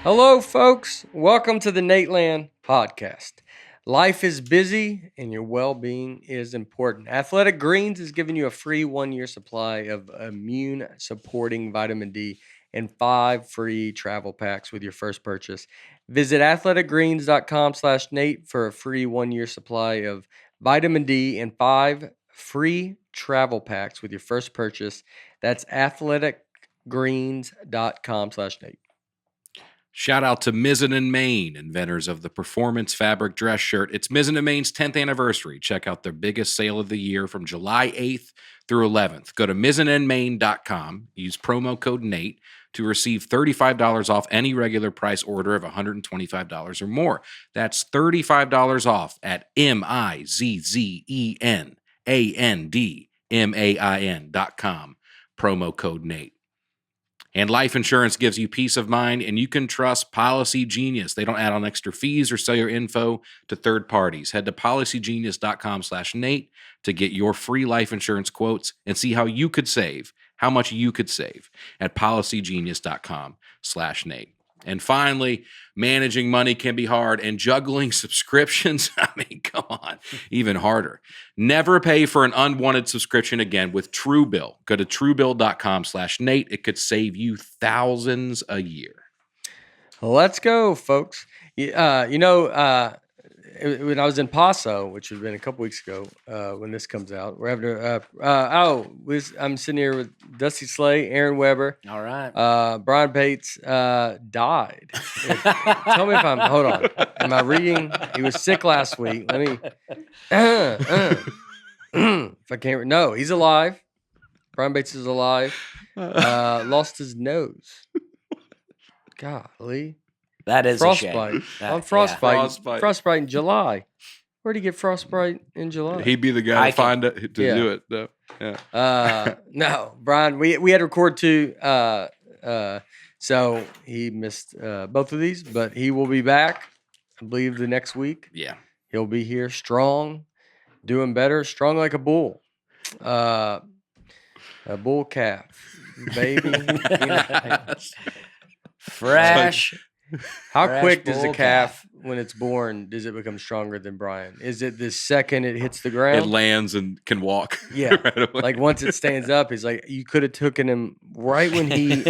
Hello, folks. Welcome to the Nateland podcast. Life is busy and your well-being is important. Athletic Greens is giving you a free 1-year supply of immune-supporting vitamin D and 5 free travel packs with your first purchase. Visit athleticgreens.com/Nate for a free 1-year supply of vitamin D and 5 free travel packs with your first purchase. That's athleticgreens.com/Nate. Shout out to Mizzen & Main, inventors of the performance fabric dress shirt. It's Mizzen & Main's 10th anniversary. Check out their biggest sale of the year from July 8th through 11th. Go to mizzenandmain.com. Use promo code NATE to receive $35 off any regular price order of $125 or more. That's $35 off at mizzenandmain.com. Promo code NATE. And life insurance gives you peace of mind, and you can trust Policy Genius. They don't add on extra fees or sell your info to third parties. Head to policygenius.com/Nate to get your free life insurance quotes and see how much you could save at policygenius.com/Nate. And finally, managing money can be hard, and juggling subscriptions, I mean, come on, even harder. Never pay for an unwanted subscription again with Truebill. Go to truebill.com/Nate. It could save you thousands a year. Let's go, folks. When I was in Paso, which has been a couple weeks ago, when this comes out, we're having I'm sitting here with Dusty Slay, Aaron Weber. All right. Brian Bates died. Tell me if hold on. Am I reading? He was sick last week. Let me, if I can't, no, he's alive. Brian Bates is alive. Lost his nose. Golly. That is frostbite. A shame. On frostbite. Yeah. Frostbite in July. Where'd he get frostbite in July? He'd be the guy to do it, though. Yeah. No, Brian, we had to record too. So he missed both of these, but he will be back, I believe, the next week. Yeah. He'll be here strong, doing better, strong like a bull. A bull calf, baby. Fresh. How quick does a calf, when it's born, does it become stronger than Brian? Is it the second it hits the ground? It lands and can walk. Yeah. Right, like once it stands up, he's like, you could have taken him right when he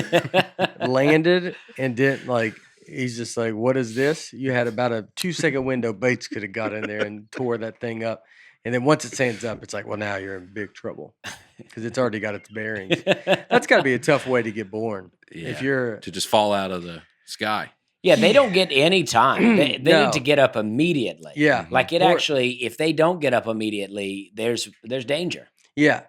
landed and didn't he's just like, what is this? You had about a 2-second window. Bates could have got in there and tore that thing up. And then once it stands up, it's like, well, now you're in big trouble because it's already got its bearings. That's got to be a tough way to get born. Yeah, if you're to just fall out of the sky. Yeah, they don't get any time. They No. need to get up immediately. Yeah. Like if they don't get up immediately, there's danger. Yeah.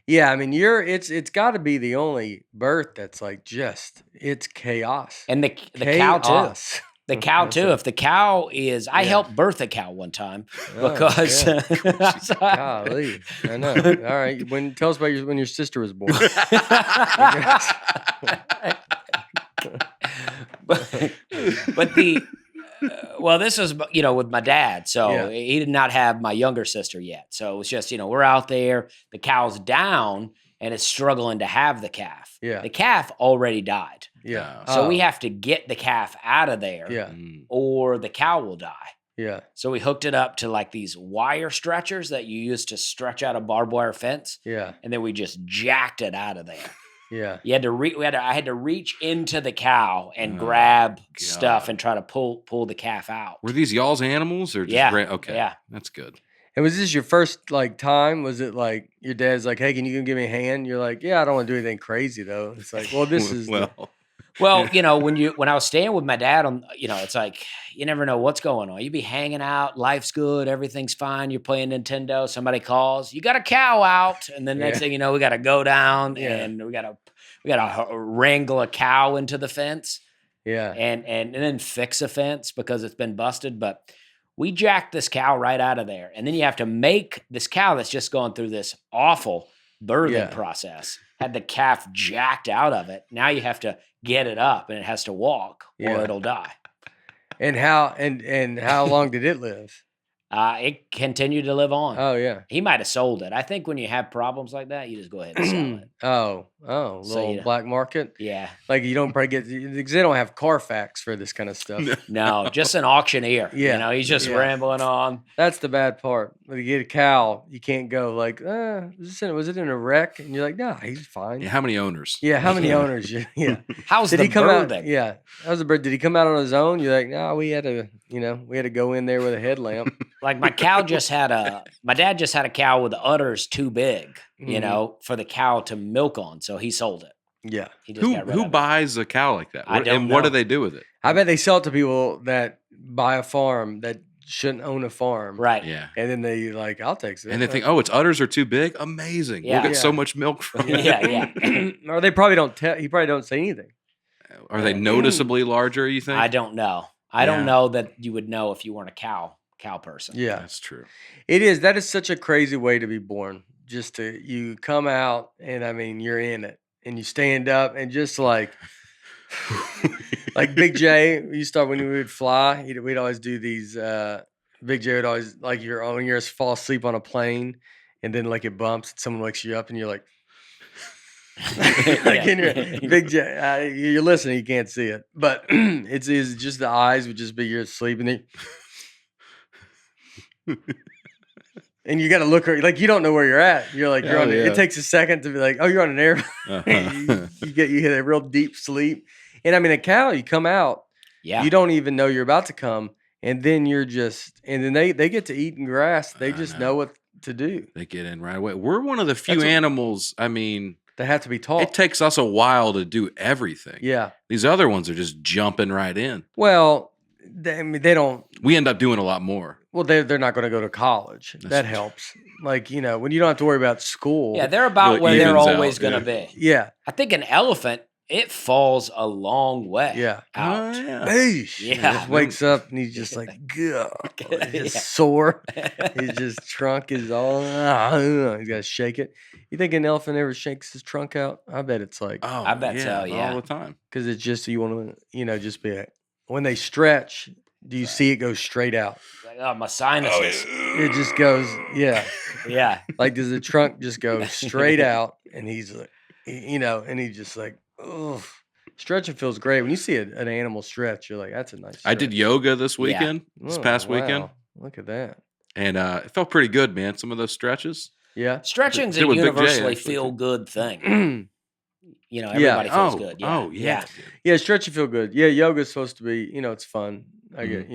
Yeah, I mean, it's got to be the only birth that's it's chaos. And the cow too. Chaos. The cow too. If the cow is, I helped birth a cow one time because. Golly, I know. All right, tell us about when your sister was born. but this was with my dad, so he did not have my younger sister yet. So it was just we're out there, the cow's down and it's struggling to have the calf. Yeah, the calf already died. Yeah, so we have to get the calf out of there. Yeah, or the cow will die. Yeah. So we hooked it up to these wire stretchers that you use to stretch out a barbed wire fence. Yeah, and then we just jacked it out of there. Yeah, you had to I had to reach into the cow and grab stuff and try to pull the calf out. Were these y'all's animals or just okay? Yeah, that's good. And was this your first time? Was it like your dad's like, hey, can you give me a hand? You're like, yeah, I don't want to do anything crazy though. It's like, well, this is Well, when I was staying with my dad on, it's like you never know what's going on. You be hanging out, life's good, everything's fine. You're playing Nintendo. Somebody calls, you got a cow out, and then next thing you know, we got to go down and we got to wrangle a cow into the fence. Yeah, and then fix a fence because it's been busted. But we jacked this cow right out of there, and then you have to make this cow that's just going through this awful birthing process. Had the calf jacked out of it. Now you have to get it up, and it has to walk, or it'll die. And how long did it live? It continued to live on. Oh yeah. He might have sold it. I think when you have problems like that, you just go ahead and sell it. Oh, So, little black market. Yeah. Like you don't probably get because they don't have Carfax for this kind of stuff. No, just an auctioneer. Yeah, He's just yeah. rambling on. That's the bad part. When you get a cow, you can't go like, was it in a wreck? And you're like, nah, he's fine. Yeah, how many owners? Yeah, how many Yeah. owners? Yeah. How's Did the he come out? birthing? Yeah, how's the bird? Did he come out on his own? You're like, no, we had to go in there with a headlamp. Like my dad just had a cow with the udders too big, for the cow to milk on. So he sold it. Yeah. He just got rid Who of it. buys a cow like that? I don't And what know. do they do with it? I bet they sell it to people that buy a farm that shouldn't own a farm. Right. Yeah. And then they like, I'll take it. And they think, oh, its udders are too big? Amazing. Yeah. We'll get so Yeah. much milk from it. Yeah. Or they probably don't tell. He probably don't say anything. Are they noticeably larger, you think? I don't know. I don't know that you would know if you weren't a cow person. Yeah, That's true. it is. That is such a crazy way to be born. Just you come out and I mean you're in it and you stand up and just like Big J. When we would fly, we'd always do these. Big J would always like when you're fall asleep on a plane and then like it bumps and someone wakes you up and you're like. In your Big J, you're listening, you can't see it, but it's just the eyes would just be you're asleep and and you got to look like you don't know where you're at. You're like it takes a second to be like, oh, you're on an airplane. Uh-huh. you hit a real deep sleep, and I mean a cow, you come out, you don't even know you're about to come, and then then they get to eating grass. They just know what to do. They get in right away. We're one of the few animals. I mean. They have to be taught. It takes us a while to do everything. Yeah. These other ones are just jumping right in. Well, they don't. We end up doing a lot more. Well, they're not going to go to college. That helps. Like, when you don't have to worry about school. Yeah, they're about where they're always going to be. Yeah. I think an elephant, it falls a long way. Yeah. Out. Yeah. He Yeah. just wakes up and he's just like, God. He's just sore. His trunk is all, he's got to shake it. You think an elephant ever shakes his trunk out? I bet it's like, Oh, I bet so, yeah. all the time. because it's just, you want to, just be like, when they stretch, do you see it go straight out? Like, oh, my sinuses. It just goes, yeah. Yeah. Like, does the trunk just go straight out? And he's like, and he's just like, oh, stretching feels great. When you see an animal stretch, you're like, that's a nice stretch. I did yoga this weekend, this past weekend. Look at that. And it felt pretty good, man. Some of those stretches. Yeah. Stretching's Did a with Big J, universally actually. feel-good thing. Everybody feels good. Yeah. Oh, yeah. Yeah, stretch you feel good. Yeah, yoga's supposed to be, it's fun. I get,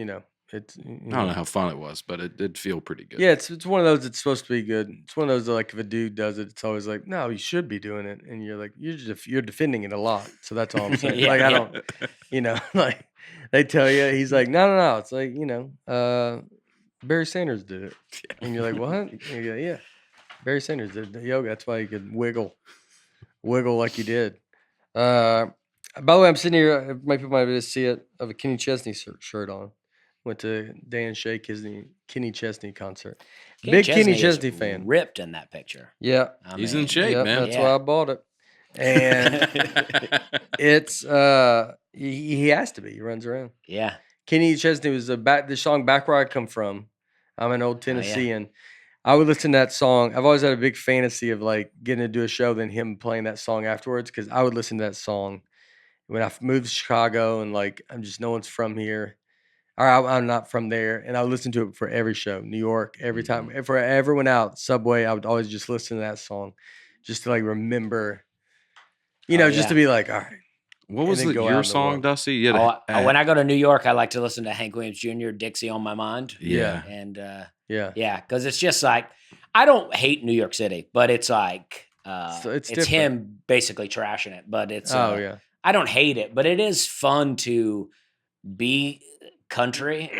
it's. I don't know how fun it was, but it did feel pretty good. Yeah, it's one of those that's supposed to be good. It's one of those that, like, if a dude does it, it's always like, no, you should be doing it, and you're like, you're defending it a lot. So that's all I'm saying. Yeah, like I yeah. don't, like they tell you, he's like, no. It's like Barry Sanders did it, and you're like, what? And you go, yeah, Barry Sanders did the yoga. That's why he could wiggle like he did. By the way, I'm sitting here. People might be able to see it. I have a Kenny Chesney shirt on. Went to Dan Shea Kenny Chesney concert. Big Kenny Chesney fan. Ripped in that picture. Yeah, He's in shape, man. That's why I bought it. And it's he has to be. He runs around. Yeah. Kenny Chesney was the song "Back Where I Come From." I'm an old Tennessean. I would listen to that song. I've always had a big fantasy of like getting to do a show, then him playing that song afterwards, because I would listen to that song when I moved to Chicago and like no one's from here, or I'm not from there, and I would listen to it for every show, New York, every time. If I ever went out Subway, I would always just listen to that song, just to like remember, just to be like, all right. What was And then go out in your the song, world. Dusty? You had When I go to New York, I like to listen to Hank Williams Jr., Dixie on My Mind. Yeah. And Yeah. because it's just like, I don't hate New York City, but it's like, So it's it's different. him basically trashing it. But it's, Yeah. I don't hate it, but it is fun to be country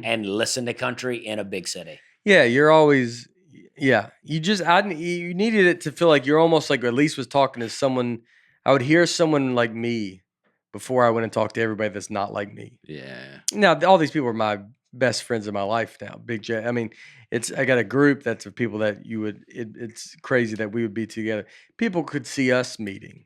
and listen to country in a big city. Yeah, you're always, you you needed it to feel like you're almost like at least was talking to someone. I would hear someone like me before I went and talked to everybody that's not like me. Yeah. Now, all these people are my best friends in my life now. Big J. I mean, I got a group that's of people that it's crazy that we would be together. People could see us meeting.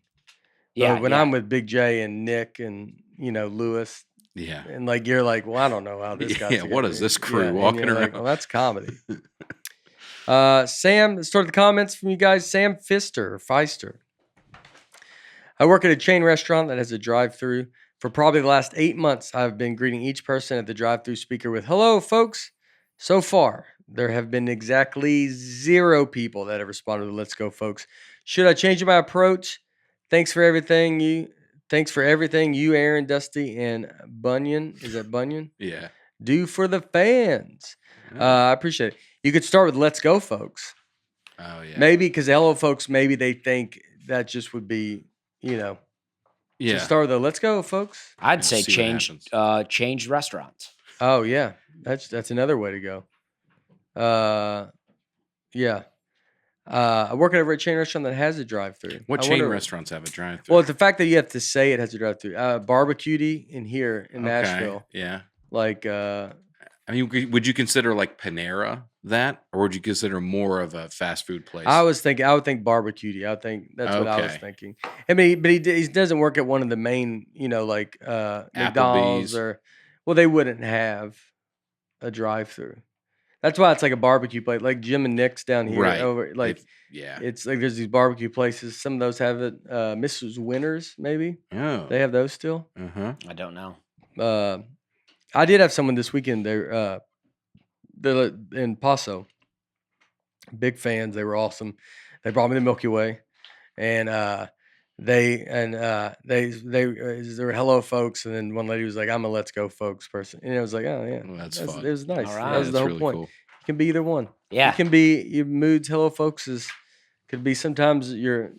Yeah. But when I'm with Big J and Nick and, Lewis, Yeah. And like you're like, well, I don't know how this got Yeah, what together. is this crew and walking you're like, around? well, that's comedy. Sam, start the comments from you guys. Sam Feister. I work at a chain restaurant that has a drive-through. For probably the last 8 months, I've been greeting each person at the drive-through speaker with "Hello, folks." So far, there have been exactly 0 people that have responded to "Let's go, folks." Should I change my approach? Thanks for everything, you, Aaron, Dusty, and Bunyan. Is that Bunyan? Yeah. Do for the fans. Oh, I appreciate it. You could start with "Let's go, folks." yeah. Maybe because "Hello, folks," maybe they think that just would be, Yeah. Just start with the "Let's go, folks." I'd And say see what change restaurants. Oh yeah, that's another way to go. Yeah. I work at a chain restaurant that has a drive-through. What chain restaurants have a drive-through? Well, it's the fact that you have to say it has a drive-through. Barbecue in here in Nashville. Yeah. Like, I mean, would you consider like Panera that, or would you consider more of a fast food place? I would think barbecue. I think that's what I was thinking. I mean, but he doesn't work at one of the main, like McDonald's Applebee's. Well, they wouldn't have a drive-through. That's why it's like a barbecue place, like Jim and Nick's down here. Right. Over like it's like there's these barbecue places. Some of those have it. Mrs. Winners, maybe. Oh. They have those still. I don't know. I did have someone this weekend. They're in Paso. Big fans. They were awesome. They brought me the Milky Way, and they were "Hello, folks," and then one lady was like, "I'm a Let's Go, folks" person, and it was like, "Oh yeah, Well, that's fun. It was nice. All right. That was the whole really point. cool. You can be either one. Yeah. You can be your moods. "Hello, folks" could be sometimes you're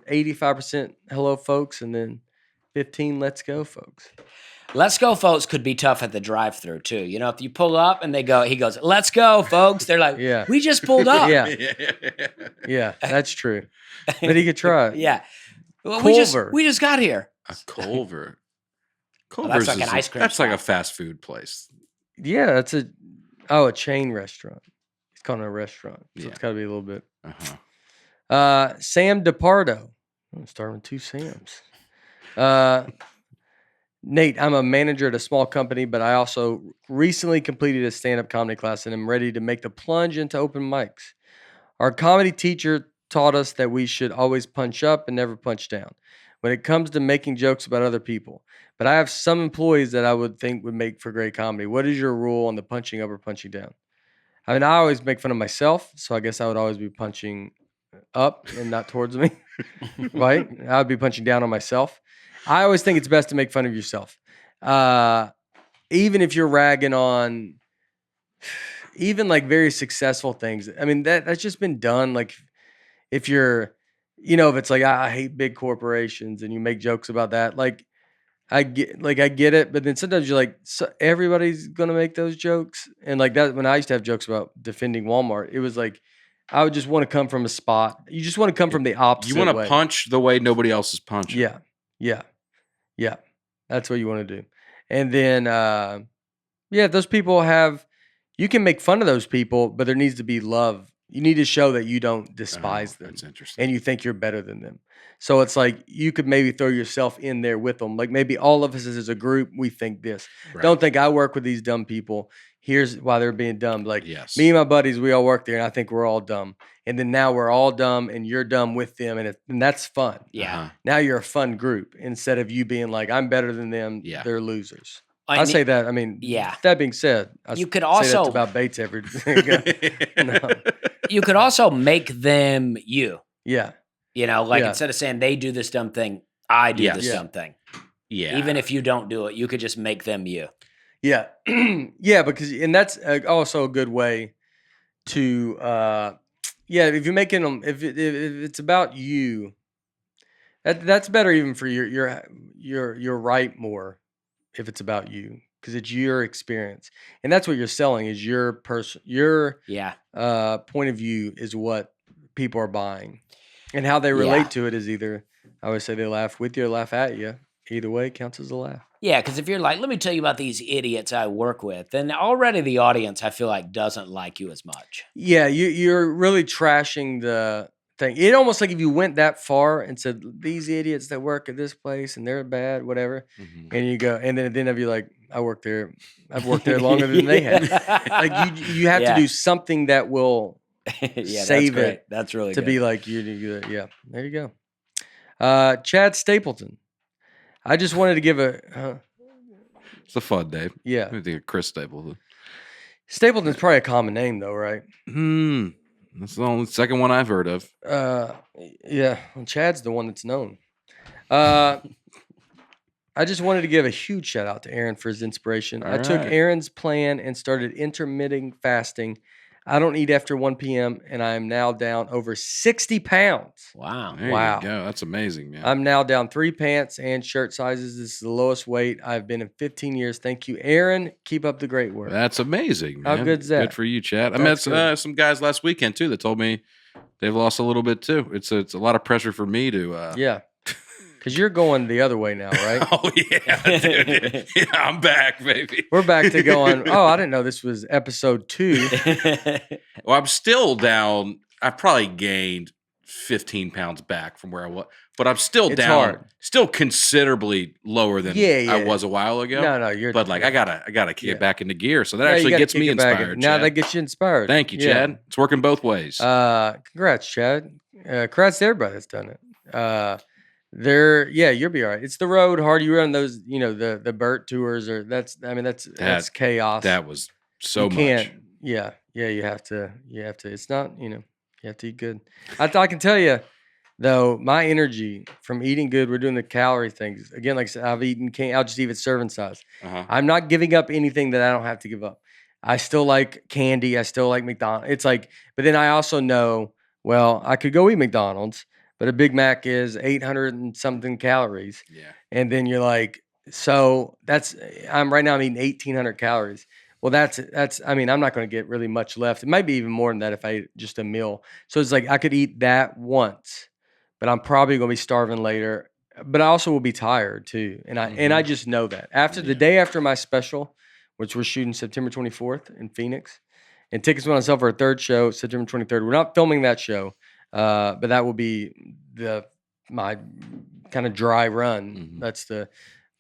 85% "Hello, folks," and then 15 "Let's go, folks." Let's go, folks could be tough at the drive-through too. If you pull up and he goes, "Let's go, folks." They're like, Yeah. "We just pulled up." Yeah, that's true. But he could try it. Yeah. Well, Culver. we just got here. A Culver. That's like an ice cream That's like a spot. fast food place. Yeah, that's a chain restaurant. It's called a restaurant, so it's got to be a little bit. Sam DePardo. I'm starting with 2 Sams. Nate, I'm a manager at a small company, but I also recently completed a stand-up comedy class and am ready to make the plunge into open mics. Our comedy teacher taught us that we should always punch up and never punch down when it comes to making jokes about other people. But I have some employees that I would think would make for great comedy. What is your rule on the punching up or punching down? I mean, I always make fun of myself, so I guess I would always be punching up and not towards me, right? I would be punching down on myself. I always think it's best to make fun of yourself. Even if you're ragging on even like very successful things. I mean, that's just been done. Like if you're, if it's like, I hate big corporations and you make jokes about that, like I get it. But then sometimes you're like, so everybody's going to make those jokes. And like that, when I used to have jokes about defending Walmart, it was like, I would just want to come from a spot. You just want to come from the opposite. You want way. to punch the way nobody else is punching. Yeah. That's what you want to do. And then, those people you can make fun of those people, but there needs to be love. You need to show that you don't despise them. That's interesting. And you think you're better than them. So it's like you could maybe throw yourself in there with them. Like maybe all of us as a group, we think this. Right. Don't think I work with these dumb people. Here's why they're being dumb. Like me and my buddies, we all work there, and I think we're all dumb. And then now we're all dumb, and you're dumb with them, and that's fun. Yeah. Now you're a fun group instead of you being like, I'm better than them. Yeah. They're losers. I say that. I mean, that being said, you could also say that's about Bates every. No. You could also make them you. Yeah. Instead of saying they do this dumb thing, I do this dumb thing. Yeah. Even if you don't do it, you could just make them you. Yeah. Yeah, because that's also a good way to if you're making them if it's about you, that's better even for your right more if it's about you, because it's your experience. And that's what you're selling is your point of view is what people are buying. And how they relate to it is either, I always say, they laugh with you or laugh at you. Either way counts as a laugh. Yeah, because if you're like, let me tell you about these idiots I work with, then already the audience, I feel like, doesn't like you as much. Yeah, you're really trashing thing. It almost like if you went that far and said these idiots that work at this place and they're bad, whatever, and you go, and then at the end of you like, I worked there. I've worked there longer than they have. Like you have to do something that will save that's it. That's really to good. be like you. Yeah, there you go. Chad Stapleton. I just wanted to give It's a fun name. Yeah. I think of Chris Stapleton. Stapleton's probably a common name though, right? That's the only second one I've heard of. Yeah. Well, Chad's the one that's known. I just wanted to give a huge shout out to Aaron for his inspiration. I took Aaron's plan and started intermittent fasting. I don't eat after 1 p.m. and I am now down over 60 pounds. Wow. There you go. That's amazing, man. I'm now down 3 pants and shirt sizes. This is the lowest weight I've been in 15 years. Thank you, Aaron. Keep up the great work. That's amazing, man. How good's that? Good for you, Chad. I met some guys last weekend, too, that told me they've lost a little bit, too. It's a lot of pressure for me to... Yeah. Because you're going the other way now, right? Oh, yeah, dude. Yeah, I'm back, baby. We're back to going, I didn't know this was episode 2. Well, I'm still down. I've probably gained 15 pounds back from where I was. But I'm still down. Hard. Still considerably lower than I was a while ago. No, you're... But, like, I gotta get back into gear. So that actually gets me inspired, Now Chad. that gets you inspired. Thank you, Chad. It's working both ways. Congrats, Chad. Congrats to everybody that's done it. You'll be all right. It's the road hard. You run those, the Burt tours, or that's chaos. That was so much. Yeah, you have to. It's not, you have to eat good. I can tell you though, my energy from eating good. We're doing the calorie things again. Like I said, I'll just eat it serving size. I'm not giving up anything that I don't have to give up. I still like candy. I still like McDonald's. It's like, but then I also know, well, I could go eat McDonald's. But a Big Mac is 800 and something calories. Yeah. And then you're like, so I'm eating 1,800 calories. Well, that's, I'm not going to get really much left. It might be even more than that if I ate just a meal. So it's like, I could eat that once, but I'm probably going to be starving later. But I also will be tired too. And I just know that. The day after my special, which we're shooting September 24th in Phoenix, and tickets went on sale for a third show, September 23rd. We're not filming that show. But that will be my kind of dry run. That's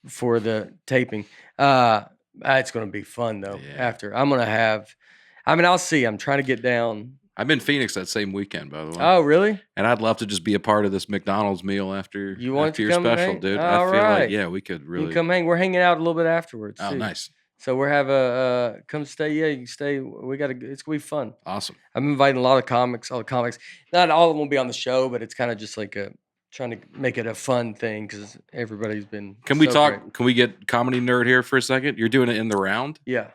for the taping. It's going to be fun though. Yeah. After I'm going to have, I'll see. I'm trying to get down. I'm in Phoenix that same weekend, by the way. Oh, really? And I'd love to just be a part of this McDonald's meal after your special, dude. All I feel like we could really. You can come hang. We're hanging out a little bit afterwards. Oh, too. Nice. So we're come stay. Yeah, you can stay. It's gonna be fun. Awesome. I'm inviting a lot of comics. All the comics. Not all of them will be on the show, but it's kind of just like trying to make it a fun thing because everybody's been. Can we talk? Great. Can we get Comedy Nerd here for a second? You're doing it in the round. Yeah.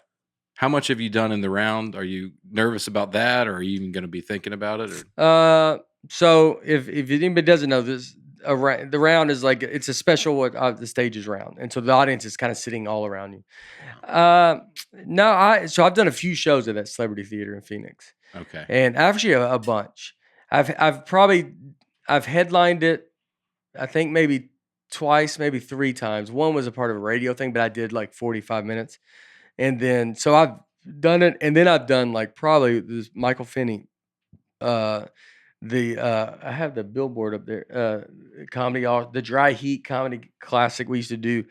How much have you done in the round? Are you nervous about that, or are you even going to be thinking about it? Or? So if anybody doesn't know this. The round is like it's a special the stage is round, and so the audience is kind of sitting all around you. So I've done a few shows at that Celebrity Theater in Phoenix. Okay, and actually a bunch. I've headlined it. I think maybe twice, maybe 3 times. One was a part of a radio thing, but I did like 45 minutes, and then so I've done it, and then I've done like probably this Michael Finney. I have the billboard up there, comedy, the Dry Heat Comedy Classic we used to do.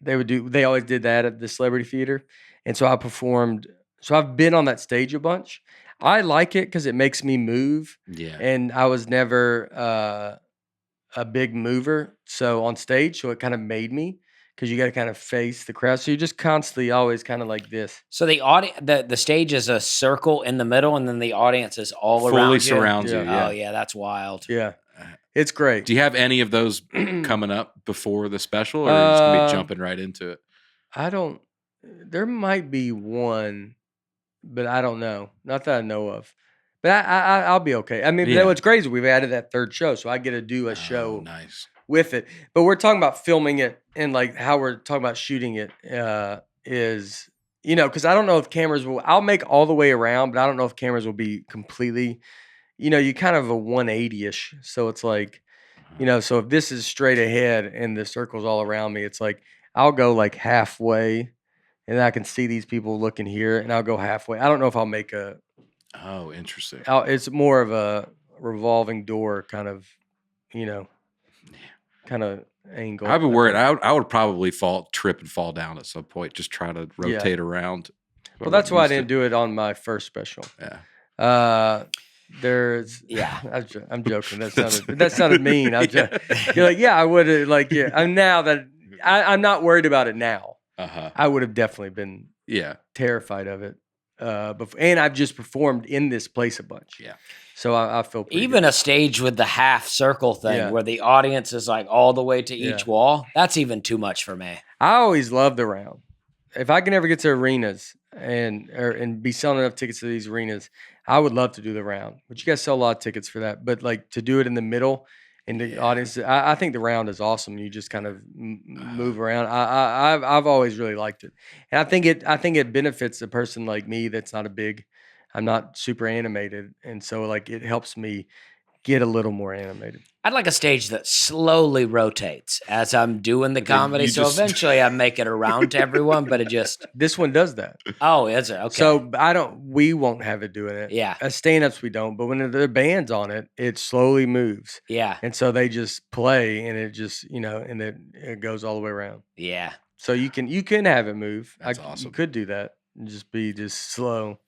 They always did that at the Celebrity Theater. And so I performed. So I've been on that stage a bunch. I like it because it makes me move. Yeah. And I was never a big mover. So on stage, so it kind of made me. Because you got to kind of face the crowd, so you're just constantly always kind of like this. So the stage is a circle in the middle, and then the audience is all fully around you. Surrounds you. Yeah. Oh yeah, that's wild. Yeah, it's great. Do you have any of those coming up before the special, or are you just gonna be jumping right into it? I don't. There might be one, but I don't know. Not that I know of. But I'll be okay. I mean, what's great is we've added that third show, so I get to do a show. Nice. With it, but we're talking about filming it and like how we're talking about shooting it is, because I don't know if cameras will. I'll make all the way around, but I don't know if cameras will be completely, you kind of a 180-ish. So it's like, so if this is straight ahead and the circle's all around me, it's like I'll go like halfway, and I can see these people looking here, and I'll go halfway. I don't know if I'll make a. Oh, interesting. It's more of a revolving door kind of, kind of angle. I've been worried. I would probably trip and fall down at some point, just trying to rotate around. Well, that's why I didn't do it on my first special. Yeah. There's I'm joking. That sounded mean. You're like, I would have now that I'm not worried about it now. I would have definitely been terrified of it. And I've just performed in this place a bunch. Yeah. So I feel pretty even good. a stage with the half circle thing where the audience is like all the way to each wall. That's even too much for me. I always love the round. If I can ever get to arenas and be selling enough tickets to these arenas, I would love to do the round. But you guys sell a lot of tickets for that. But like to do it in the middle and the audience, I think the round is awesome. You just kind of move around. I've always really liked it, and I think it benefits a person like me that's not I'm not super animated, and so like it helps me get a little more animated. I'd like a stage that slowly rotates as I'm doing the comedy. So eventually I make it around to everyone, but this one does that. Oh, is it? Okay. So we won't have it doing it. Yeah. As stand-ups we don't, but when the band's on it, it slowly moves. Yeah. And so they just play and it just, and it goes all the way around. Yeah. So you can have it move. That's awesome. You could do that and just be slow.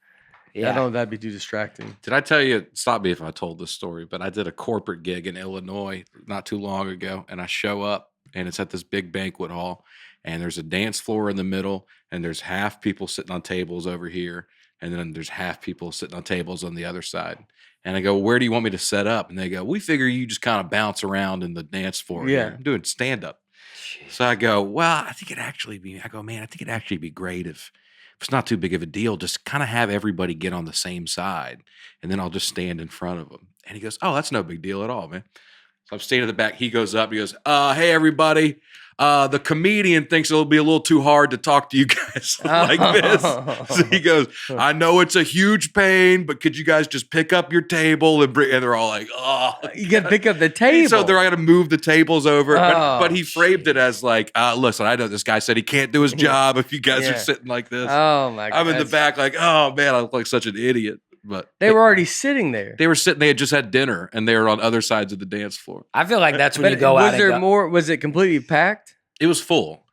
Yeah. I don't know if that'd be too distracting. Did I tell you, stop me if I told this story, but I did a corporate gig in Illinois not too long ago, and I show up, and it's at this big banquet hall, and there's a dance floor in the middle, and there's half people sitting on tables over here, and then there's half people sitting on tables on the other side. And I go, where do you want me to set up? And they go, we figure you just kind of bounce around in the dance floor. Yeah. Here. I'm doing stand-up. So I go, well, I think it'd actually be great if it's not too big of a deal, just kind of have everybody get on the same side, and then I'll just stand in front of them. And he goes, oh, that's no big deal at all, man. So I'm standing in the back. He goes up. He goes, hey, everybody. The comedian thinks it'll be a little too hard to talk to you guys like this. So he goes, I know it's a huge pain, but could you guys just pick up your table and bring? And they're all like, oh, you got to pick up the table. So they're going to move the tables over. But he framed it as like, listen, I know this guy said he can't do his job if you guys are sitting like this. Oh my God. I'm in the back like, oh man, I look like such an idiot. But they were already sitting there. They were sitting. They had just had dinner, and they were on other sides of the dance floor. I feel like that's when you go out. Was there more? Was it completely packed? It was full,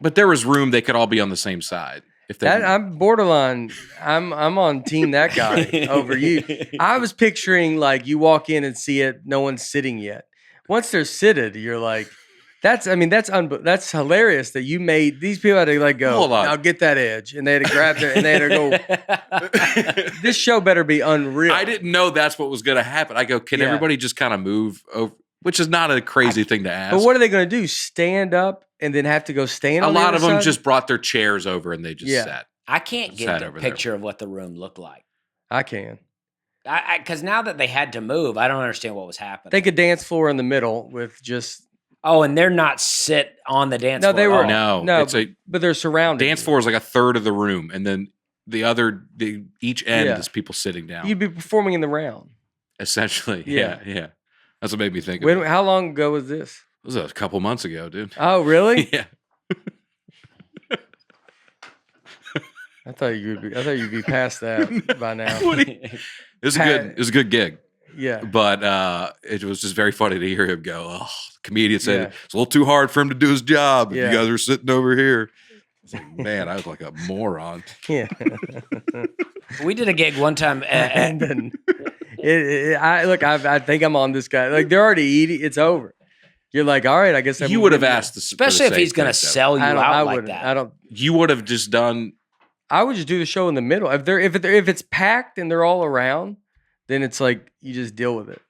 but there was room. They could all be on the same side. I'm borderline. I'm on team that guy over you. I was picturing like you walk in and see it. No one's sitting yet. Once they're seated, you're like, that's hilarious that you made these people had to like go. Hold on. I'll get that edge, and they had to grab it, and they had to go. This show better be unreal. I didn't know that's what was going to happen. I go, can everybody just kind of move over? Which is not a crazy thing to ask. But what are they going to do? Stand up and then have to go stand? A lot of them just brought their chairs over and they just sat. I can't get a picture of what the room looked like. I can. Because now that they had to move, I don't understand what was happening. Think a dance floor in the middle with just. Oh, and they're not sit on the dance floor. No, they were. No, but they're surrounded. Dance floor is like a third of the room, and then each end is people sitting down. You'd be performing in the round. Essentially, yeah. That's what made me think. How long ago was this? It was a couple months ago, dude. Oh, really? Yeah. I thought you'd be past that by now. It was a good gig. Yeah. But it was just very funny to hear him go, oh, the comedian said it's a little too hard for him to do his job if you guys are sitting over here. It's like, man, I was like a moron. Yeah. We did a gig one time. And then I think I'm on this guy. Like they're already eating. It's over. You're like, all right, I guess you would have asked, especially if he's going to sell you out like that. You would have just done. I would just do the show in the middle. If it's packed and they're all around, then it's like you just deal with it.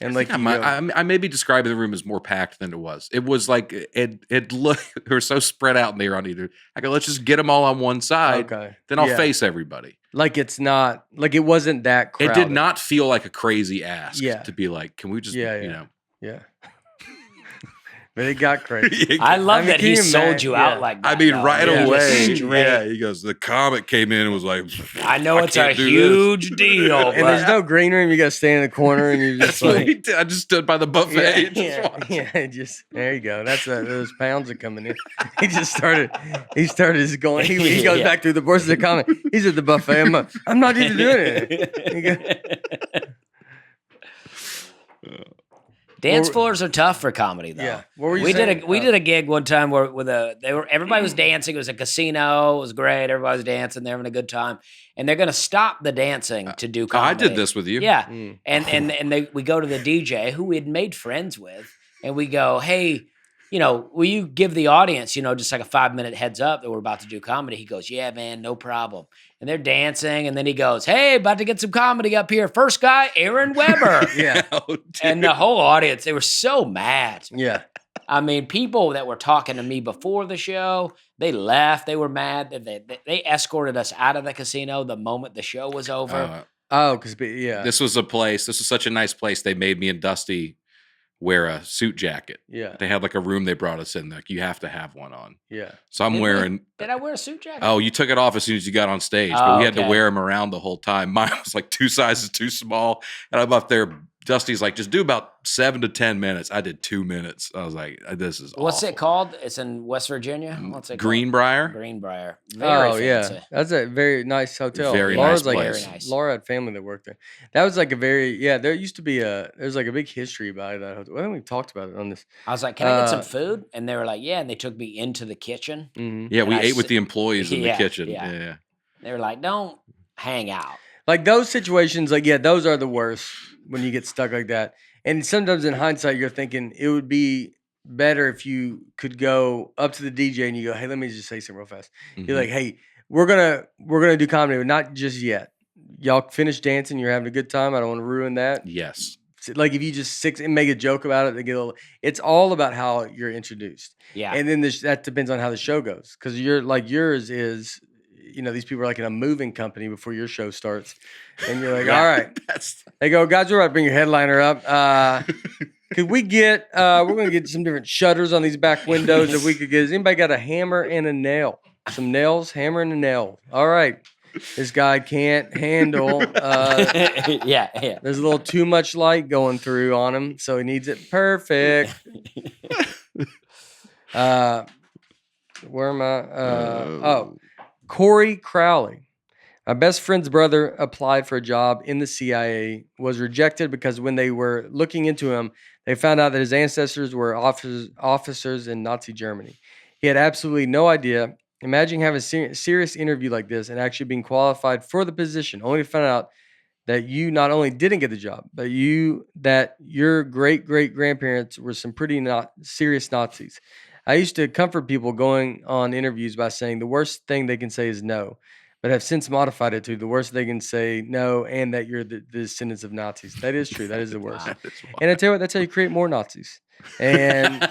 And I may be describing the room as more packed than it was. It was like it looked. They were so spread out, and they were on either. I go, let's just get them all on one side. Okay, then I'll face everybody. Like it's not like it wasn't that crowded. It did not feel like a crazy ask to be like, can we just Yeah. But it got crazy. I love that he sold you out like that. I mean, right away. Yeah, he goes, the comic came in and was like, I know it's a huge deal. And there's no green room. You got to stand in the corner and you're just like. I just stood by the buffet. There you go. That's those pounds are coming in. He started just going. He goes back through the course of the comic. He's at the buffet. I'm not even doing it. Dance Well, floors are tough for comedy, though. Yeah. What were you We saying? did a gig one time where everybody was dancing. It was a casino. It was great. Everybody was dancing. They're having a good time, and they're going to stop the dancing to do comedy. I did this with you. Yeah, Mm. and we go to the DJ who we had made friends with, and we go, hey, will you give the audience, just like a 5-minute heads up that we're about to do comedy? He goes, yeah, man, no problem. And they're dancing, and then he goes, hey, about to get some comedy up here. First guy, Aaron Weber. Yeah. Oh, And the whole audience, they were so mad. Yeah. I mean, people that were talking to me before the show, they left. They were mad. They escorted us out of the casino the moment the show was over. Oh, because yeah. This was such a nice place. They made me and Dusty wear a suit jacket. Yeah. They had like a room they brought us in. Like, you have to have one on. Yeah. So I'm wearing. Did I wear a suit jacket? Oh, you took it off as soon as you got on stage, but we had to okay. wear them around the whole time. Mine was like 2 sizes too small, and I'm up there. Dusty's like, just do about 7 to 10 minutes. I did 2 minutes. I was like, this is What's awful. it called? It's in West Virginia. What's it Greenbrier? called? Greenbrier. Very fancy. Yeah. That's a very nice hotel. Very Laura's nice like, place. Very nice. Laura had family that worked there. That was like a there used to be there's like a big history about that hotel. I think we talked about it on this. I was like, can I get some food? And they were like, yeah. And they took me into the kitchen. Mm-hmm. Yeah, we And ate with the employees in the kitchen. yeah. Yeah. They were like, don't hang out. Like those situations, like, yeah, those are the worst when you get stuck like that. And sometimes in hindsight, you're thinking it would be better if you could go up to the DJ and you go, hey, let me just say something real fast. You're like, hey, we're gonna do comedy, but not just yet. Y'all finish dancing, you're having a good time. I don't want to ruin that. Yes. Like if you just and make a joke about it, they get a little, it's all about how you're introduced. Yeah. And then that depends on how the show goes. Because yours is, these people are like in a moving company before your show starts. And you're like, all right. They go, guys, we're about to bring your headliner up. Could we get, we're going to get some different shutters on these back windows if we could get, has anybody got a hammer and a nail? Some nails, hammer and a nail. All right. This guy can't handle, yeah. there's a little too much light going through on him, so he needs it perfect. Where am I? Corey Crowley. My best friend's brother applied for a job in the CIA, was rejected because when they were looking into him, they found out that his ancestors were officers in Nazi Germany. He had absolutely no idea. Imagine having a serious interview like this and actually being qualified for the position, only to find out that you not only didn't get the job, but that your great-great-grandparents were some pretty serious Nazis. I used to comfort people going on interviews by saying the worst thing they can say is no, but have since modified it to the worst they can say no, and that you're the descendants of Nazis. That is true. That is the worst. And I tell you what, that's how you create more Nazis. And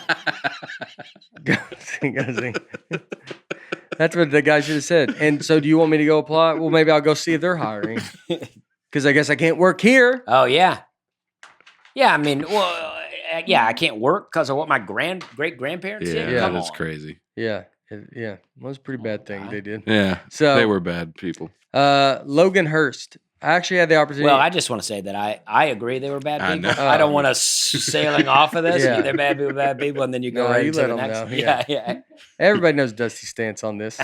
that's what the guy should have said. And so do you want me to go apply? Well, maybe I'll go see if they're hiring. Because I guess I can't work here. Oh, yeah. Yeah, I mean, I can't work because of what my great-grandparents did. Yeah, Come that's on. crazy. Yeah. Yeah. That was a pretty bad thing they did. Yeah, So they were bad people. Logan Hurst. I actually had the opportunity. Well, I just want to say that I agree they were bad I people. know. I don't want us sailing off of this. Yeah. They're bad people, and then you go No, right you into let the them next. know. Yeah. Everybody knows Dusty's stance on this.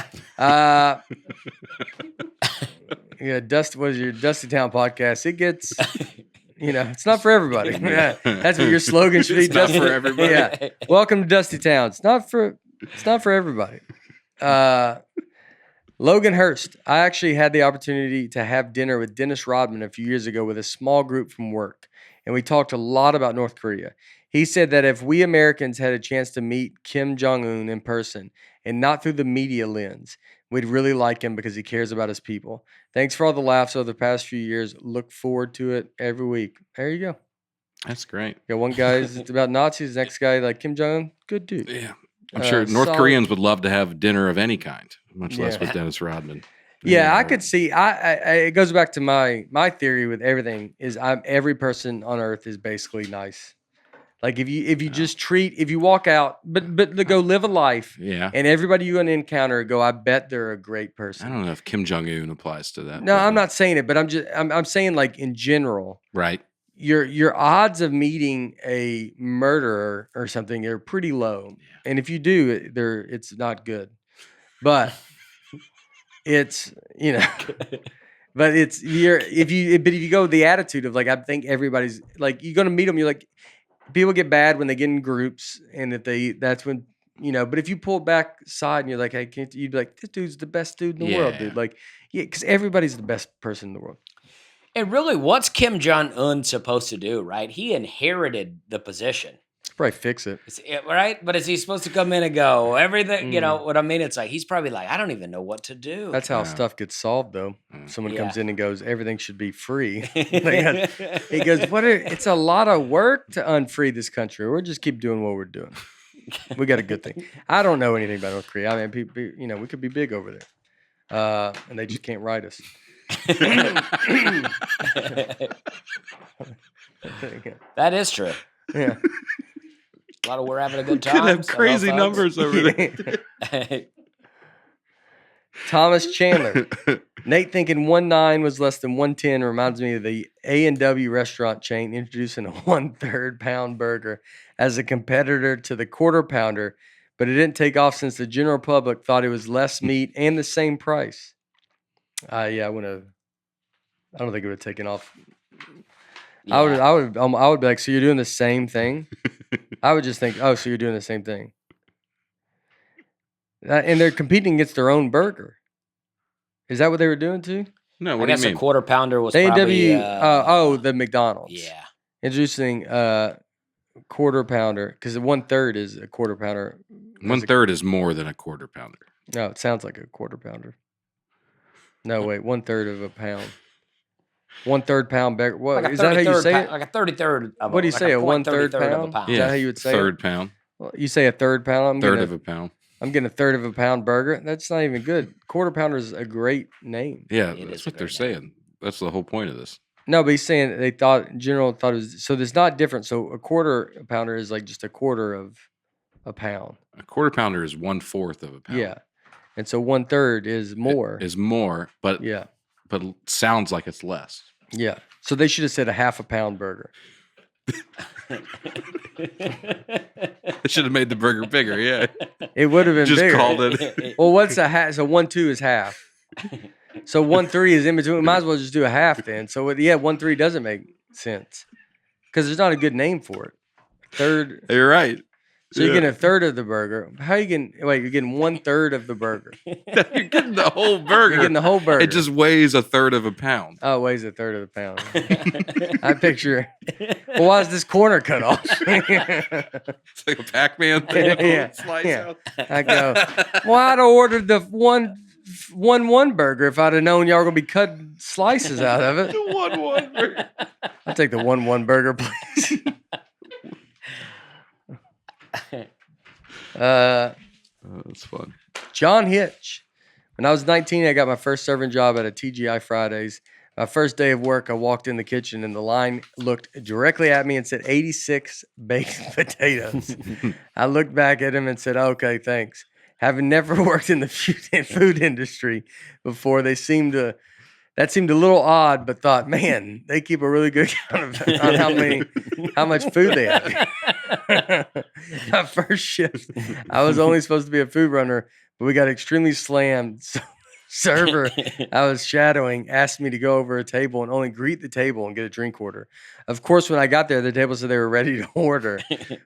Dusty, what is your Dusty Town podcast? It gets, it's not for everybody. That's what your slogan should be. It's not Dusty. for everybody. Yeah. Welcome to Dusty Town. It's not for everybody. Logan Hurst. I actually had the opportunity to have dinner with Dennis Rodman a few years ago with a small group from work, and we talked a lot about North Korea. He said that if we Americans had a chance to meet Kim Jong-un in person and not through the media lens, we'd really like him because he cares about his people. Thanks for all the laughs over the past few years. Look forward to it every week. There you go. That's great. Got one guy is about Nazis, next guy like Kim Jong-un. Good dude. Yeah. I'm sure North solid. Koreans would love to have dinner of any kind, much less Yeah. with Dennis Rodman. Yeah, I could see. It goes back to my theory with everything is every person on earth is basically nice. Like if you just if you walk out, but go live a life, Yeah. and everybody you're gonna encounter go, I bet they're a great I person. don't know if Kim Jong-un applies to that. No, but- I'm not saying it, but I'm saying like in general, Right. your odds of meeting a murderer or something are pretty low, and if you do, it's not good. But it's But if you go with the attitude of like, I think everybody's like, you're gonna meet them. You're like, people get bad when they get in groups, and that's when But if you pull back side and you're like, hey, you'd be like, this dude's the best dude in the world, dude. Like, yeah, because everybody's the best person in the world. And really, what's Kim Jong-un supposed to do, right? He inherited the position. Probably fix it. Right? But is he supposed to come in and go, everything, you know what I mean? It's like, he's probably like, I don't even know what to do. That's how stuff gets solved, though. Someone comes in and goes, everything should be free. He goes, it's a lot of work to unfree this country. We'll just keep doing what we're doing. We got a good thing. I don't know anything about North Korea. I mean, people, we could be big over there. And they just can't write us. That is true. Yeah. A lot of we're having a good time. Could have crazy numbers over there. Thomas Chandler. Nate thinking 1.9 was less than 1.10 reminds me of the A&W restaurant chain introducing a 1/3 pound burger as a competitor to the quarter pounder, but it didn't take off since the general public thought it was less meat and the same price. I don't think it would have taken off. Yeah. I would be like, so you're doing the same thing? I would just think, oh, so you're doing the same thing. And they're competing against their own burger. Is that what they were doing too? No, what do you mean? A quarter pounder was probably... the McDonald's. Yeah. Introducing quarter pounder, because the 1/3 is a quarter pounder. 1/3 is more than a quarter pounder. No, it sounds like a quarter pounder. No, wait, 1/3 of a pound. 1/3 pound burger. What like is that? How you say it? Like a 33rd. What do you say? A 1/3 pound? Yeah, is that how you would say third pound. Well, you say a third pound. Third of a pound. I'm getting a third of a pound burger. That's not even good. Quarter pounder is a great name. Yeah, that's what they're saying. That's the whole point of this. No, but he's saying they thought in general it was so. There's not different. So a quarter pounder is like just a quarter of a pound. A quarter pounder is 1/4 of a pound. Yeah, and so 1/3 is more. Is more, but sounds like it's less. Yeah. So they should have said a half a pound burger. It should have made the burger bigger. Yeah, it would have been just bigger. called it. Well, what's a half? So 1/2 is half. So 1/3 is in between. We might as well just do a half then. So 1/3 doesn't make sense because there's not a good name for it. Third. You're right. So you're getting a third of the burger. How are you getting? Wait, you're getting 1/3 of the burger. You're getting the whole burger. You're getting the whole burger. It just weighs a third of a pound. Oh, it weighs a third of a pound. I picture. Well, why is this corner cut off? It's like a Pac-Man thing. Yeah. Slice out. I go. Well, I'd have ordered the one burger if I'd have known y'all were gonna be cutting slices out of it. The 1 burger. I'll take the 1 burger, please. That's fun. John Hitch. When I was 19, I got my first serving job at a TGI Fridays. My first day of work, I walked in the kitchen and the line looked directly at me and said 86 baked potatoes. I looked back at him and said, okay, thanks. Having never worked in the food industry before, that seemed a little odd, but thought, man, they keep a really good count on how much food they have. My first shift, I was only supposed to be a food runner, but we got extremely slammed. So server I was shadowing asked me to go over a table and only greet the table and get a drink order. Of course, when I got there, the table said they were ready to order.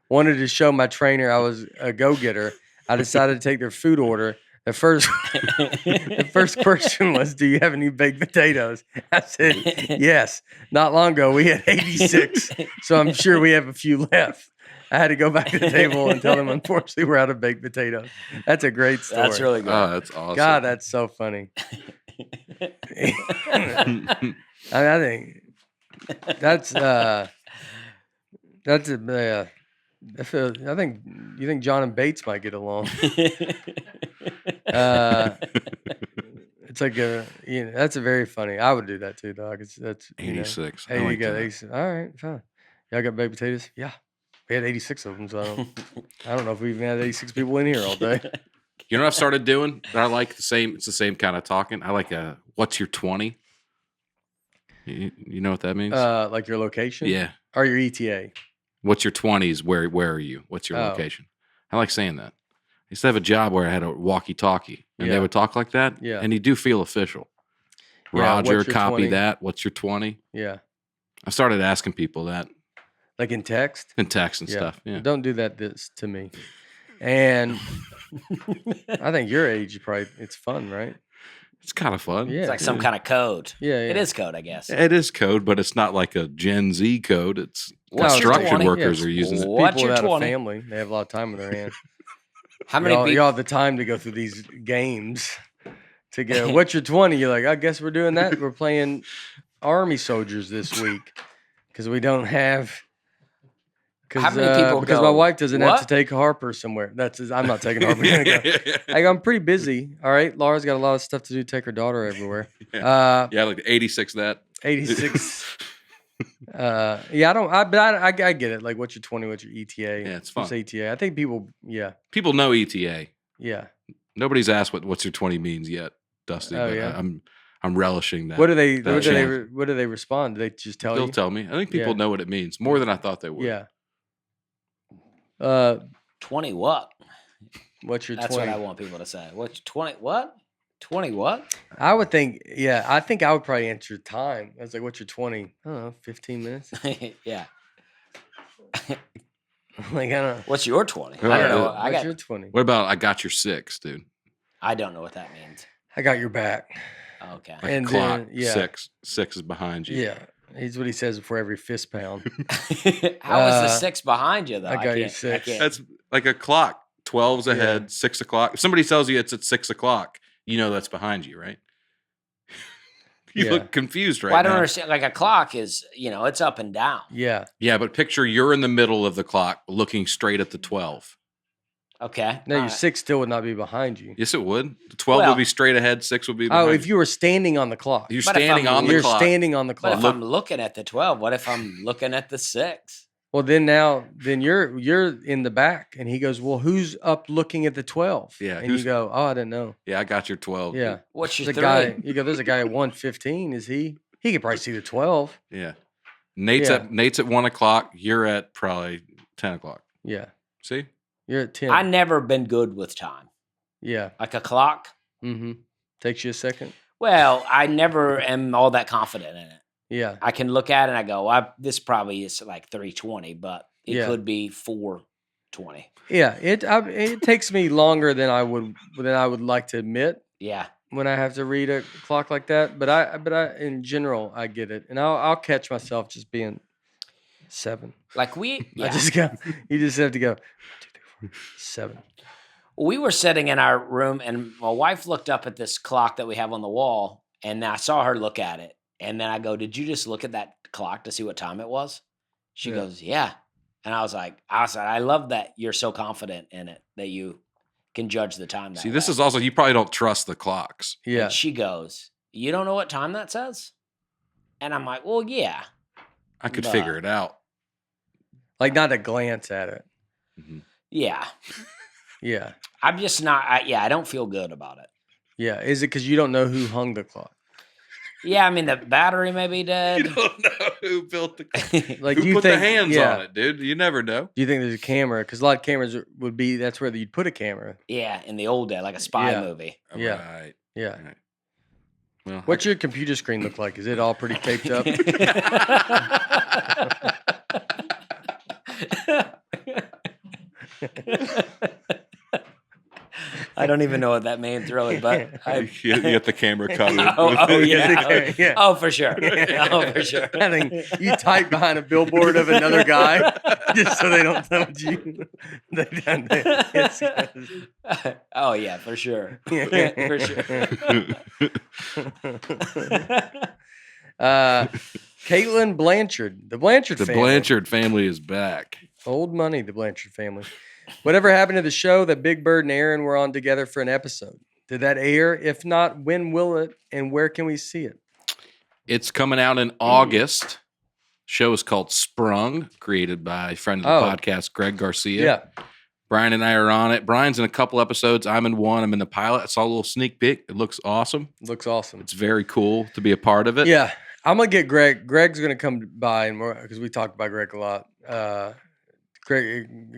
Wanted to show my trainer I was a go-getter. I decided to take their food order. The first question was, do you have any baked potatoes? I said, yes. Not long ago, we had 86, so I'm sure we have a few left. I had to go back to the table and tell them, unfortunately, we're out of baked potatoes. That's a great story. That's really good. Oh, that's awesome. God, that's so funny. I think that's I think you think John and Bates might get along. It's like that's a very funny. I would do that too, dog. That's 86. Hey, you got 86. All right, fine. Y'all got baked potatoes? Yeah, we had 86 of them. So I don't know if we even had 86 people in here all day. You know what I've started doing? I like the same. It's the same kind of talking. I like what's your 20? You know what that means? Like your location? Yeah. Or your ETA. What's your 20s? Where are you? What's your location? I like saying that. I used to have a job where I had a walkie-talkie, and they would talk like that, and you do feel official. Roger, what's your copy 20? that. What's your 20? Yeah. I started asking people that Like in text? in text and Yeah. stuff. Yeah. Don't do that to me. And I think your age, it's fun, right? It's kind of fun. Yeah. It's like some kind of code. Yeah, It yeah. is code, I guess. It is code, but it's not like a Gen Z code. It's What's your construction 20? workers Yeah, are using it. What's People your without 20? a family, they have a lot of time on their hand. How many people? Y'all have the time to go through these games to go, what's your 20? You're like, I guess we're doing that. We're playing Army soldiers this week because we don't have. How many people Because go, my wife doesn't have to "What?" take Harper somewhere. I'm not taking Harper. I'm pretty busy. All right. Laura's got a lot of stuff to do. Take her daughter everywhere. Yeah, like 86 that. 86. I get it. Like, what's your 20? What's your ETA? Yeah, it's fun. What's ETA? I think people, People know ETA. yeah. Nobody's asked what's your 20 means yet, Dusty. Oh, but yeah? I'm relishing that. What do they challenge. what do they respond? Do they just tell They'll you? tell me. I think people Yeah. know what it means more than I thought they would. Yeah. 20 what? What's your That's 20? what I want people to say. What's 20 what? 20 what? I would think, I think I would probably answer time. I was like, what's your 20? I don't know, 15 minutes. Yeah. Like, I don't know. What's your 20? All I don't right. know. What's your 20? What about I got your 6, dude? I don't know what that means. I got your back. Okay. Like And a clock. then, yeah. 6 is behind you. Yeah. He's what he says before every fist pound. How is the 6 behind you though? I got you can't- 6. can't- That's like a clock. 12's ahead, 6 o'clock. If somebody tells you it's at 6 o'clock, you know that's behind you, right? You Yeah. look confused right Well, I don't now. understand. Like a clock is, it's up and down. Yeah. Yeah, but picture you're in the middle of the clock looking straight at the 12. Okay. No, all your right. 6 still would not be behind you. Yes, it would. The 12 Well- would be straight ahead, 6 would be behind Oh, if you were standing on the clock. You're But if standing I'm- on the You're clock. standing on the But clock. if I'm looking at the 12, what if I'm looking at the 6? Well, then you're in the back, and he goes, "Well, who's up looking at the 12?" Yeah, and you go, "Oh, I didn't know." Yeah, I got your 12. Yeah, What's your there's a 3? guy. You go, "There's a guy at 1:15. Is he? He could probably see the 12." Yeah. Nate's Yeah. at 1 o'clock. You're at probably 10 o'clock. Yeah, See? you're at 10. I've never been good with time. Yeah. Like a clock. Mm-hmm. Takes you a second. Well, I never am all that confident in it. Yeah. I can look at it and I go, this probably is like 3:20, but it Yeah. could be 4:20. Yeah. It takes me longer than I would like to admit Yeah. when I have to read a clock like that. But I in general I get it, and I'll catch myself just being 7. Like I just go. You just have to go 1, 2, 3, 4, 7. we were sitting in our room and my wife looked up at this clock that we have on the wall and I saw her look at it. And then I go, did you just look at that clock to see what time it was? She Yeah. goes, yeah. And I was like, I love that you're so confident in it that you can judge the time. That See, this way." is also, you probably don't trust the clocks. Yeah. And she goes, you don't know what time that says? And I'm like, well, yeah. I could Nah. figure it out. Like not a glance at it. Yeah. Yeah. I'm just not, I don't feel good about it. Yeah. Is it because you don't know who hung the clock? Yeah, I mean, the battery may be You dead. don't know who built the clock. Like, Who do you put think, the hands yeah. on it, dude? You never know. Do you think there's a camera? Because a lot of cameras would be, that's where you'd put a camera. Yeah, in the old day, like a spy Yeah. movie. Yeah. Right. Yeah. Right. Well, What's your computer screen look like? Is it all pretty taped up? I don't even know what that means, really, but you get the camera covered. Oh, yeah. Yeah. Oh, for sure. Oh, for sure. I think you type behind a billboard of another guy just so they don't know it's you. Oh, yeah, for sure. Yeah. For sure. Caitlin Blanchard, the Blanchard The family. Blanchard family is back. Old money, the Blanchard family. Whatever happened to the show that Big Bird and Aaron were on together for an episode? Did that air? If not, when will it? And where can we see it? It's coming out in August. Show is called Sprung, created by friend of the Oh. podcast, Greg Garcia. Yeah. Brian and I are on it. Brian's in a couple episodes. I'm in one. I'm in the pilot. I saw a little sneak peek. It looks awesome. Looks awesome. It's very cool to be a part of it. Yeah. I'm going to get Greg. Greg's going to come by and more because we talk about Greg a lot.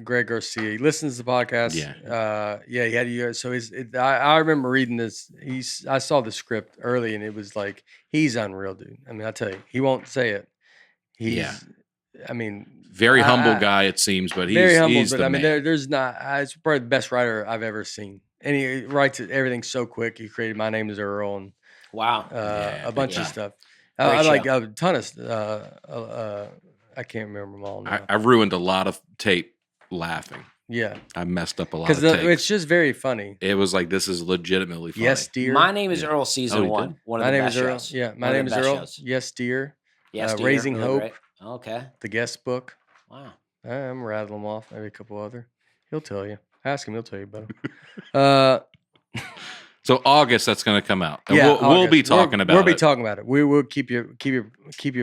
Greg Garcia. He listens to the podcast. Yeah. Yeah, he had you. So I remember reading this. I saw the script early, and it was like he's unreal, dude. I mean, I tell you, he won't say it. I mean, very humble guy it seems, but very humble. he's But the I mean, man. there's not. It's probably the best writer I've ever seen, and he writes everything so quick. He created My Name Is Earl and Wow. a bunch of stuff. Great I like show. a ton of. I can't remember them all now. I ruined a lot of tape laughing. Yeah, I messed up a lot of because takes. it's just very funny. It was like, this is legitimately funny. Yes, dear. My Name Is Yeah. Earl season you 1. did? One of My the name best is Earl. shows. Yeah, One my of the name is best Earl. shows. Yes, dear. Yes, dear. Raising Really Hope. great. Okay. The guest book. Wow. I'm rattling them off. Maybe a couple other. He'll tell you. Ask him. He'll tell you about them. So August, that's going to come out. And Yeah, we'll be talking about it. We'll be talking about it. We will keep you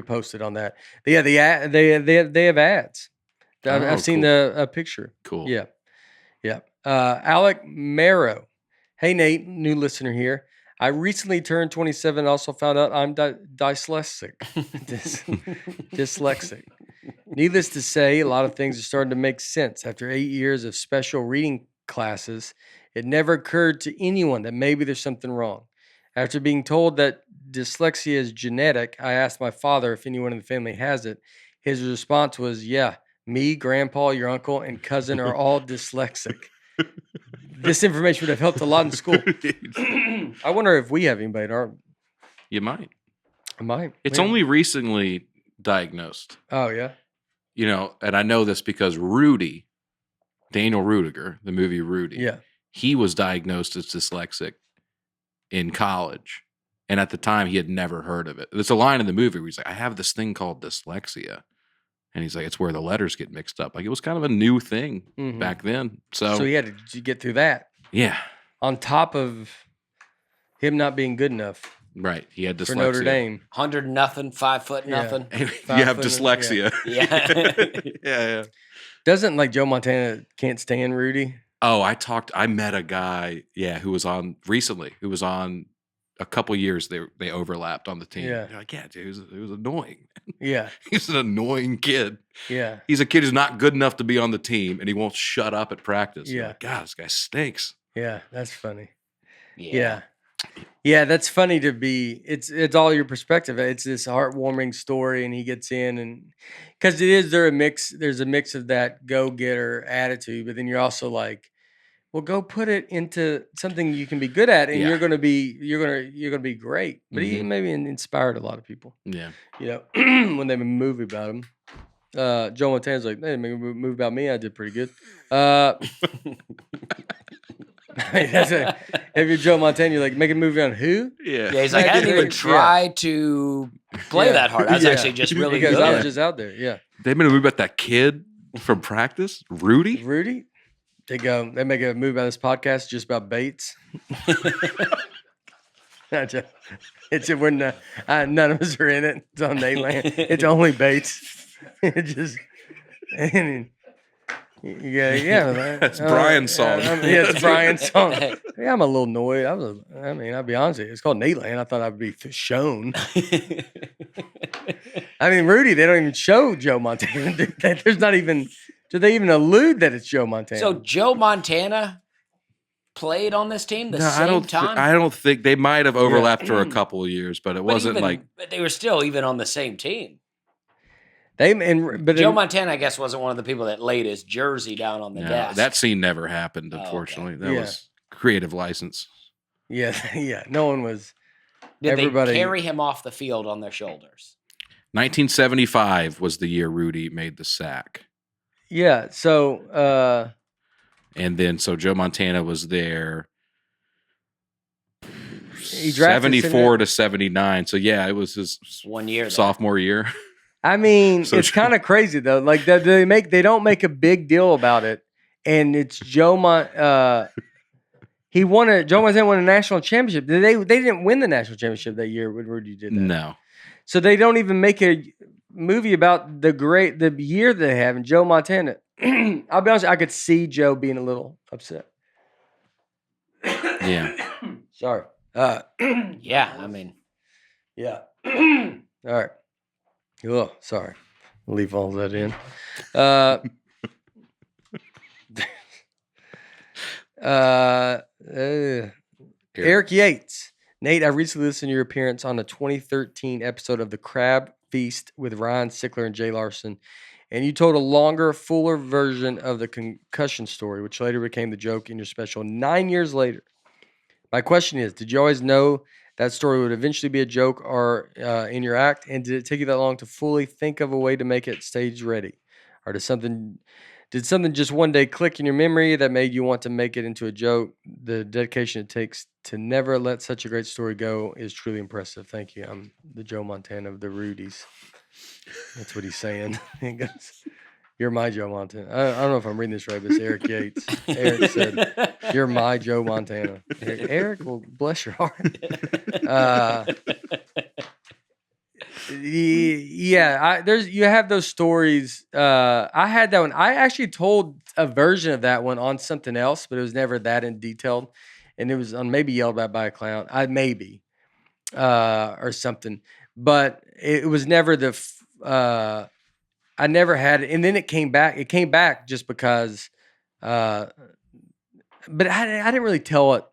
posted on that. Yeah, they have ads. I've seen cool. the picture. Cool. Yeah. Alec Marrow. Hey Nate, new listener here. I recently turned 27 and also found out I'm dyslexic. Dyslexic. Needless to say, a lot of things are starting to make sense. After 8 years of special reading classes, it never occurred to anyone that maybe there's something wrong. After being told that dyslexia is genetic, I asked my father if anyone in the family has it. His response was, yeah, me, grandpa, your uncle, and cousin are all dyslexic. This information would have helped a lot in school. I wonder if we have anybody in our... You might. I might. It's Yeah. only recently diagnosed. Oh, yeah? You know, and I know this because Rudy, Daniel Rudiger, the movie Rudy, Yeah. he was diagnosed as dyslexic in college. And at the time, he had never heard of it. There's a line in the movie where he's like, I have this thing called dyslexia. And he's like, it's where the letters get mixed up. Like, it was kind of a new thing back then. So he had to get through that. Yeah. On top of him not being good enough. Right. He had dyslexia. For Notre Dame. 100-0, 5 foot nothing. You have dyslexia. Yeah. Yeah. Doesn't like Joe Montana can't stand Rudy? Oh, I met a guy, who was on recently, who was on a couple years. They overlapped on the team. Yeah. They're like, dude, it was annoying. Yeah. He's an annoying kid. Yeah. He's a kid who's not good enough to be on the team, and he won't shut up at practice. Yeah. You're like, God, this guy stinks. Yeah, that's funny. Yeah. Yeah, that's funny to be. It's all your perspective. It's this heartwarming story, and he gets in, and because there's a mix of that go-getter attitude, but then you're also like, well, go put it into something you can be good at, and you're gonna be great. But he maybe inspired a lot of people. Yeah, you know, when they made a movie about him, Joe Montana's like, they made a movie about me. I did pretty good. If you're Joe Montana, you're like, make a movie on who? Yeah. He's like, I didn't even try to play that hard. I was actually just really because good. I was just out there. Yeah. They made a movie about that kid from practice, Rudy. Rudy. They make a movie about this podcast just about Bates. It's when none of us are in it. It's on Nateland. It's only Bates. It just yeah. That's Brian's song. It's Brian's song. Yeah, I'm a little annoyed. I'll be honest with you. It's called Nateland. I thought I'd be shown. I mean, Rudy, they don't even show Joe Montana. There's not even. Do they even allude that it's Joe Montana? So Joe Montana played on this team same time? I don't think they might have overlapped for a couple of years, but it wasn't But they were still even on the same team. But Joe Montana, I guess, wasn't one of the people that laid his jersey down on the desk. That scene never happened, unfortunately. That was creative license. Yeah. No one was. Did they carry him off the field on their shoulders? 1975 was the year Rudy made the sack. Yeah. So. And then, so Joe Montana was there. He drafted 74 to 79. So it was his 1 year, sophomore year. I mean, it's kind of crazy though. Like they don't make a big deal about it, and it's Joe Montana won a national championship. They didn't win the national championship that year when Rudy did that. No. So they don't even make a movie about the year they have in Joe Montana. I'll be honest, I could see Joe being a little upset. Yeah. Sorry. Yeah, I mean. Yeah. All right. Oh, sorry. Leave all that in. Eric Yates. Nate, I recently listened to your appearance on the 2013 episode of The Crab Feast with Ryan Sickler and Jay Larson, and you told a longer, fuller version of the concussion story, which later became the joke in your special 9 years later. My question is, did you always know that story would eventually be a joke or in your act, and did it take you that long to fully think of a way to make it stage ready? Or did something just one day click in your memory that made you want to make it into a joke? The dedication it takes to never let such a great story go is truly impressive. Thank you. I'm the Joe Montana of the Rudies. That's what he's saying. He goes, "You're my Joe Montana." I don't know if I'm reading this right, but it's Eric Yates. Eric said, "You're my Joe Montana." Eric, well, bless your heart. Yeah, you have those stories. I had that one. I actually told a version of that one on something else, but it was never that in detail, and it was on maybe Yelled At by a Clown. Or something, but it was never I never had it, and then it came back. It came back just because, but I didn't really tell it.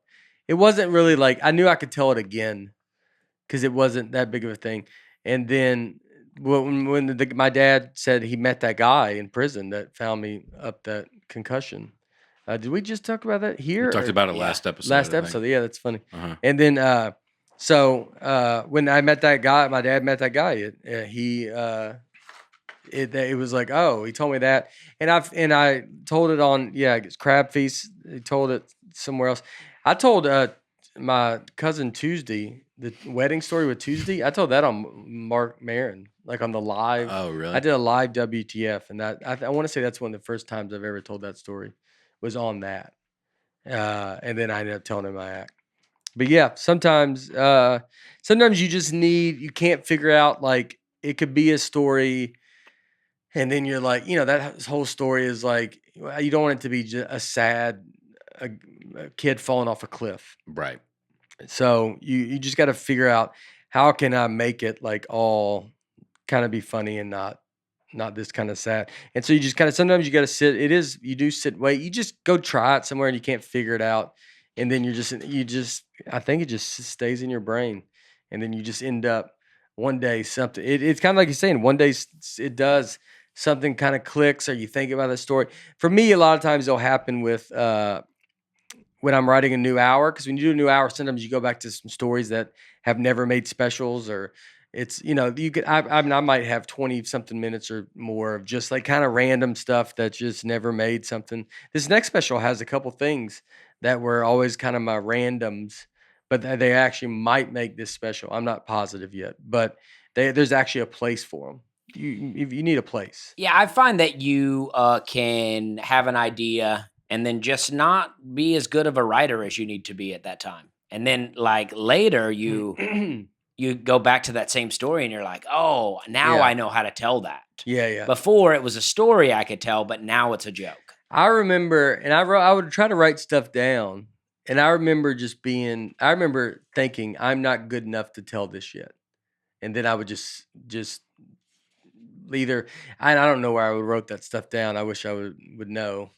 It wasn't really like I knew I could tell it again because it wasn't that big of a thing. And then when my dad said he met that guy in prison that found me up that concussion. Did we just talk about that here? We talked about it last episode. Last episode, yeah, that's funny. Uh-huh. And then when I met that guy, my dad met that guy. It was like, oh, he told me that, and I told it on it's Crab Feast. He told it somewhere else. I told my cousin Tuesday the wedding story with Tuesday. I told that on Mark Maron, like on the live. Oh, really? I did a live WTF, and that I want to say that's one of the first times I've ever told that story was on that. And then I ended up telling him my act. But yeah, sometimes you just you can't figure out, like, it could be a story. And then you're like, that whole story is like, you don't want it to be just a sad a kid falling off a cliff. Right. So you just got to figure out, how can I make it like all kind of be funny and not this kind of sad. And so you just kind of, sometimes you got to you do sit, wait, you just go try it somewhere and you can't figure it out. And then I think it just stays in your brain. And then you just end up one day something, it's kind of like you're saying, one day it does, something kind of clicks, or you think about the story. For me, a lot of times it'll happen with, when I'm writing a new hour, because when you do a new hour, sometimes you go back to some stories that have never made specials, or it's, you could, I might have 20 something minutes or more of just like kind of random stuff that just never made something. This next special has a couple things that were always kind of my randoms, but they actually might make this special. I'm not positive yet, but there's actually a place for them. You need a place. Yeah, I find that you can have an idea and then just not be as good of a writer as you need to be at that time. And then like later you go back to that same story and you're like, oh, now I know how to tell that. Yeah. Before it was a story I could tell, but now it's a joke. I remember, and I would try to write stuff down, and I remember thinking, I'm not good enough to tell this yet. And then I would just either, I don't know where I wrote that stuff down. I wish I would know.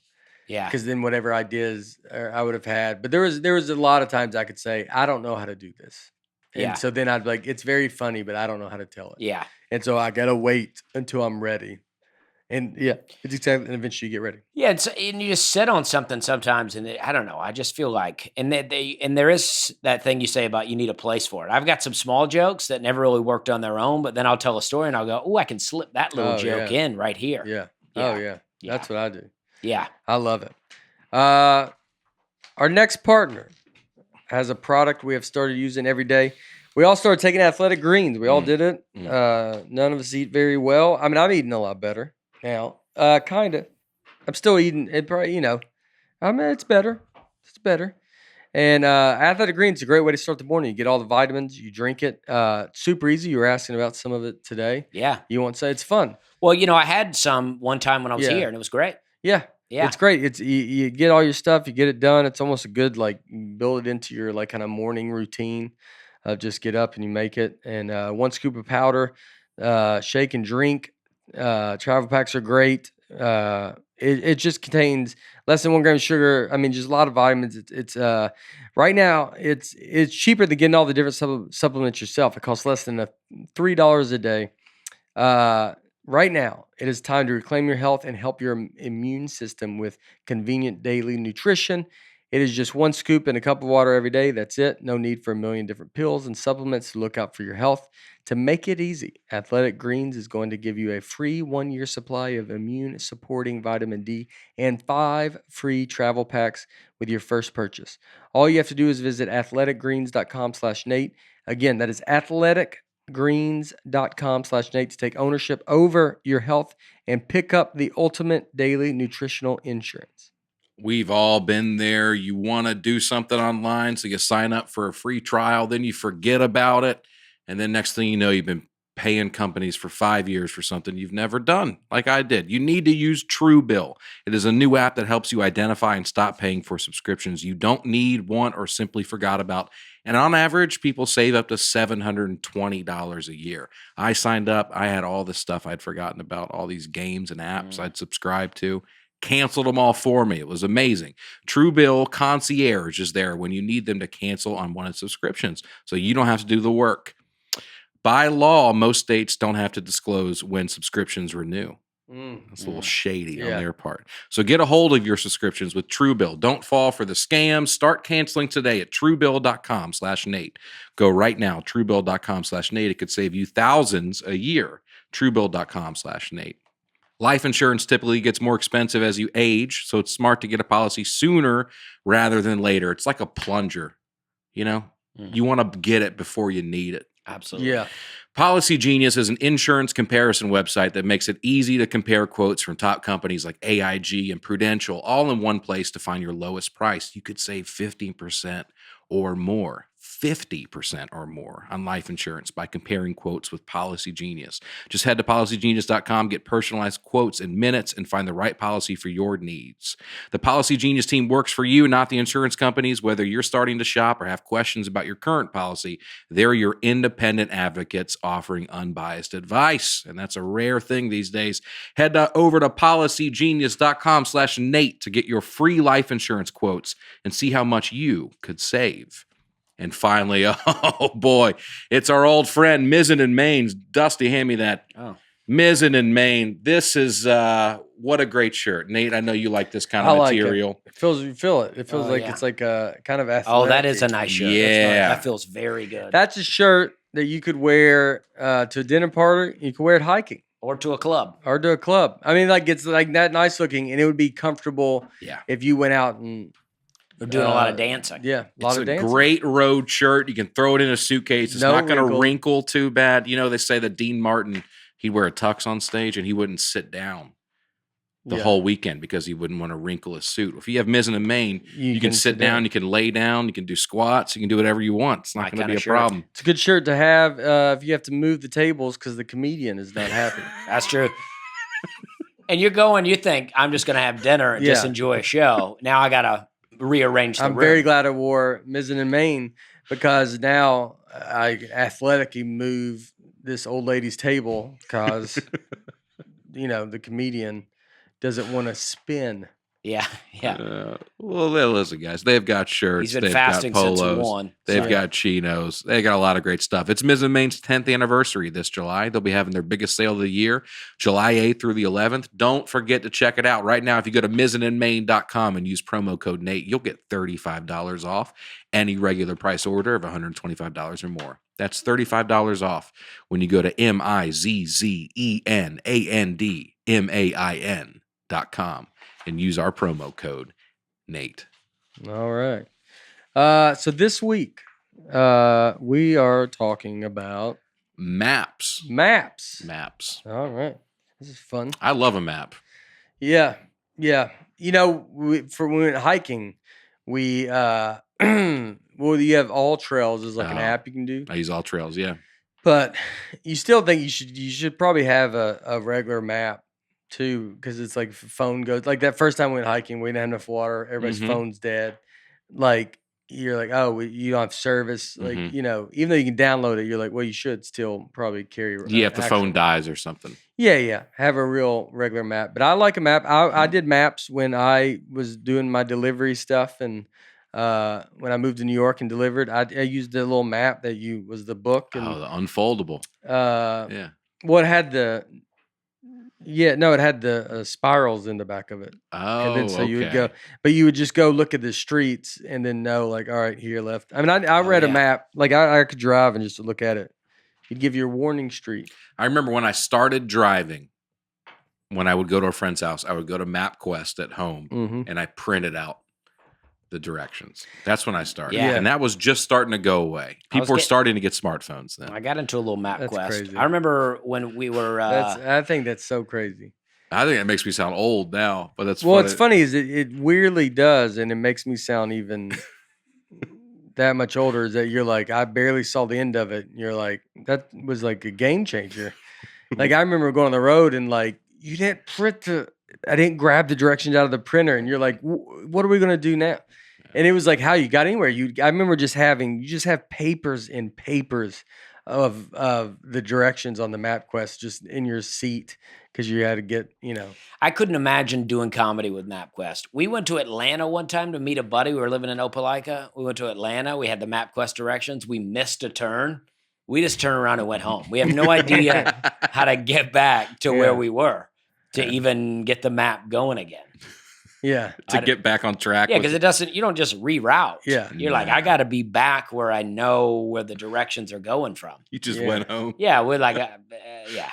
Yeah. Because then whatever ideas I would have had. But there was a lot of times I could say, I don't know how to do this. And so then I'd be like, it's very funny, but I don't know how to tell it. Yeah. And so I got to wait until I'm ready. And it's exactly, and eventually you get ready. Yeah, and you just sit on something sometimes, and I don't know. I just feel like, and there is that thing you say about you need a place for it. I've got some small jokes that never really worked on their own, but then I'll tell a story and I'll go, oh, I can slip that little joke in right here. Yeah. Oh yeah. That's what I do. Yeah, I love it. Our next partner has a product we have started using every day. We all started taking athletic greens. We all did it. None of us eat very well. I mean, I'm eating a lot better now. Kind of. I'm still eating it. Probably, I mean, it's better. It's better. And athletic greens is a great way to start the morning. You get all the vitamins. You drink it. Super easy. You were asking about some of it today. Yeah. You want to say it's fun? Well, I had some one time when I was here, and it was great. Yeah. Yeah. It's great. It's you get all your stuff, you get it done. It's almost a good, like, build it into your, like, kind of morning routine of just get up and you make it. And 1 scoop of powder, shake and drink. Travel packs are great. it just contains less than 1 gram of sugar. I mean, just a lot of vitamins. It's right now it's cheaper than getting all the different supplements yourself. It costs less than $3 a day. Right now, it is time to reclaim your health and help your immune system with convenient daily nutrition. It is just 1 scoop in a cup of water every day. That's it. No need for a million different pills and supplements to look out for your health. To make it easy, Athletic Greens is going to give you a free 1-year supply of immune-supporting vitamin D and 5 free travel packs with your first purchase. All you have to do is visit athleticgreens.com/Nate. Again, that is athleticgreens.com/Nate to take ownership over your health and pick up the ultimate daily nutritional insurance. We've all been there. You want to do something online, so you sign up for a free trial, then you forget about it. And then next thing you know, you've been paying companies for 5 years for something you've never done, like I did. You need to use Truebill. It is a new app that helps you identify and stop paying for subscriptions you don't need, want, or simply forgot about. And on average, people save up to $720 a year. I signed up. I had all this stuff I'd forgotten about, all these games and apps I'd subscribed to. Canceled them all for me. It was amazing. Truebill Concierge is there when you need them to cancel unwanted subscriptions, so you don't have to do the work. By law, most states don't have to disclose when subscriptions renew. That's a little shady on their part. So get a hold of your subscriptions with Truebill. Don't fall for the scams. Start canceling today at truebill.com/Nate. Go right now, truebill.com/Nate. It could save you thousands a year. Truebill.com/Nate. Life insurance typically gets more expensive as you age, so it's smart to get a policy sooner rather than later. It's like a plunger, you know? You want to get it before you need it. Absolutely. Yeah. Policy Genius is an insurance comparison website that makes it easy to compare quotes from top companies like AIG and Prudential, all in one place to find your lowest price. You could save 15% or more. 50% or more on life insurance by comparing quotes with Policy Genius. Just head to policygenius.com, get personalized quotes in minutes, and find the right policy for your needs. The Policy Genius team works for you, not the insurance companies. Whether you're starting to shop or have questions about your current policy, they're your independent advocates offering unbiased advice. And that's a rare thing these days. Head over to policygenius.com/Nate to get your free life insurance quotes and see how much you could save. And finally, oh boy, it's our old friend Mizzen and Maine's. Dusty, hand me that. Oh. Mizzen and Maine. This is what a great shirt. Nate, I know you like this kind of material. It feels, you feel it. It feels like it's like a kind of athletic. Oh, that is a nice shirt. Yeah. That feels very good. That's a shirt that you could wear to a dinner party. You could wear it hiking. Or to a club. Or to a club. I mean, like it's like that nice looking, and it would be comfortable if you went out and We're doing a lot of dancing. Yeah, a lot of dancing. It's a great road shirt. You can throw it in a suitcase. It's not going to wrinkle too bad. You know, they say that Dean Martin, he'd wear a tux on stage and he wouldn't sit down the whole weekend because he wouldn't want to wrinkle his suit. If you have Mizzen and Maine, you can sit down, you can lay down, you can do squats, you can do whatever you want. It's not going to be a problem. It's a good shirt to have if you have to move the tables because the comedian is not happy. That's true. And you're going, you think, I'm just going to have dinner and just enjoy a show. Now I got to rearrange the room. I'm very glad I wore Mizzen and Maine because now I athletically move this old lady's table because, you know, the comedian doesn't want to spin. Yeah. Well, listen, guys. They've got shirts. He's been they've fasting got polos. since 1. They've got chinos. They got a lot of great stuff. It's Mizzen and Maine's 10th anniversary this July. They'll be having their biggest sale of the year, July 8th through the 11th. Don't forget to check it out right now. If you go to mizzenandmaine.com and use promo code Nate, you'll get $35 off any regular price order of $125 or more. That's $35 off when you go to mizzenandmain.com. and use our promo code Nate. All right. So this week, we are talking about maps. Maps. All right. This is fun. I love a map. Yeah. You know, when we went hiking, we well, you have All Trails is like an app you can do. I use All Trails, yeah. But you still think you should probably have a regular map too, because it's like if the phone goes like that first time we went hiking, we didn't have enough water, everybody's phone's dead. Like you're like, oh, you don't have service. Like, Mhm. even though you can download it, you're like, well, you should still probably carry. Yeah, if the phone actual- dies or something. Yeah. Have a real regular map. But I like a map. I did maps when I was doing my delivery stuff, and when I moved to New York and delivered, I used the little map that was the book, and Oh, the unfoldable. Yeah. well, it had the it had the spirals in the back of it. And then Oh, so you would okay. go, but you would just go look at the streets and then know, like, all right, here left. I mean, I read a yeah. map, like I could drive and just look at it. You'd give you a warning street. I remember when I started driving, when I would go to a friend's house, I would go to Mapquest at home Mm-hmm. and I printed out the directions. That's when I started. Yeah. And that was just starting to go away. People were starting to get smartphones then. I got into a little That's Mapquest. crazy. I remember when we were. I think that's so crazy. I think it makes me sound old now, but that's What's funny is it weirdly does, and it makes me sound even that much older. Is that you're like, I barely saw the end of it. And you're like, that was like a game changer. Like I remember going on the road and like you didn't I didn't grab the directions out of the printer, and you're like, what are we gonna do now? And it was like how you got anywhere. I remember you just have papers and papers of the directions on the MapQuest just in your seat because you had to get, I couldn't imagine doing comedy with MapQuest. We went to Atlanta one time to meet a buddy. We were living in Opelika. We went to Atlanta. We had the MapQuest directions. We missed a turn. We just turned around and went home. We have no idea how to get back to where we were to even get the map going again. Yeah. To get back on track. Yeah, because you don't just reroute. Yeah. You're like, I got to be back where I know where the directions are going from. You just went home. Yeah, we're like, yeah.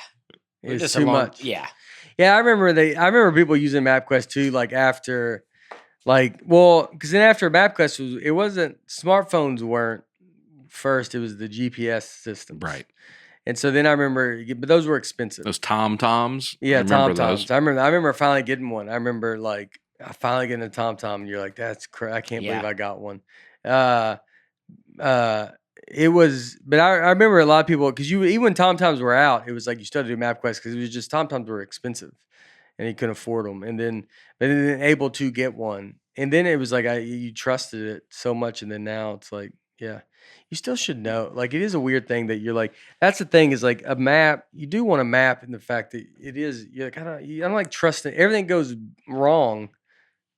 It's just too much. Yeah. Yeah, I remember people using MapQuest too, like after, because then after MapQuest it wasn't, smartphones weren't first, it was the GPS systems. Right. And so then I remember, but those were expensive. Those TomToms. Yeah, TomToms. I remember finally getting one. I remember I finally getting a TomTom, and you're like, that's crazy. I can't believe I got one. It was, but I remember a lot of people, because even when TomToms were out, it was like you still had to do MapQuest because it was just TomToms were expensive and you couldn't afford them. And then, but then able to get one. And then it was like you trusted it so much. And then now it's like, yeah, you still should know. Like, it is a weird thing that you're like, that's the thing is like a map. You do want a map in the fact that it is, you're like, I don't like trusting. Everything goes wrong.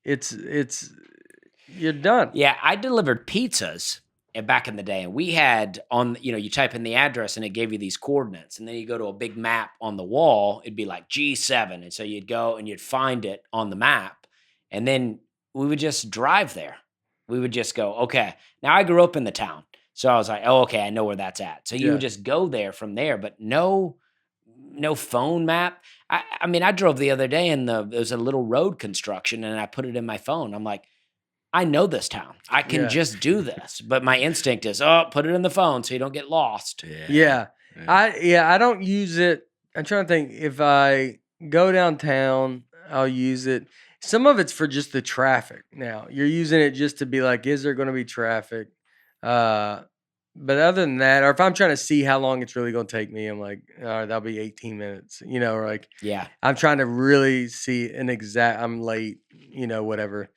You're done. Yeah, I delivered pizzas back in the day, and we had you type in the address and it gave you these coordinates, and then you go to a big map on the wall, it'd be like G7, and so you'd go and you'd find it on the map, and then we would just drive there. We would just go, okay, now I grew up in the town, so I was like, oh, okay, I know where that's at. So you would just go there from there, but no phone map. I mean, I drove the other day and there was a little road construction, and I put it in my phone. I'm like, I know this town. I can just do this. But my instinct is, put it in the phone so you don't get lost. Yeah. I don't use it. I'm trying to think. If I go downtown, I'll use it. Some of it's for just the traffic. Now you're using it just to be like, is there going to be traffic? But other than that, or if I'm trying to see how long it's really going to take me, I'm like, all right, that'll be 18 minutes, or like, I'm trying to really see I'm late, whatever.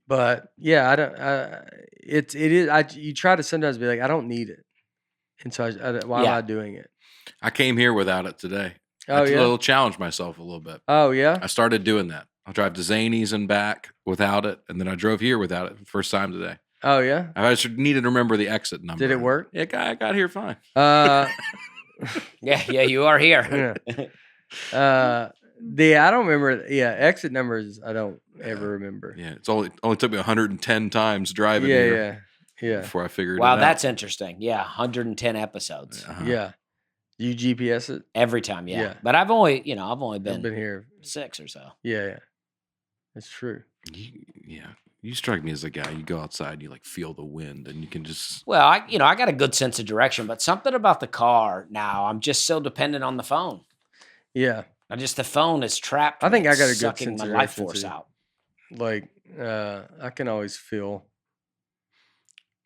But yeah, I don't, you try to sometimes be like, I don't need it. And so why am I doing it? I came here without it today. Oh, I little challenged myself a little bit. Oh yeah. I started doing that. I'll drive to Zany's and back without it. And then I drove here without it first time today. Oh yeah. I just needed to remember the exit number. Did it work? Yeah, I got here fine. Yeah, you are here. I don't remember. Yeah, exit numbers. I don't ever remember. Yeah, it's only took me 110 times driving here. Yeah. Before I figured it out. Wow, that's interesting. Yeah, 110 episodes. Yeah. You GPS it every time. Yeah. But I've only been here 6 or so. Yeah. That's true. You strike me as a guy. You go outside, you feel the wind, and you can just. Well, I got a good sense of direction, but something about the car now, I'm just so dependent on the phone. Yeah. The phone is trapped. I think I got a good sucking sense my of life direction force too. out. I can always feel.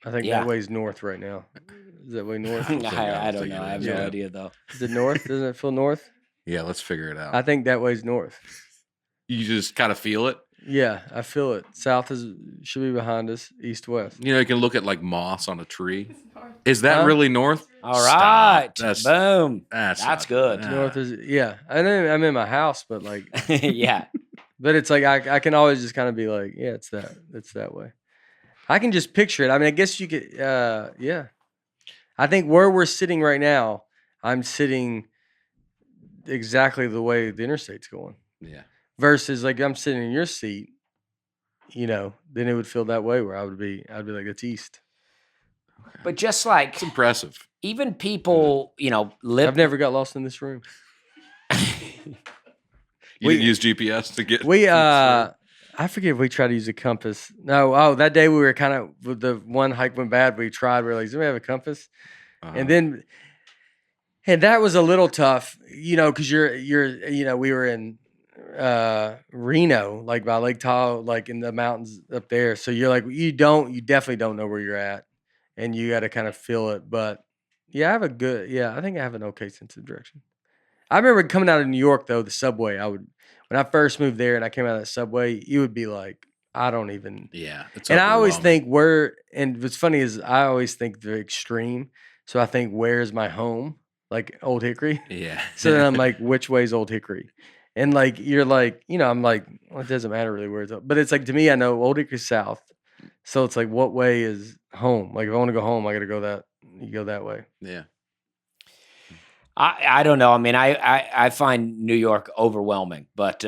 I think that way's north right now. Is that way north? I don't know. I have no idea though. Is it north? Doesn't it feel north? Yeah, let's figure it out. I think that way's north. You just kind of feel it. Yeah, I feel it. South should be behind us. East, west. You can look at like moss on a tree. Is that Huh? really north? All Stop. right. That's Boom. that's That's not- good. ah. North is I know I'm in my house, but like, Yeah. but it's like I can always just kind of be like, yeah, it's that way. I can just picture it. I mean, I guess you could. Yeah. I think where we're sitting right now, I'm sitting exactly the way the interstate's going. Yeah. Versus like I'm sitting in your seat, then it would feel that way where I'd be like, it's east. But just like It's impressive. even people, live. I've never got lost in this room. You didn't use GPS to get. I forget if we tried to use a compass. No, that day we were kind of with the one hike went bad. We tried. We were like, "Do we have a compass?" And that was a little tough, because we were in Reno, like by Lake Tahoe, like in the mountains up there. So you're like, you definitely don't know where you're at, and you got to kind of feel it. But yeah, I think I have an okay sense of direction. I remember coming out of New York though, the subway. When I first moved there and I came out of that subway, you would be like, I don't even. Yeah. It's And I always overwhelming. think and what's funny is I always think the extreme. So I think, where's my home? Like Old Hickory. Yeah. So then I'm like, which way's Old Hickory? And like, you're like, I'm like, well, it doesn't matter really where it's up. But it's like, to me, I know Old Hickory's south. So it's like, what way is home? Like if I want to go home, I got to go you go that way. Yeah. I don't know. I mean, I find New York overwhelming, but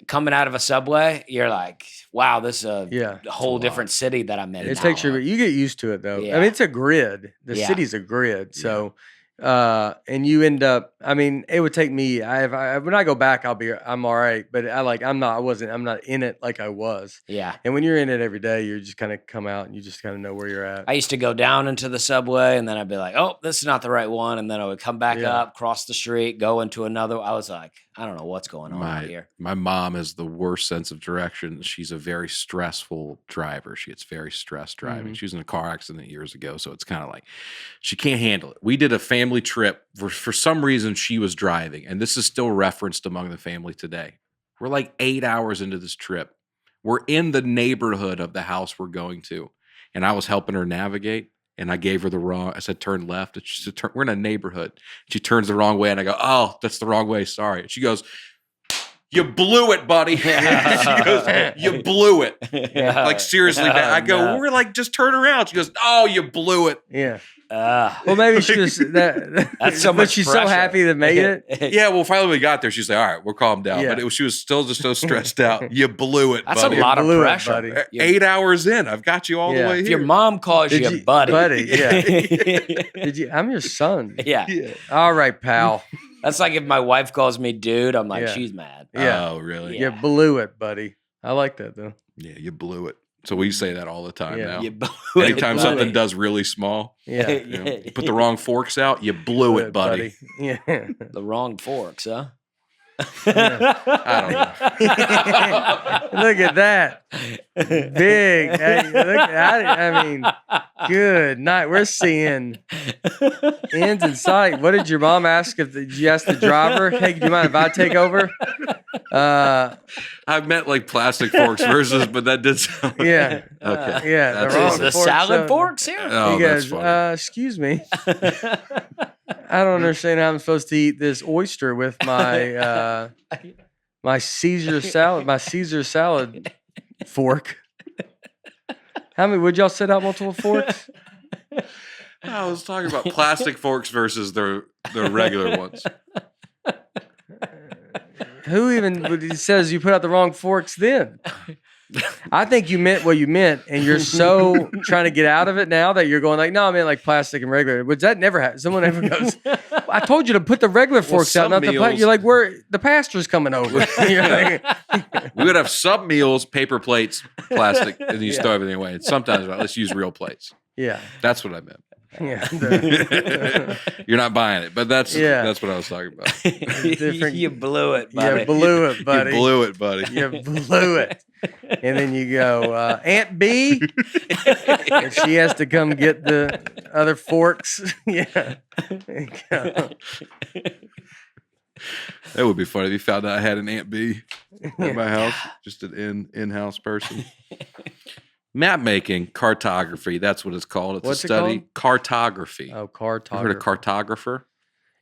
coming out of a subway, you're like, wow, this is a whole different city that I'm in. It takes you get used to it though. Yeah. I mean, it's a grid. The city's a grid. So, and you end up, I mean, it would take me, when I go back, I'm all right, but I'm not in it like I was. Yeah. And when you're in it every day, you just kind of come out and you just kind of know where you're at. I used to go down into the subway and then I'd be like, oh, this is not the right one. And then I would come back up, cross the street, go into another. I was like, I don't know what's going on out here. My mom has the worst sense of direction. She's a very stressful driver. She gets very stressed driving. Mm-hmm. She was in a car accident years ago. So it's kind of like she can't handle it. We did a family trip. For some reason, she was driving. And this is still referenced among the family today. We're like 8 hours into this trip. We're in the neighborhood of the house we're going to. And I was helping her navigate. And I gave her I said, turn left. And she said, we're in a neighborhood. She turns the wrong way. And I go, oh, that's the wrong way. Sorry. And she goes, you blew it, buddy. She goes, you blew it. Like, seriously, man. I go, we're like, just turn around. She goes, oh, you blew it. Yeah. Well, maybe she was that's so much. She's pressure. so happy to make it. Yeah. Well, finally we got there. She's like, all right, we're calmed down. Yeah. But she was still just so stressed out. You blew it, That's buddy. a lot of blew it, pressure. buddy. 8 hours in, I've got you all the way If here. your mom calls you buddy. Yeah. Did you? I'm your son. Yeah. All right, pal. That's like if my wife calls me dude, I'm like, Yeah. she's mad. Yeah. Oh, really? You blew it, buddy. I like that though. Yeah, you blew it. So we say that all the time Yeah. now. You blew Anytime it, something buddy. does really small, Yeah. you put the wrong forks out, you blew it, buddy. Yeah. The wrong forks, huh? I don't know. Look at that. Big. I mean, good night. We're seeing ends in sight. What did your mom ask? Did you ask the driver? Hey, do you mind if I take over? I meant like plastic forks versus, but that did sound Yeah. okay. Yeah. That's the wrong Is the fork, salad so- forks here? Oh, He that's goes, funny. excuse me. I don't understand how I'm supposed to eat this oyster with my my Caesar salad fork. How many would y'all set out multiple forks? I was talking about plastic forks versus the regular ones. Who even says you put out the wrong forks then? I think you meant what you meant, and you're so trying to get out of it now that you're going like, no, I meant like plastic and regular. Which that never happens. Someone ever goes, I told you to put the regular forks out, some not the plastic. meals- You're like, the pastor's coming over. You're like, We would have some meals, paper plates, plastic, and you throw everything away. And sometimes, let's use real plates. yeah. That's what I meant. Yeah. You're not buying it, but that's what I was talking about. Different- You blew it, buddy. You blew it, buddy. You blew it, buddy. You blew it. And then you go, Aunt B, and she has to come get the other forks. Yeah. That would be funny if you found out I had an Aunt B at my house, just an in-house person. Map making, cartography. That's what it's called. It's What's a it study. called? Cartography. Oh, You heard of cartographer?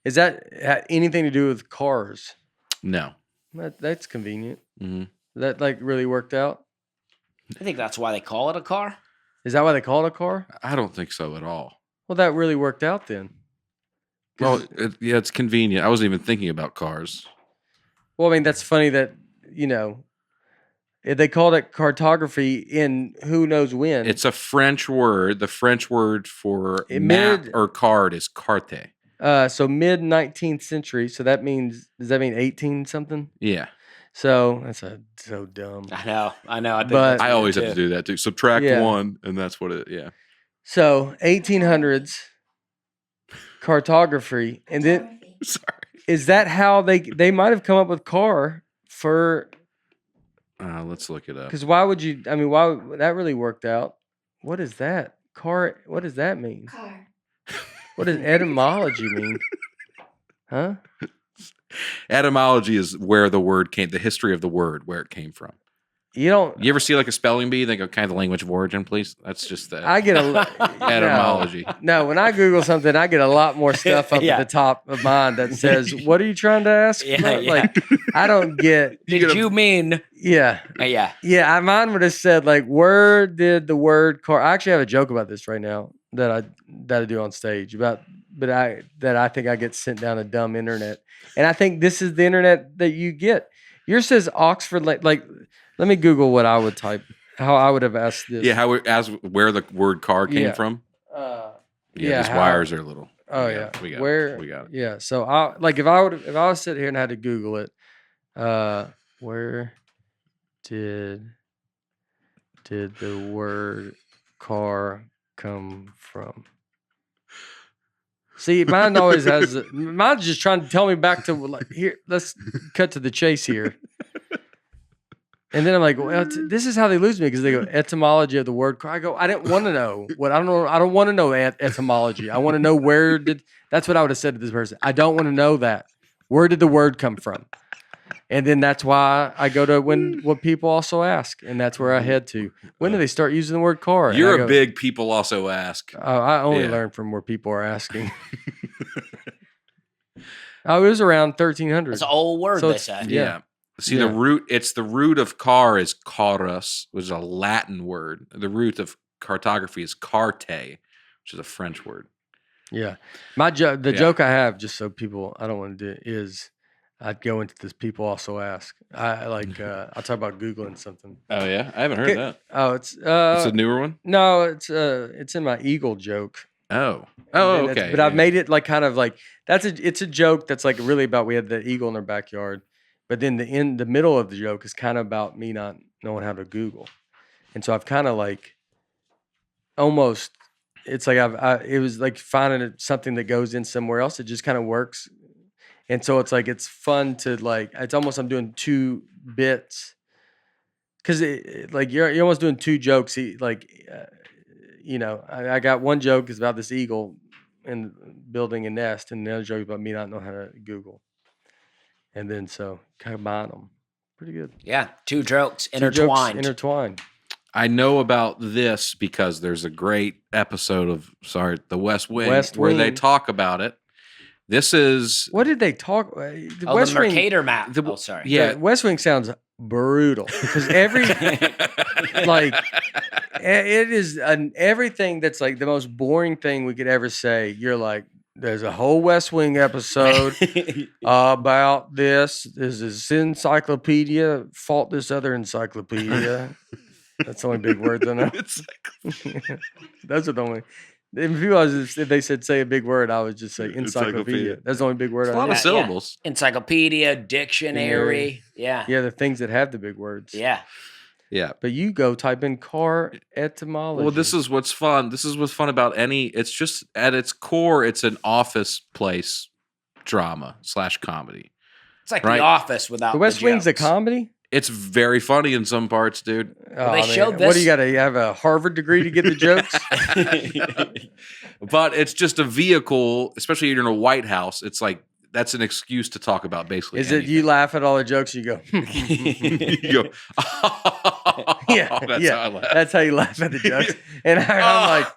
Is that anything to do with cars? No. That's convenient. Mm-hmm. That like really worked out. I think that's why they call it a car. Is that why they call it a car? I don't think so at all. Well, that really worked out then. Well, it's convenient. I wasn't even thinking about cars. Well, I mean, that's funny that, they called it cartography in who knows when. It's a French word. The French word for It map made- or card is carte. So mid 19th century. So does that mean 18 something? Yeah. So that's so dumb. I know. I think But- that's I weird, always have too. to do that too. Subtract Yeah. 1, and that's what it, yeah. So 1800s cartography. And then Sorry. is that how they might have come up with car for, Let's look it up. because why would that really worked out? What is that? Car, what does that mean? Car. What does etymology mean? Huh? Etymology is where the word came, the history of the word, where it came from. You don't. You ever see like a spelling bee? They go, kind of the language of origin, please. That's just the I get etymology. No, when I Google something, I get a lot more stuff up Yeah. at the top of mine that says, "What are you trying to ask?" Yeah, about?" yeah. Like, I don't get. Did you mean? Yeah, Yeah. Mine would have said like, "Where did the word car?" I actually have a joke about this right now that I do on stage about, I think I get sent down a dumb internet, and I think this is the internet that you get. Yours says Oxford, like. Let me Google what I would type, how I would have asked this. Yeah, where the word car came Yeah. from. Yeah, These how- wires are little. Oh We yeah, got it. where? We got it. Yeah, so if I was sitting here and had to Google it, where did the word car come from? See, mine always has. Mine's just trying to tell me back to like here. Let's cut to the chase here. And then I'm like, well, this is how they lose me because they go etymology of the word car. I go, I didn't want to know what I don't know. I don't want to know etymology. I want to know that's what I would have said to this person. I don't want to know that. Where did the word come from? And then that's why I go to what people also ask, and that's where I head to. When do they start using the word car? And You're I go, a big people also ask. I only Yeah. learn from where people are asking. It was around 1300. It's an old word, So they it's- say. Yeah. See, Yeah. the root of car is carus, which is a Latin word. The root of cartography is carte, which is a French word. Yeah. The joke I have, just so people, I don't want to do, is I'd go into this people also ask. I'll talk about Googling something. Oh yeah, I haven't heard Okay. that. Oh, it's It's a newer one. no, it's in my Eagle joke. Oh, And okay. But I've made it like kind of like it's a joke that's like really about we had the eagle in our backyard, but then the middle of the joke is kind of about me not knowing how to Google, and so I've kind of like almost it's like it was like finding something that goes in somewhere else. It just kind of works, and so it's like it's fun to like it's almost I'm doing 2 bits because like you're almost doing 2 jokes. I got one joke is about this eagle and building a nest, and the other joke about me not knowing how to Google. And then so combine them, pretty good. Yeah. 2 jokes 2 jokes intertwined. intertwined. I know about this because there's a great episode of The West Wing, West where they Wing. talk about it. This is What did they talk? The Oh, West the Wing. Mercator map. the- Oh, sorry. yeah. The West Wing sounds brutal because every like it is everything that's like the most boring thing we could ever say. You're like, there's a whole West Wing episode about this. There's this encyclopedia. Fault this other encyclopedia. That's the only big words I know. It's Those are the only. If they said say a big word, I would just say encyclopedia. Encyclopedia. That's the only big word a I lot know. of syllables. Encyclopedia, dictionary. Yeah. Yeah, the things that have the big words. Yeah. Yeah. But you go type in car etymology. Well, this is what's fun. This is what's fun about it's just at its core, it's an office place drama / comedy. It's like Right. The Office without the West Wing's a jokes. comedy. It's very funny in some parts, dude. they showed What do this- you got to have a Harvard degree to get the jokes? But it's just a vehicle, especially if you're in a White House. It's like that's an excuse to talk about basically. Is it you laugh at all the jokes? You go, You go, yeah, that's yeah. how I laugh. That's how you laugh at the jokes. And I'm like,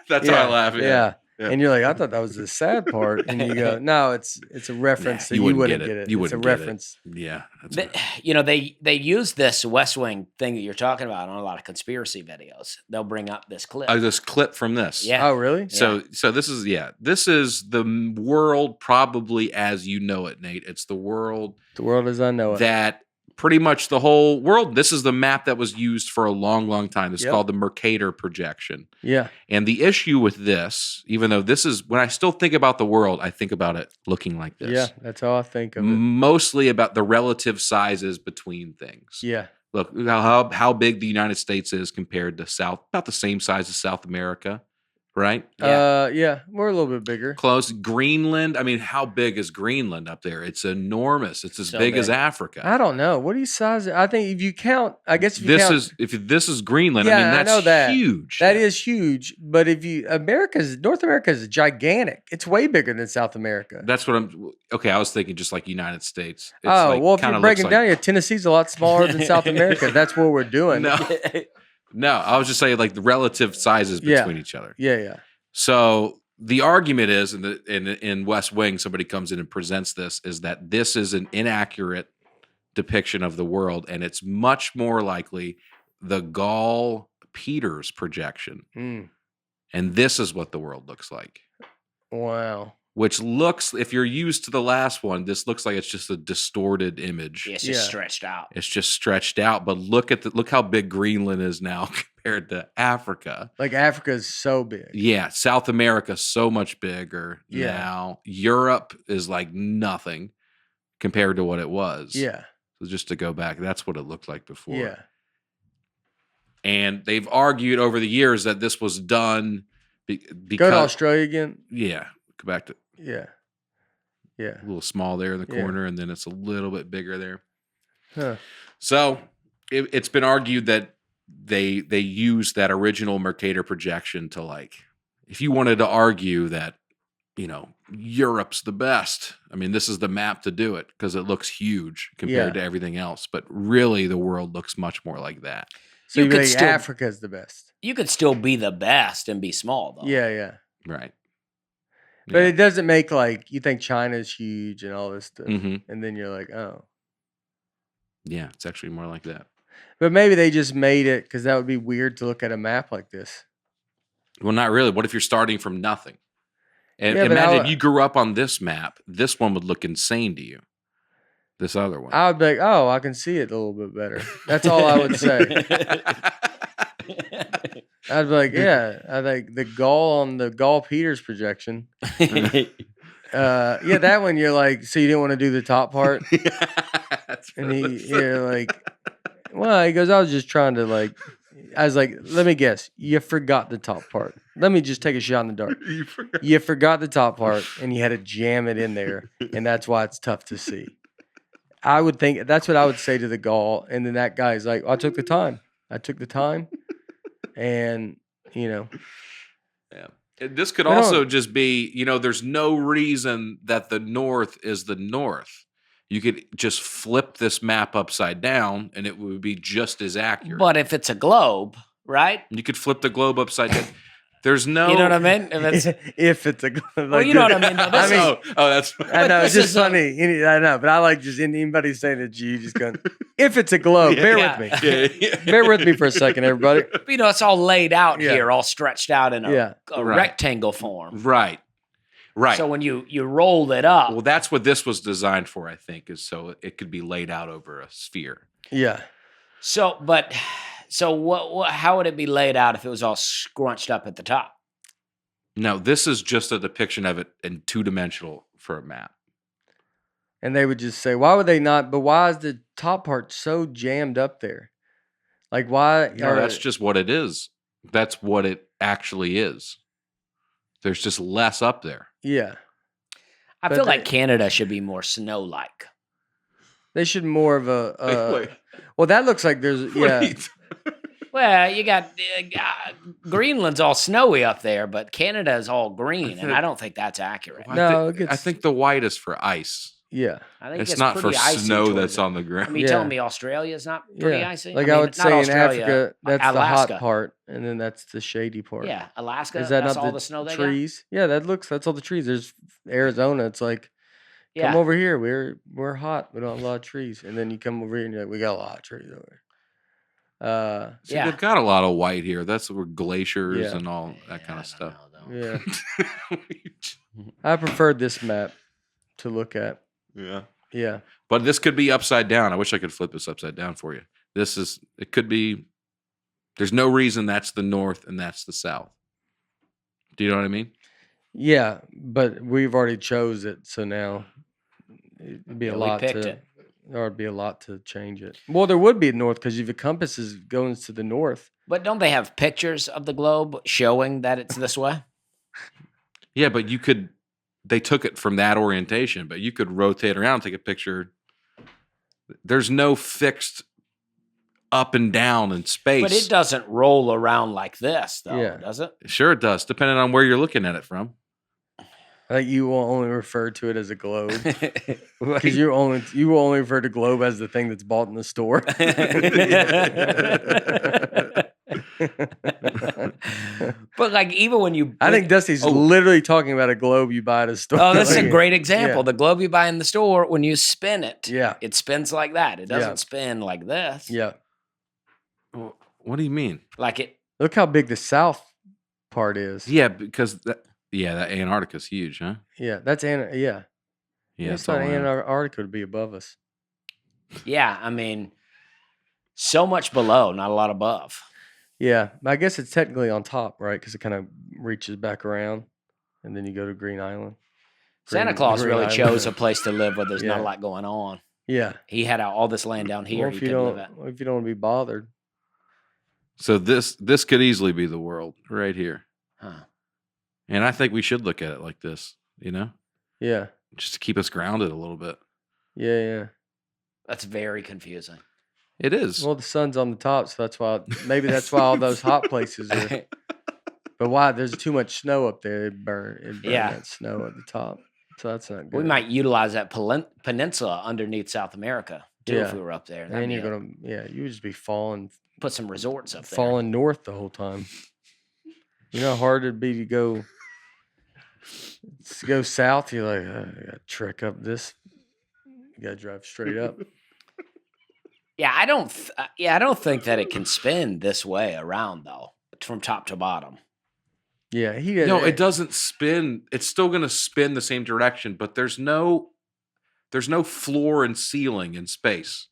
that's how I laugh. Yeah. Yeah. And you're like, I thought that was the sad part. And you go, no, it's a reference that you wouldn't get it. You it's a wouldn't get it. reference. Yeah. They use this West Wing thing that you're talking about on a lot of conspiracy videos. They'll bring up this clip. This clip from this. Yeah. Oh, really? So this is the world probably as you know it, Nate. It's the world as I know it. that pretty much the whole world. This is the map that was used for a long, long time. This is called the Mercator projection. Yeah. And the issue with this, even though this is when I still think about the world, I think about it looking like this. Yeah, that's how I think of it. Mostly about the relative sizes between things. Yeah. Look how big the United States is compared to about the same size as South America, right? Yeah, we're a little bit bigger. Close. Greenland. I mean, how big is Greenland up there? It's enormous. It's as big as Africa. I don't know. What do you size it? I think if you count, I guess if this is Greenland. Yeah, I mean, that's I know that. huge. That is huge. But if you North America is gigantic. It's way bigger than South America. That's what I was thinking, just like United States. It's well, if you're breaking down here, Tennessee's a lot smaller than South America. That's what we're doing. No, I was just saying like the relative sizes between each other. Yeah. So the argument is, in West Wing, somebody comes in and presents this, is that this is an inaccurate depiction of the world, and it's much more likely the Gall-Peters projection. And this is what the world looks like. Wow. Which looks, if you're used to the last one, this looks like it's just a distorted image. It's just stretched out. It's just stretched out. But look how big Greenland is now compared to Africa. Like Africa is so big. Yeah. South America so much bigger now. Europe is like nothing compared to what it was. Yeah. So just to go back, that's what it looked like before. Yeah. And they've argued over the years that this was done because... Go to Australia again. Yeah. Go back to... Yeah. A little small there in the corner, and then it's a little bit bigger there. Huh. So it's been argued that they use that original Mercator projection to, like, if you wanted to argue that, Europe's the best, I mean, this is the map to do it because it looks huge compared to everything else. But really, the world looks much more like that. So you could Africa's the best. You could still be the best and be small, though. Yeah. Right. But it doesn't make you think China's huge and all this stuff. And then you're like, oh. Yeah, it's actually more like that. But maybe they just made it because that would be weird to look at a map like this. Well, not really. What if you're starting from nothing? And imagine you grew up on this map. This one would look insane to you. This other one. I would be like, oh, I can see it a little bit better. That's all I would say. I'd be like, I think the Gall-Peters projection. That one you're like, so you didn't want to do the top part? And you're like, well, he goes, I was just trying to I was like, let me guess, you forgot the top part. Let me just take a shot in the dark. You forgot the top part, and you had to jam it in there, and that's why it's tough to see. I would think that's what I would say to the Gall, and then that guy's like, I took the time, and Yeah. This could also just be, there's no reason that the North is the North. You could just flip this map upside down and it would be just as accurate. But if it's a globe, right? You could flip the globe upside down. There's no... You know what I mean? If it's a globe. Well, you know what I mean? That's... I know, it's just funny. I know, but I like just anybody saying it to you, just going, if it's a globe, bear with me. Bear with me for a second, everybody. But, it's all laid out here, all stretched out in a rectangle form. Right. So when you roll it up. Well, that's what this was designed for, I think, is so it could be laid out over a sphere. Yeah. So what? How would it be laid out if it was all scrunched up at the top? No, this is just a depiction of it in two-dimensional for a map. And they would just say, why would they not? But why is the top part so jammed up there? Like, why? No, that's just what it is. That's what it actually is. There's just less up there. Yeah. I feel like Canada should be more snow-like. They should more of a... well, that looks like there's... Yeah. Well, you got Greenland's all snowy up there, but Canada is all green, and I don't think that's accurate. No, it I gets- think the white is for ice. Yeah. I think It's not for pretty icy snow towards that's it. on the ground. I mean, you telling me Australia's not pretty Yeah. icy? Like I I, mean, would not say in Australia, Africa, that's Alaska. the hot part, and then that's the shady part. Yeah, Alaska. Is that that's not all the, the snow they got? trees? Yeah, that's all the trees. There's Arizona. It's like, come Yeah. over here. We're hot. We don't have a lot of trees. And then you come over here and you're like, we got a lot of trees over here. See, Yeah. they've got a lot of white here. That's where glaciers Yeah. and all that kind of stuff. Yeah. I preferred this map to look at. Yeah. Yeah. But this could be upside down. I wish I could flip this upside down for you. It could be, there's no reason that's the north and that's the south. Do you know what I mean? Yeah, but we've already chose it, so now it'd be Yeah, a we lot picked to. it. There would be a lot to change it. Well, there would be a north because if the compass is going to the north. But don't they have pictures of the globe showing that it's this way? Yeah, but they took it from that orientation, but you could rotate around, take a picture. There's no fixed up and down in space. But it doesn't roll around like this, though, Yeah. does it? Sure it does, depending on where you're looking at it from. I think you will only refer to it as a globe because you will only refer to globe as the thing that's bought in the store. But like even when you, I think Dusty's literally talking about a globe you buy at a store. oh, this is a Like, great example. yeah. The globe you buy in the store, when you spin it, Yeah. it spins like that. It doesn't Yeah. spin like this. Yeah. What do you mean? Like it. Look how big the south part is. Yeah, because that Antarctica's huge, huh? Yeah. That's yeah. Yeah, It's it's all not around. Antarctica to be above us. Yeah, I mean, so much below, not a lot above. Yeah. I guess it's technically on top, right? Because it kind of reaches back around, and then you go to Green Island. Santa Claus Green really Island. chose a place to live where there's not a Yeah. lot going on. Yeah. He had all this land down here. Well, He if you could live don't, at. if you don't want to be bothered. So this could easily be the world right here. Huh. And I think we should look at it like this, Yeah. just to keep us grounded a little bit. Yeah. Yeah. That's very confusing. It is. Well, the sun's on the top, so maybe that's why all those hot places are. But why? There's too much snow up there. It burn Yeah. that snow at the top. So that's not good. We might utilize that peninsula underneath South America too if Yeah. we were up there. And you're gonna, you would just be falling put some resorts up there. falling north the whole time. You know how hard it'd be to go south. You're like, I gotta trek up this. You gotta drive straight up. Yeah, I don't think that it can spin this way around though, from top to bottom. Yeah, No, it doesn't spin. It's still going to spin the same direction, but there's no floor and ceiling in space.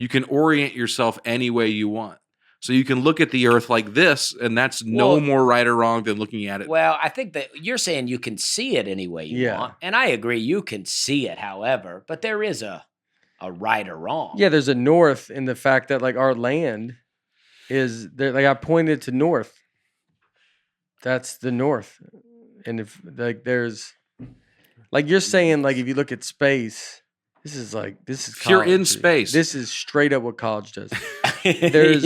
You can orient yourself any way you want. So you can look at the Earth like this, and that's no more right or wrong than looking at it. Well, I think that you're saying you can see it any way you want, and I agree you can see it, however, but there is a right or wrong. Yeah, there's a north in the fact that like our land is there. Like I pointed to north. That's the north, and if like there's like you're saying like if you look at space, this is If you're in college, dude. space. This is straight up what college does. There's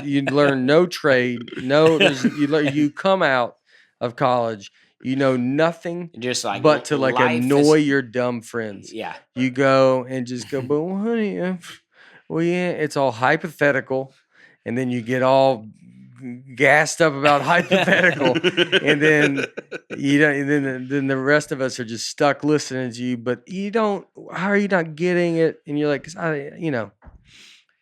you learn no trade, you come out of college, you know nothing just like but to like life annoy is, your dumb friends. Yeah. You go and just go, but honey, it's all hypothetical, and then you get all gassed up about hypothetical, and then then the rest of us are just stuck listening to you. But you don't. How are you not getting it? And you're like, 'cause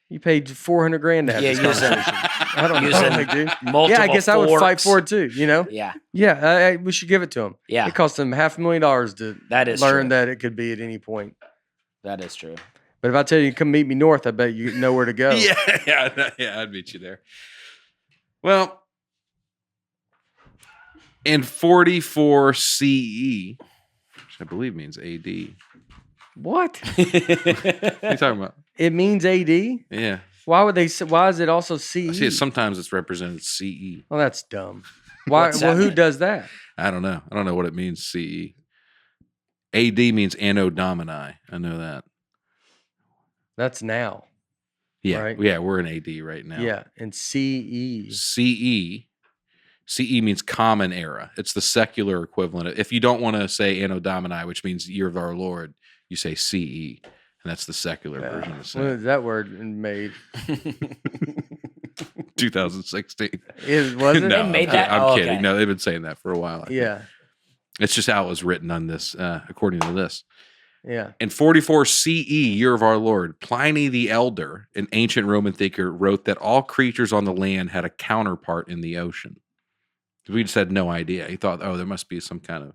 you paid $400,000 to have this conversation. I don't know, like, dude. Multiple I guess I would fight forks. for it too. Yeah. Yeah, we should give it to them. Yeah. It cost them $500,000 to That is learn true. that it could be at any point. That is true. But if I tell you come meet me north, I bet you know where to go. Yeah, I'd meet you there. Well, in 44 CE, which I believe means AD. What? What are you talking about? It means AD? Yeah. Why is it also CE? See, sometimes it's represented CE. Well, that's dumb. Why? What's that Well, who mean? does that? I don't know. I don't know what it means, CE. AD means Anno Domini. I know that. That's now. Yeah, right? yeah, we're in AD right now. Yeah, and CE. CE means common era. It's the secular equivalent. If you don't want to say Anno Domini, which means year of our Lord, you say CE, and that's the secular version of When saying was that word made? 2016. Was it? No, They made that? I'm Oh, kidding. okay. No, they've been saying that for a while. I think. Yeah, It's just how it was written on this, according to this. yeah. In 44 CE, year of our Lord, Pliny the Elder, an ancient Roman thinker, wrote that all creatures on the land had a counterpart in the ocean. We just had no idea. He thought, oh, there must be some kind of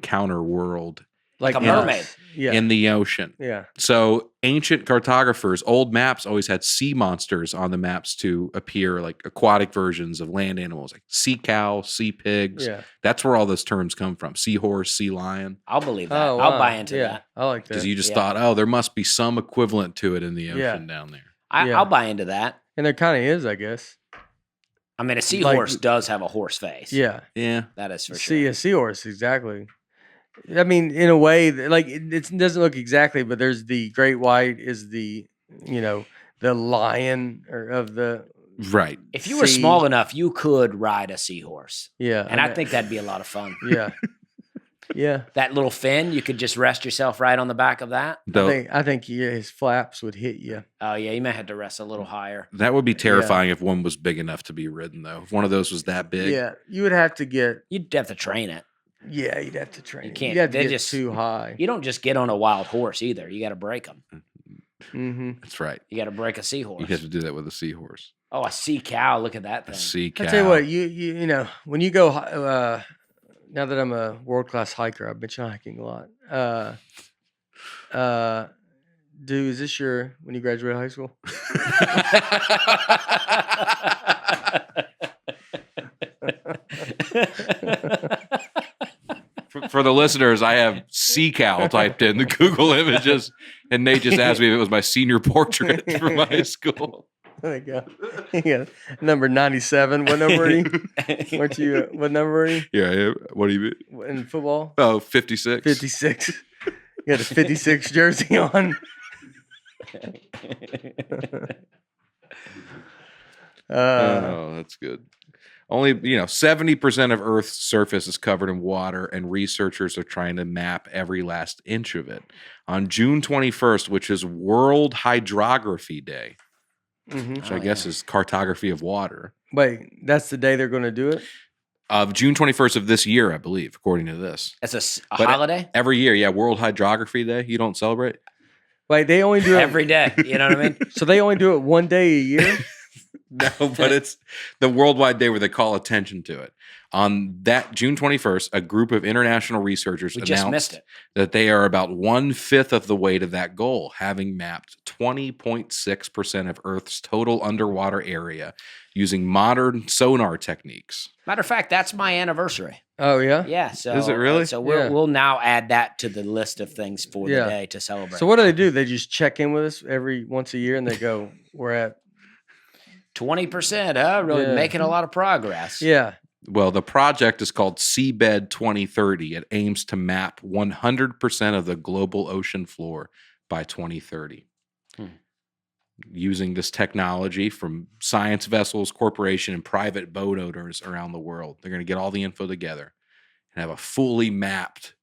counter world Like a us. mermaid. Yeah, in the ocean. yeah. So ancient cartographers, old maps always had sea monsters on the maps to appear, like aquatic versions of land animals, like sea cow, sea pigs. Yeah. That's where all those terms come from. Seahorse, sea lion. I'll believe that. Oh, I'll wow. buy into Yeah, that. I like that. Because you just Yeah. thought, oh, there must be some equivalent to it in the ocean down there. Yeah. I'll buy into that. And there kind of is, I guess. I mean, a seahorse does have a horse face. Yeah. Yeah. That is for See sure. a seahorse, exactly. I mean, in a way, like it doesn't look exactly, but there's the great white is the, the lion of the Right. If you were sea. small enough, you could ride a seahorse. Yeah, And I think that'd be a lot of fun. yeah, yeah. That little fin, you could just rest yourself right on the back of that. I think his flaps would hit you. Oh, yeah, you may have to rest a little higher. That would be terrifying if one was big enough to be ridden, though. If one of those was that big. Yeah, you would have to get. You'd have to train it. Yeah, you'd have to train. You it. can't- You'd have to they get just- too high. You don't just get on a wild horse either. You got to break them. Mm-hmm. That's right. You got to break a seahorse. You have to do that with a seahorse. Oh, a sea cow. Look at that A thing. sea cow. I tell you what, you know when you go. Now that I'm a world class hiker, I've been hiking a lot. Dude, is this your when you graduated high school? For the listeners, I have sea cow typed in the Google images, and Nate just asked me if it was my senior portrait from high school. There you go. Yeah, number 97. What number are you? Weren't you? What number are you Yeah. What do you mean? in football? Oh, 56. 56. You got a 56 jersey on. Oh, that's good. Only 70% of Earth's surface is covered in water, and researchers are trying to map every last inch of it. On June 21st, which is World Hydrography Day, Mhm. which I guess is cartography of water, Wait, that's the day they're going to do it? of June 21st of this year, I believe, according to this. That's a But holiday? Every year, yeah, World Hydrography Day. You don't celebrate? Wait, they only do it Every day. You know what I mean? So they only do it one day a year? No, but it's the worldwide day where they call attention to it. On that June 21st, a group of international researchers We just missed announced it. that they are about 1/5 of the way to that goal, having mapped 20.6% of Earth's total underwater area using modern sonar techniques. Matter of fact, that's my anniversary. Oh, yeah? Yeah. So Is it really? So Yeah. we'll now add that to the list of things for Yeah. the day to celebrate. So what do? They just check in with us once a year and they go, we're at, 20%, really Yeah. making a lot of progress. yeah. Well, the project is called Seabed 2030. It aims to map 100% of the global ocean floor by 2030. Using this technology from science vessels, corporation, and private boat owners around the world. They're going to get all the info together and have a fully mapped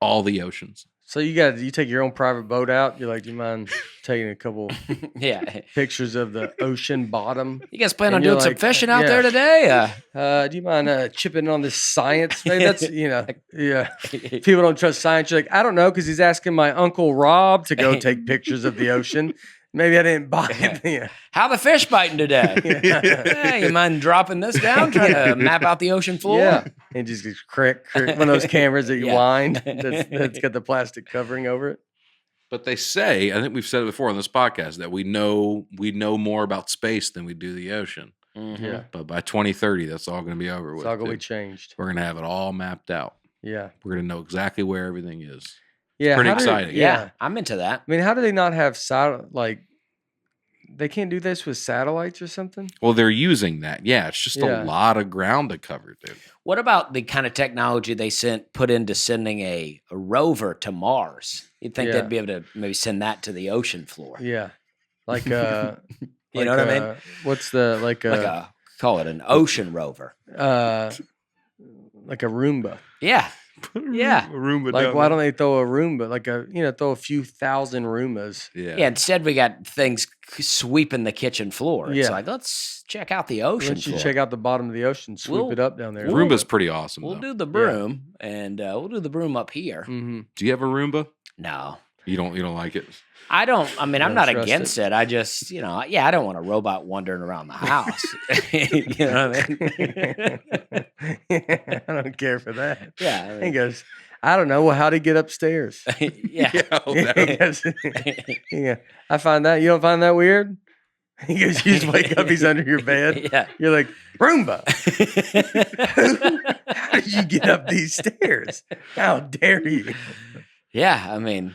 all the oceans. So you take your own private boat out? You're like, do you mind taking a couple Yeah. pictures of the ocean bottom? You guys plan on And you're doing some like, fishing out yeah. there today? Do you mind chipping on this science? Maybe that's, yeah. People don't trust science. You're like, I don't know, because he's asking my Uncle Rob to go take pictures of the ocean. Maybe I didn't buy it. Yeah. How the fish biting today? Hey, you mind dropping this down, trying to map out the ocean floor? Yeah. And just gets crick, one of those cameras that you Yeah. wind that's got the plastic covering over it. But they say, I think we've said it before on this podcast, that we know more about space than we do the ocean. Mhm. Yeah. But by 2030, that's all going to be over with. It's all going to be too. changed. We're going to have it all mapped out. Yeah. We're going to know exactly where everything is. Yeah. pretty how do- exciting. Yeah, I'm into that. I mean, how do they not have they can't do this with satellites or something? Well, they're using that. Yeah, it's just Yeah. a lot of ground to cover, dude. What about the kind of technology they put into sending a rover to Mars? You'd think Yeah. they'd be able to maybe send that to the ocean floor. Yeah. like You know what I mean? What's the Like call it an ocean rover. like a Roomba? Yeah. Yeah. Roomba Like, down why there. don't they throw a Roomba? Like throw a few thousand Roombas. Yeah. Instead, we got things sweeping the kitchen floor. It's Yeah. like, let's check out the ocean Once you floor. check out the bottom of the ocean, sweep it up down there. Roomba's pretty awesome. We'll though. do the broom, and we'll do the broom up here. Mm-hmm. Do you have a Roomba? No. You don't like it? I don't. I mean, I'm don't not trust against it. I just, I don't want a robot wandering around the house. You know what I mean? I don't care for that. Yeah. I He mean, goes, I don't know. Well, how'd he get upstairs? yeah. He goes, yeah. I find that. You don't find that weird? He goes, you just wake up, he's under your bed. Yeah. You're like, Roomba. How did you get up these stairs? How dare you? Yeah. I mean,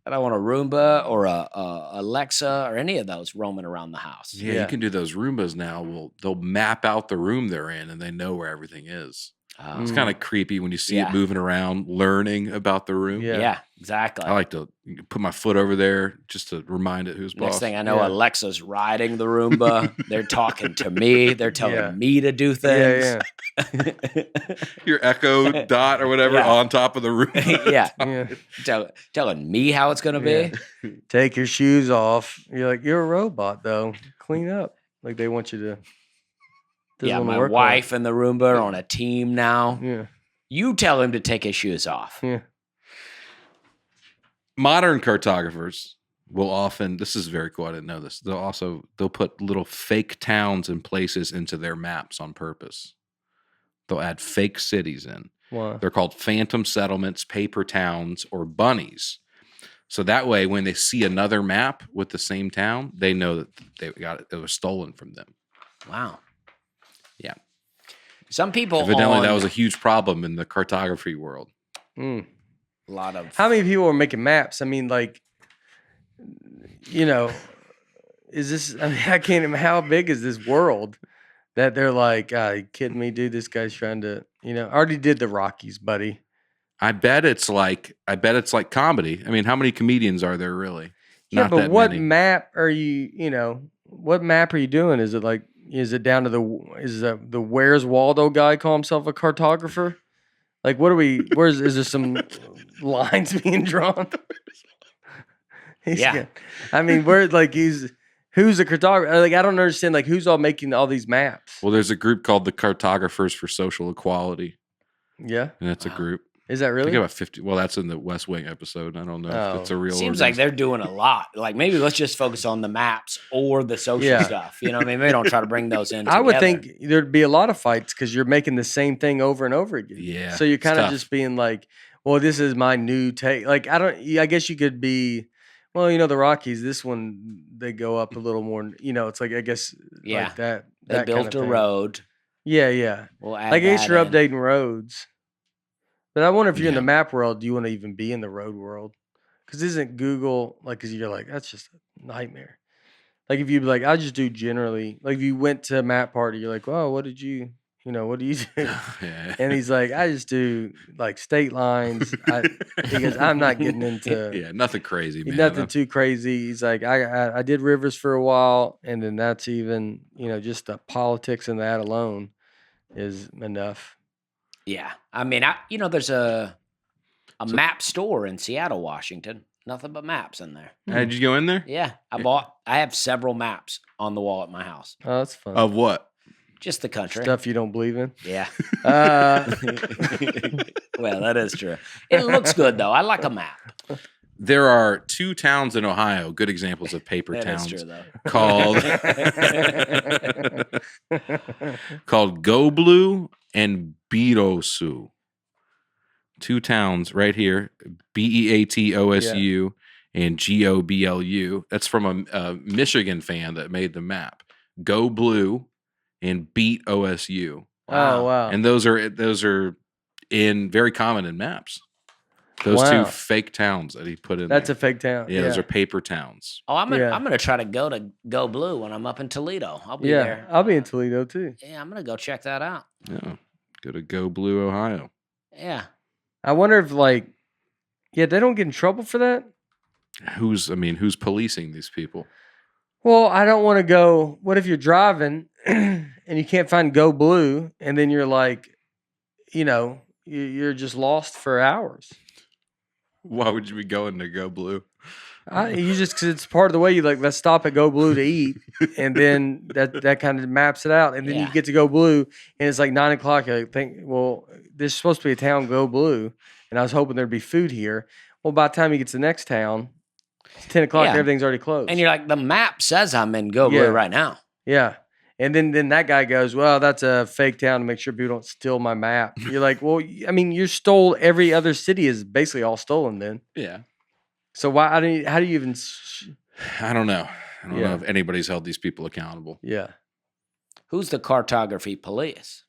I don't want a Roomba or a Alexa or any of those roaming around the house. Yeah, Yeah. you can do those Roombas now. Well, they'll map out the room they're in, and they know where everything is. It's kind of creepy when you see it moving around, learning about the room. Yeah. Yeah, exactly. I like to put my foot over there just to remind it who's boss. Next thing I know, Yeah. Alexa's riding the Roomba. They're talking to me. They're telling Yeah. me to do things. Yeah, Your Echo Dot or whatever Yeah. on top of the room. Yeah. yeah. Telling me how it's going to be. Yeah. Take your shoes off. You're like, you're a robot, though. Clean up. Like they want you to. doesn't Yeah, wanna my work wife and the Roomba are on a team now. right. Yeah. You tell him to take his shoes off. Yeah. Modern cartographers will often, this is very cool, I didn't know this. They'll put little fake towns and places into their maps on purpose. They'll add fake cities in. Wow. They're called phantom settlements, paper towns, or bunnies. So that way, when they see another map with the same town, they know that it was stolen from them. Wow. Yeah. Some people Evidently, that on was a huge problem in the cartography world. Mm. a lot of How many people are making maps? I mean, like, is this? I mean, I can't even. How big is this world that they're like, "Ah, you kidding me, dude? This guy's trying to, I already did the Rockies, buddy." I bet it's like comedy. I mean, how many comedians are there really? Yeah, Not but that what many. map are you? What map are you doing? Is it like? Is it down to the Where's Waldo guy call himself a cartographer? Like, what are we? Is there some lines being drawn? Yeah. I mean, who's a cartographer? Like, I don't understand. Like, who's all making all these maps? Well, there's a group called the Cartographers for Social Equality, Yeah, and that's a Wow. group. is that I really? think about 50. Well, that's in the West Wing episode. I don't know if it's a real. seems like they're doing a lot. Like maybe let's just focus on the maps or the social Yeah. stuff. You know what I mean? Maybe don't try to bring those in. I would together. think there'd be a lot of fights because you're making the same thing over and over again. Yeah, So you're it's kind of tough. just being like, well, this is my new take. Like, I guess you could be, well, the Rockies, this one, they go up a little more, it's like, I guess, Yeah. like that. They that built kind of a thing. road. Yeah, yeah. We'll add Like, I guess that you're in. updating roads. But I wonder if you're in Yeah. the map world, do you want to even be in the road world? Because isn't Google, like, because you're like, that's just a nightmare. Like, if you'd be like, I just do generally, like, if you went to a map party, you're like, well, what do you do? Yeah. And he's like, I just do like state lines. He goes, I'm not getting into yeah, nothing crazy, man. nothing too crazy. He's like, I did rivers for a while, and then that's even, just the politics in that alone is enough. Yeah. I mean, there's a map store in Seattle, Washington. Nothing but maps in there. Did you go in there? Yeah. I have several maps on the wall at my house. Oh, that's fun. Of what? Just the country. Stuff you don't believe in. Yeah. Uh, Well, that is true. It looks good though. I like a map. There are 2 towns in Ohio, good examples of paper That towns, is true though. called Go Blue and Beatosu. 2 towns right here, Beatosu and Goblu. That's from a Michigan fan that made the map. Go Blue and Beat OSU. Oh wow. And those are very common in maps. Those Wow. 2 fake towns that he put in That's there. a fake town. Yeah, those are paper towns. Oh, I'm Yeah. gonna try to go blue when I'm up in Toledo. I'll be Yeah, there. I'll be in Toledo too. Yeah, I'm gonna go check that out. Yeah. Go to Go Blue, Ohio. Yeah. I wonder if they don't get in trouble for that. Who's policing these people? Well, I don't want to go. What if you're driving and you can't find Go Blue, and then you're like, you're just lost for hours. Why would you be going to Go Blue? You just because it's part of the way you like. Let's stop at Go Blue to eat, and then that kind of maps it out, and then you Yeah. get to Go Blue, and it's like 9:00. I think, well, there's supposed to be a town Go Blue, and I was hoping there'd be food here. Well, by the time you get to the next town, it's 10:00. Yeah. Everything's already closed. And you're like, the map says I'm in Go Blue Yeah. right now. Yeah. And then that guy goes, well, that's a fake town to make sure people don't steal my map. You're like, well, I mean, you stole every other city is basically all stolen then. Yeah. So how do you even? I don't know. I don't Yeah. know if anybody's held these people accountable. Yeah. Who's the cartography police?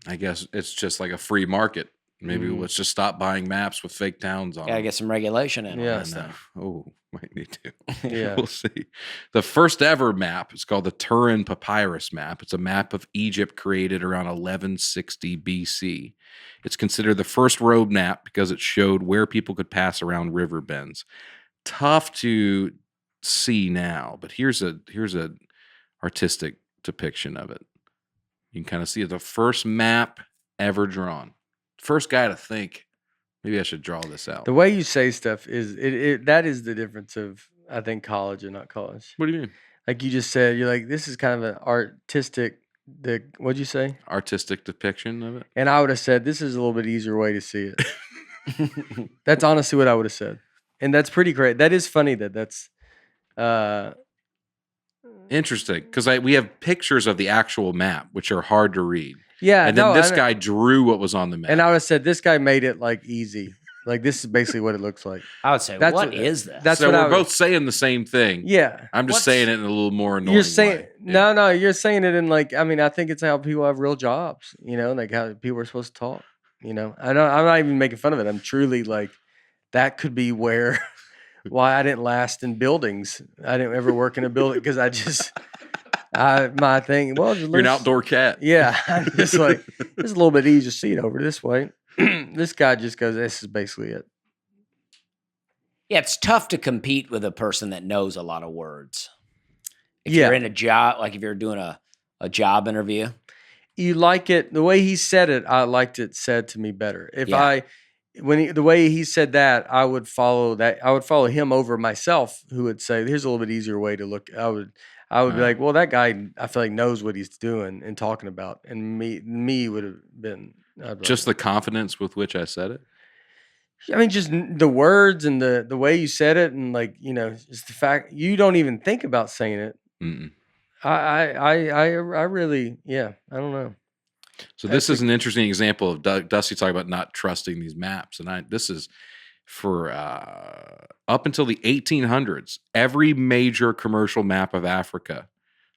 I guess it's just like a free market. Maybe let's just stop buying maps with fake towns on Gotta them. get some regulation in Yeah. on this stuff. Oh, might need to. Yeah. We'll see. The first ever map is called the Turin Papyrus Map. It's a map of Egypt created around 1160 BC. It's considered the first road map because it showed where people could pass around river bends. Tough to see now, but here's a artistic depiction of it. You can kind of see it. The first map ever drawn. First guy to think, maybe I should draw this out. The way you say stuff is that is the difference of, I think, college and not college. What do you mean? Like you just said, you're like, this is kind of an artistic. What'd you say? Artistic depiction of it. And I would have said, this is a little bit easier way to see it. That's honestly what I would have said. And that's pretty great. That is funny that's Interesting, because we have pictures of the actual map, which are hard to read. yeah. And then this guy drew what was on the map. And I would have said, this guy made it like easy. Like this is basically what it looks like. I would say, what is this? That's so what we're both saying the same thing. Yeah. I'm just saying it in a little more annoying You're saying way. no, you're saying it in like, I mean, I think it's how people have real jobs, like how people are supposed to talk. I'm not even making fun of it. I'm truly like, that could be why I didn't last in buildings. I didn't ever work in a building because my thing. Well, You're an outdoor cat. Yeah, I'm just like, it's a little bit easier to see it over this way. This guy just goes, this is basically it. Yeah, it's tough to compete with a person that knows a lot of words. If Yeah. you're in a job, like if you're doing a job interview. You like it the way he said it. I liked it said to me better. If Yeah. the way he said that, I would follow that. I would follow him over myself, who would say, "Here's a little bit easier way to look." I would be like, "Well, that guy, I feel like knows what he's doing and talking about," and me would have been Just the confidence with which I said it. I mean, just the words and the way you said it, and like just the fact you don't even think about saying it. Mm-mm. I really, I don't know. So this is an interesting example of Dusty talking about not trusting these maps, and this is for up until the 1800s. Every major commercial map of Africa,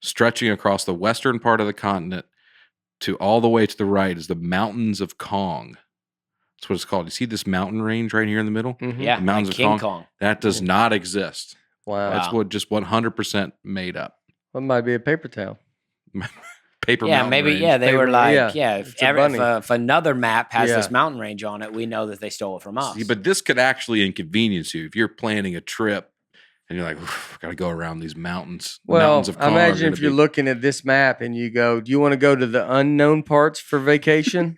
stretching across the western part of the continent to all the way to the right, is the Mountains of Kong. That's what it's called. You see this mountain range right here in the middle? Mhm. Yeah, The Mountains like of King Kong. Kong. That does not exist. Wow. That's what just 100% made up. What might be a paper towel? Paper Yeah, mountain maybe. range. Yeah, they were Paper- like, yeah, if, it's a bunny. if another map has this Yeah. mountain range on it, we know that they stole it from us. See, but this could actually inconvenience you if you're planning a trip and you're like, got to go around these mountains. The Well, mountains of Kong are imagine gonna if you're be- looking at this map and you go, "Do you want to go to the unknown parts for vacation?"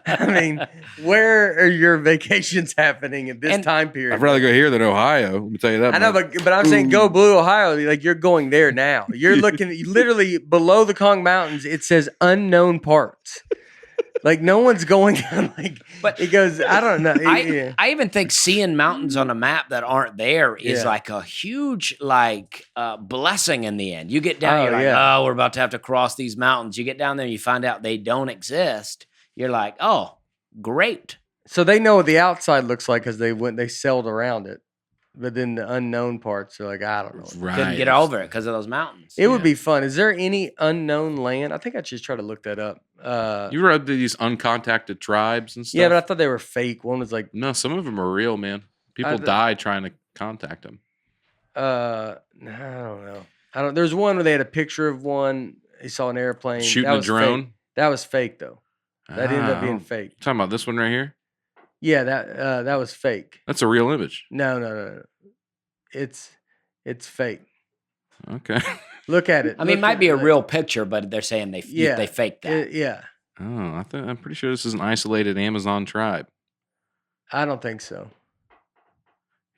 I mean, where are your vacations happening at this And- time period? I'd rather go here than Ohio. Let me tell you that. I know, much. but I'm saying go Blue, Ohio. Like you're going there now. You're looking literally below the Kong Mountains. It says unknown parts. Like no one's going like. But- it goes. I don't know. Yeah. I even think seeing mountains on a map that aren't there is Yeah. like a huge blessing in the end. You get down, Oh, you're like, yeah. oh, we're about to have to cross these mountains. You get down there, and you find out they don't exist. You're like, oh, great. So they know what the outside looks like because they sailed around it, but then the unknown parts are like I don't know. Right. Couldn't get over it because of those mountains. It would Yeah. be fun. Is there any unknown land? I think I just try to look that up. You read these uncontacted tribes and stuff? Yeah, but I thought they were fake. One was like, No, some of them are real, man. People th- die trying to contact them. I don't know. There's one where they had a picture of one. He saw an airplane. Shooting That a was drone? fake. That was fake though. That ended up being Oh. fake. Talking about this one right here? Yeah, that was fake. That's a real image. No. it's fake. Okay. Look at it. I mean, it Look might at be a like- real picture, but they're saying they faked that. yeah. Oh, I'm pretty sure this is an isolated Amazon tribe, I don't think so.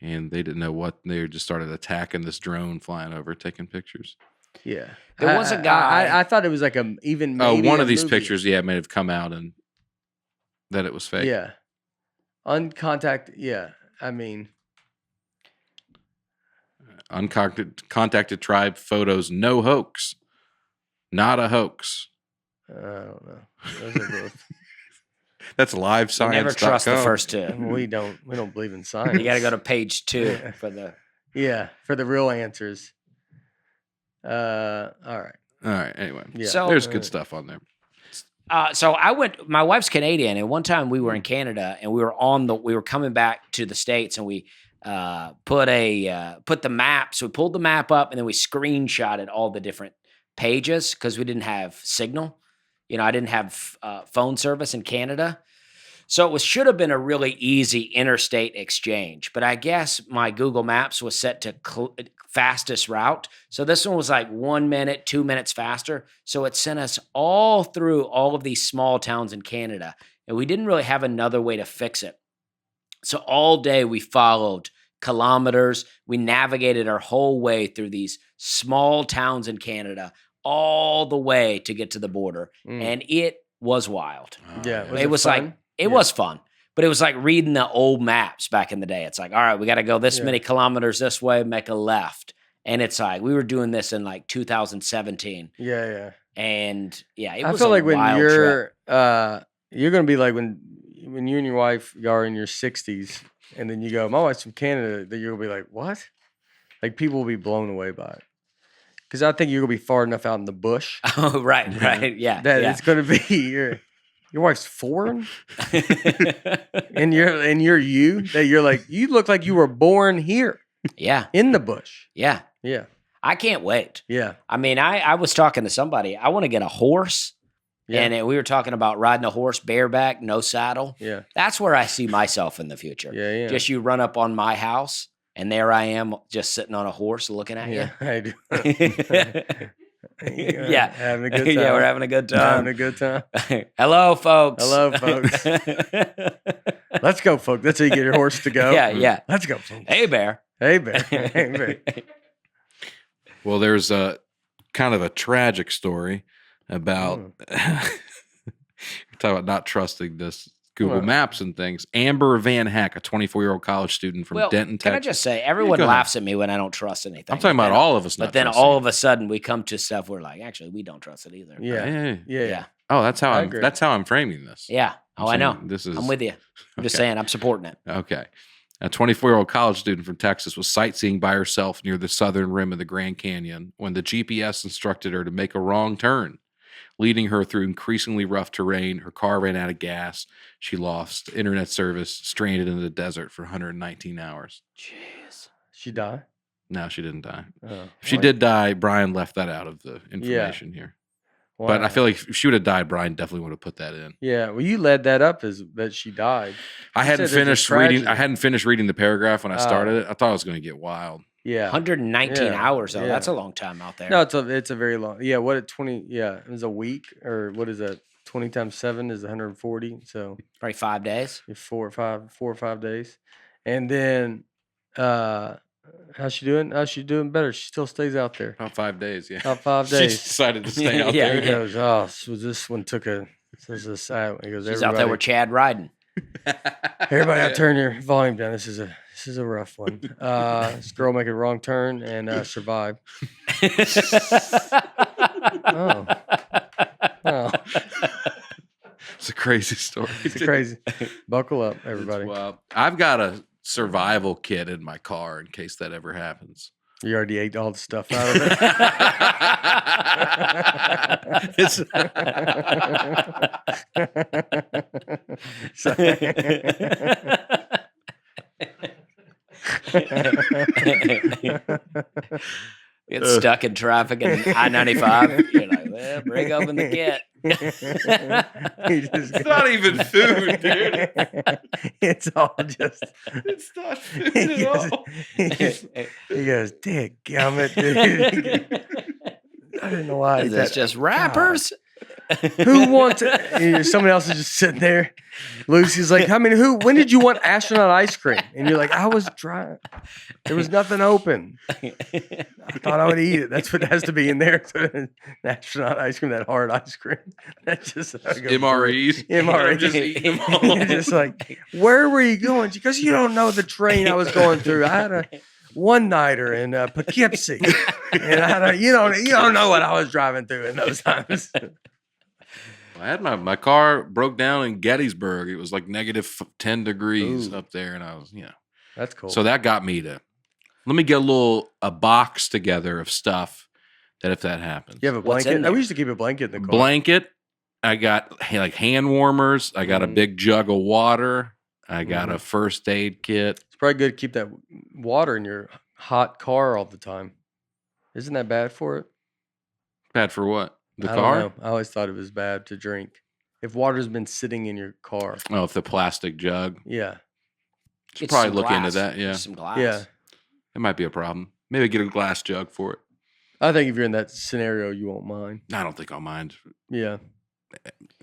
and they didn't know what they just started attacking this drone flying over, taking pictures. Yeah. There was a guy. I thought it was like one One of these movie. pictures, may have come out and that it was fake. Yeah. Uncontacted. Yeah. I mean, Contacted tribe photos, no hoax, not a hoax. I don't know. Those are both. That's live science. Never trust the first two. We don't believe in science. You got to go to page 2 for the. Yeah, for the real answers. All right. Anyway, Yeah. So- there's good stuff on there. So I went. My wife's Canadian, and one time we were in Canada, and we were coming back to the States, and we put the map. So we pulled the map up, and then we screenshotted all the different pages because we didn't have signal. I didn't have phone service in Canada. So it should have been a really easy interstate exchange, but I guess my Google Maps was set to fastest route. So this one was like 1 minute, 2 minutes faster. So it sent us all through all of these small towns in Canada, and we didn't really have another way to fix it. So all day we followed kilometers. We navigated our whole way through these small towns in Canada, all the way to get to the border. And it was wild. Yeah. It was fun? like, it was fun, but it was like reading the old maps back in the day. It's like, all right, we got to go this many kilometers this way, make a left. And it's like, we were doing this in like 2017. Yeah. And yeah, it I was feel a like when wild you're trip. you're gonna be like when you and your wife are in your 60s, and then you go, my wife's from Canada. That you'll be like, what? Like people will be blown away by it. Because I think you're gonna be far enough out in the bush Oh, right. Yeah. that yeah. it's gonna be your wife's foreign, and you're you that you're like you look like you were born here Yeah. in the bush. Yeah. Yeah, I can't wait. yeah, I mean, I was talking to somebody. I want to get a horse. yeah, And we were talking about riding a horse bareback, no saddle. yeah, That's where I see myself in the future. yeah. Just you run up on my house, and there I am just sitting on a horse looking at Yeah, I do. you. Yeah. Having a good time. Yeah, we're having a good having time. a good time. Hello, folks. Hello, folks. Let's go, folks. That's how you get your horse to go. Yeah. Let's go, folks. Hey, bear. Hey, bear. Hey, bear. Well, there's a kind of a tragic story about we're talking about not trusting this Google Well. Maps and things. Amber Van Heck, a 24-year-old college student from Denton, can Texas. I just say, everyone go ahead. laughs at me when I don't trust anything. I'm talking about all of us. But then all of a sudden we come to stuff where like, actually, we don't trust it either. Yeah. Yeah. Oh, that's how I I'm. agree. That's how I'm framing this. Yeah. I'm Oh, I know. saying This is. I'm with you. I'm just Okay. saying, I'm supporting it. Okay. A 24-year-old college student from Texas was sightseeing by herself near the southern rim of the Grand Canyon when the GPS instructed her to make a wrong turn, leading her through increasingly rough terrain. Her car ran out of gas. She lost internet service, stranded in the desert for 119 hours. Jeez. She died? No, she didn't die. Oh. If she did die, Brian left that out of the information here. But I feel like if she would have died, Brian definitely would have put that in. Yeah. Well, you led that up as that she died. I hadn't said there's a finished reading. I tragedy. hadn't finished reading the paragraph when I Oh. started it. I thought it was going to get wild. Yeah. 119 Yeah. hours, though. Yeah. That's a long time out there. No, it's a very long. Yeah. What at 20? Yeah. It was a week, or what is that? 20 times 7 is 140. So Probably 5 days. you're 4 or 5 days. And then how's she doing? She's doing better. She still stays out there. About 5 days, yeah. About 5 She days. decided to stay out Yeah, He there. goes, oh, so this one took a. This is a sad one. He goes, She's out there with Chad riding. everybody, I turn your volume down. This is a rough one. This girl make a wrong turn and survive. Oh, oh, It's a crazy story. it's crazy. Buckle up, It's everybody. wild. I've got a survival kit in my car in case that ever happens. You already ate all the stuff out of it. It's- Get stuck in traffic in I-95. You're like, well, bring open the kit. It's not even food, dude. It's all just. It's not food at all. He goes, "Dadgummit, dude." I didn't know why. Is this just rappers? Who wants it? Someone else is just sitting there. Lucy's like, when did you want astronaut ice cream? And you're like, I was trying. There was nothing open. I thought I would eat it. That's what has to be in there. Astronaut ice cream, that hard ice cream. That's just MREs. MREs. I'm just eating them all. You're just like, where were you going? Because you don't know the train I was going through. I had a one-nighter in Poughkeepsie. And you don't know what I was driving through in those times. I had my car broke down in Gettysburg. It was like negative 10 degrees Ooh. up there, and I was, That's cool. So that got me to let me get a box together of stuff that if that happens. You have a What's blanket? in there? We used to keep a blanket in the car. Blanket. I got like hand warmers. I got a big jug of water. I got a first aid kit. It's probably good to keep that water in your hot car all the time. Isn't that bad for it? Bad for what? The I car? don't know. I always thought it was bad to drink. If water's been sitting in your car. Oh, if the plastic jug. Yeah. Should Get probably some look into glass. that. Yeah. Some glass. Yeah. It might be a problem. Maybe get a glass jug for it. I think if you're in that scenario, you won't mind. I don't think I'll mind. Yeah.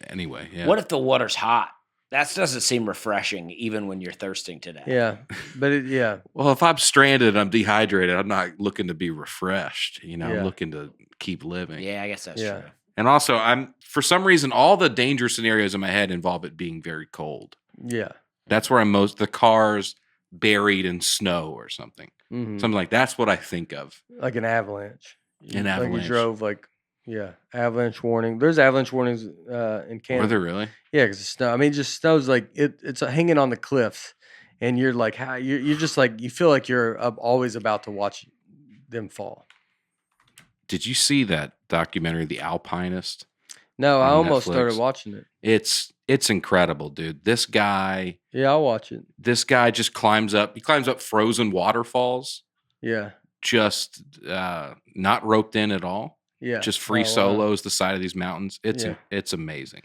Anyway, yeah. What if the water's hot? That doesn't seem refreshing, even when you're thirsting to death. Yeah. But yeah. Well, if I'm stranded, I'm dehydrated. I'm not looking to be refreshed. I'm Yeah. looking to keep living. Yeah, I guess that's Yeah. true. And also, for some reason, all the danger scenarios in my head involve it being very cold. Yeah. That's where the car's buried in snow or something. Mhm. Something like that's what I think of. Like an avalanche. An Like avalanche. you drove avalanche warning. There's avalanche warnings in Canada. Were there really? Yeah, because snow. I mean, just snow's like it's hanging on the cliffs, and you're like, how you're just like you feel like you're always about to watch them fall. Did you see that documentary, The Alpinist? No, I On almost started Netflix. watching it. It's incredible, dude. This guy Yeah, I'll watch it. just climbs up. He climbs up frozen waterfalls, Yeah, just not roped in at all. yeah. Just free Oh, wow. solos the side of these mountains. Yeah. It's amazing.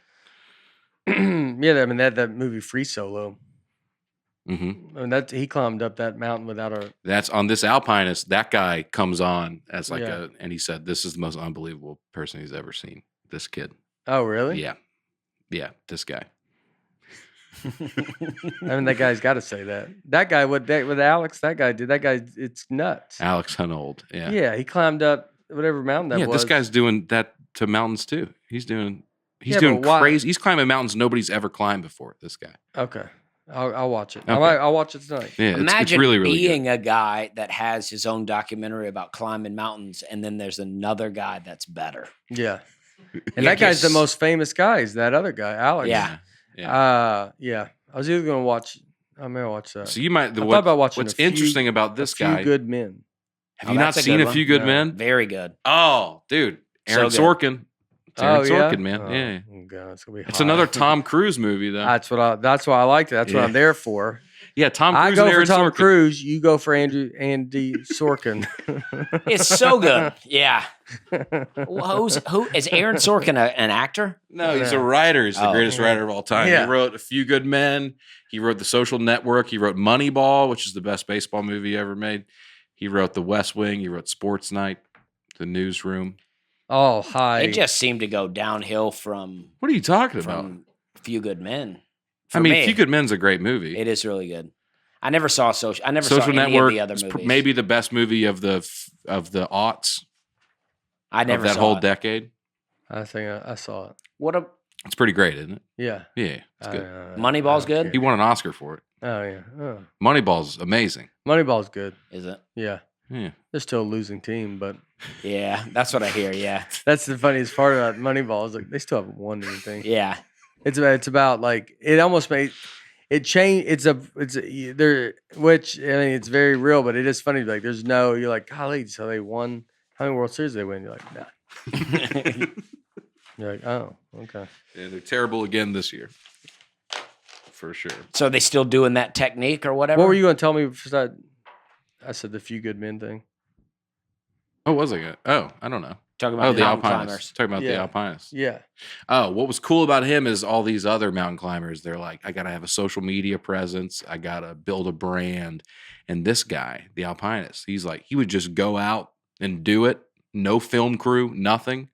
Yeah, I mean that movie Free Solo. Hmm I mean he climbed up that mountain without a. That's on this Alpinist. That guy comes on as like Yeah. and he said, "This is the most unbelievable person he's ever seen." This kid. Oh, really? Yeah. This guy. I mean, that guy's got to say that. That guy with Alex, that guy did. That guy, it's nuts. Alex Hunold. Yeah. Yeah, he climbed up whatever mountain that was. This guy's doing that to mountains too. He's doing Yeah, but why- crazy. He's climbing mountains nobody's ever climbed before. This guy. Okay, I'll watch it. Okay. I'll watch it tonight. Yeah, it's Imagine really, really being a guy that has his own documentary about climbing mountains, and then there's another guy that's better. Yeah, good. and that guy's the most famous guy. Is that other guy, Alex? Yeah. Yeah. I was either gonna watch. I may watch that. So you might. I thought about watching What's A Few- interesting about this A Few guy? Good Men. Have Oh, you not that's a seen good A one. Few Good No. Men? Very good. Oh, dude, Aaron So good. Sorkin. It's Aaron Sorkin, man. Oh, Yeah, God, it's gonna be. it's hot. another Tom Cruise movie though. That's why I liked it. That's what Yeah. I'm there for. Yeah, Tom Cruise I and go for Aaron Tom Sorkin. Cruise. You go for Andy Sorkin. It's so good. Yeah. Who is Aaron Sorkin an actor? No, he's a writer. He's the Oh. greatest writer of all time. Yeah. He wrote A Few Good Men. He wrote The Social Network. He wrote Moneyball, which is the best baseball movie ever made. He wrote The West Wing. He wrote Sports Night, The Newsroom. Oh, hi. It just seemed to go downhill from What are you talking about? Few Good Men. I For mean, me, Few Good Men's a great movie. It is really good. I never saw Social. I never Social saw any Network of the other is movies. maybe the best movie of the aughts I never of that saw whole it. decade. I think I saw it. What a It's pretty great, isn't it? Yeah. Yeah, it's good. Moneyball's good? He won an Oscar for it. Oh yeah. Oh. Moneyball's amazing. Moneyball's good. is it? Yeah. Yeah. They're still a losing team, but Yeah, that's what I hear. Yeah, that's the funniest part about Moneyball is like they still haven't won anything. yeah. It's about like it almost made it changed. There, which I mean it's very real, but it is funny. Like there's no, you're like, golly, so they won. How many World Series did they win? You're like, nah. You're like, oh, okay. Yeah, they're terrible again this year. For sure. So they still doing that technique or whatever? What were you going to tell me? I said the Few Good Men thing. Oh, was I good? Oh, I don't know. Talking about the mountain alpinists. climbers. Talking about the Yeah. alpinists. Yeah. Oh, what was cool about him is all these other mountain climbers. They're like, I got to have a social media presence. I got to build a brand. And this guy, the alpinist, he's like, he would just go out and do it. No film crew, nothing.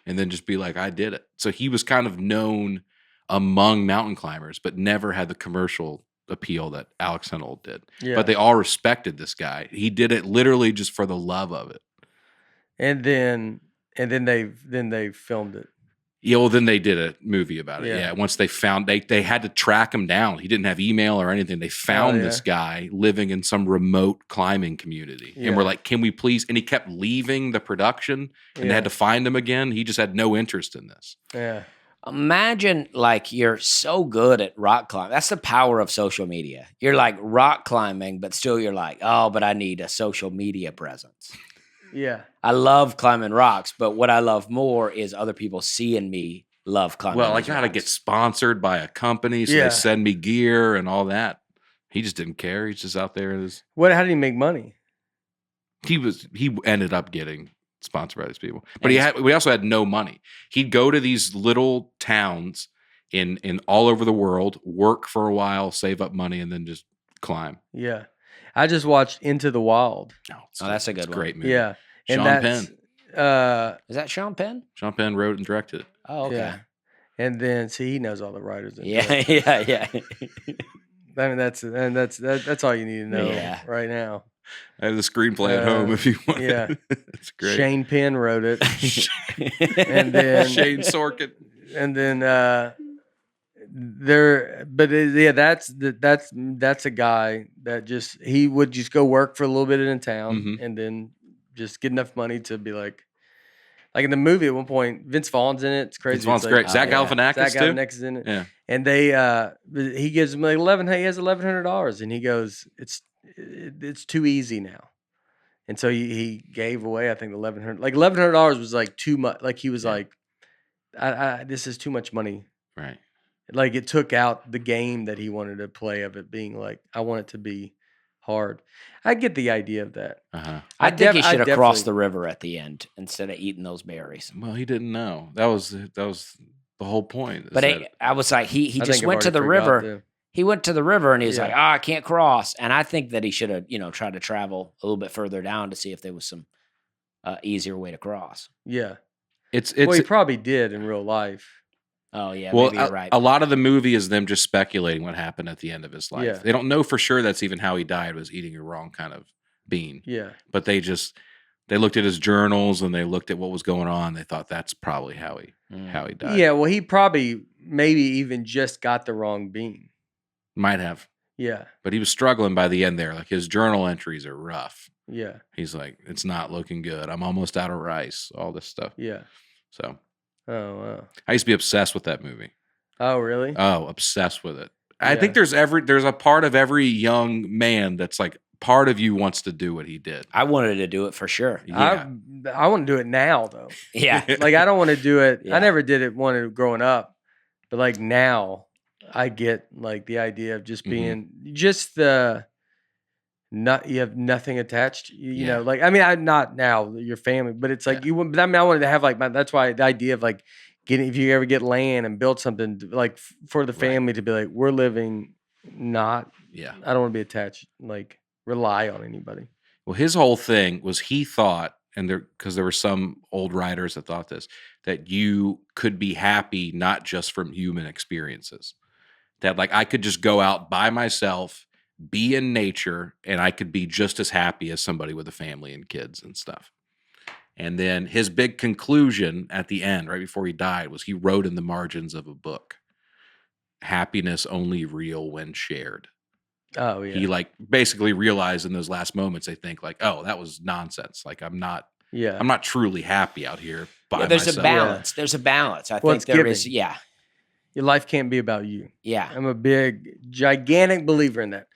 And then just be like, I did it. So he was kind of known among mountain climbers, but never had the commercial appeal that Alex Honnold did. Yeah. But they all respected this guy. He did it literally just for the love of it. And then they filmed it. Yeah, well, then they did a movie about it. Yeah. Yeah, once they found they had to track him down. He didn't have email or anything. They found this guy living in some remote climbing community, and we're like, "Can we please?" And he kept leaving the production, and they had to find him again. He just had no interest in this. Yeah. Imagine like you're so good at rock climbing. That's the power of social media. You're like rock climbing, but still you're like, oh, but I need a social media presence. Yeah. I love climbing rocks, but what I love more is other people seeing me love climbing. Well, I these gotta rocks. get sponsored by a company, so they send me gear and all that. He just didn't care. He's just out there. How did he make money? He ended up getting sponsored by these people, but we also had no money. He'd go to these little towns in all over the world, work for a while, save up money, and then just climb. Yeah. I just watched Into the Wild. Oh, that's a good one. Great movie. Yeah. Sean Penn. Is that Sean Penn? Sean Penn wrote and directed it. Oh, okay. Yeah. And then he knows all the writers. Yeah. I mean, that's all you need to know right now. I have the screenplay at home if you want. Yeah. It's great. Shane Penn wrote it. And then Shane Sorkin. And then that's a guy that he would just go work for a little bit in town and then just get enough money to be like in the movie at one point, Vince Vaughn's in it. It's crazy. Vince Vaughn's great. Zach Galifianakis Zach Galifianakis is in it. Yeah. And he gives him like he has $1,100 and he goes, it's too easy now. And so he gave away, I think, $1,100. Like $1,100 was like too much. Like he was like, this is too much money. Right. Like it took out the game that he wanted to play of it being like, I want it to be hard. I get the idea of that. Uh-huh. I think he should have crossed the river at the end instead of eating those berries. Well, he didn't know. That was the whole point. But I was like, he just went to the river. He went to the river and he's like, I can't cross. And I think that he should have, tried to travel a little bit further down to see if there was some easier way to cross. Yeah. Well, he probably did in real life. Oh, yeah. Well, maybe you're right. A lot of the movie is them just speculating what happened at the end of his life. Yeah. They don't know for sure that's even how he died, was eating a wrong kind of bean. Yeah. But they looked at his journals and they looked at what was going on. They thought that's probably how he died. Yeah. Well, he probably maybe even just got the wrong bean. Might have. Yeah. But he was struggling by the end there. Like his journal entries are rough. Yeah. He's like, it's not looking good. I'm almost out of rice. All this stuff. Yeah. So. Oh, wow. I used to be obsessed with that movie. Oh, really? Oh, obsessed with it. I think there's a part of every young man that's like, part of you wants to do what he did. I wanted to do it for sure. Yeah. I want to do it now, though. Yeah. Like, I don't want to do it. Yeah. I never did it growing up. But, like, now, I get, like, the idea of just being you have nothing attached. You know, like, I mean, I'm not now your family, but it's like I wanted to have, like, that's why the idea of, like, if you ever get land and build something, like, for the family to be like, we're living I don't want to be attached, like, rely on anybody. Well, his whole thing was he thought, and because there were some old writers that thought this, that you could be happy not just from human experiences. That, like, I could just go out by myself, be in nature, and I could be just as happy as somebody with a family and kids and stuff. And then his big conclusion at the end, right before he died, was he wrote in the margins of a book, happiness only real when shared. Oh, yeah. He, like, basically realized in those last moments, I think, like, oh, that was nonsense. Like, I'm not truly happy out here by myself. There's a balance. Yeah. There's a balance. I think there is. Yeah. Your life can't be about you. Yeah. I'm a big, gigantic believer in that.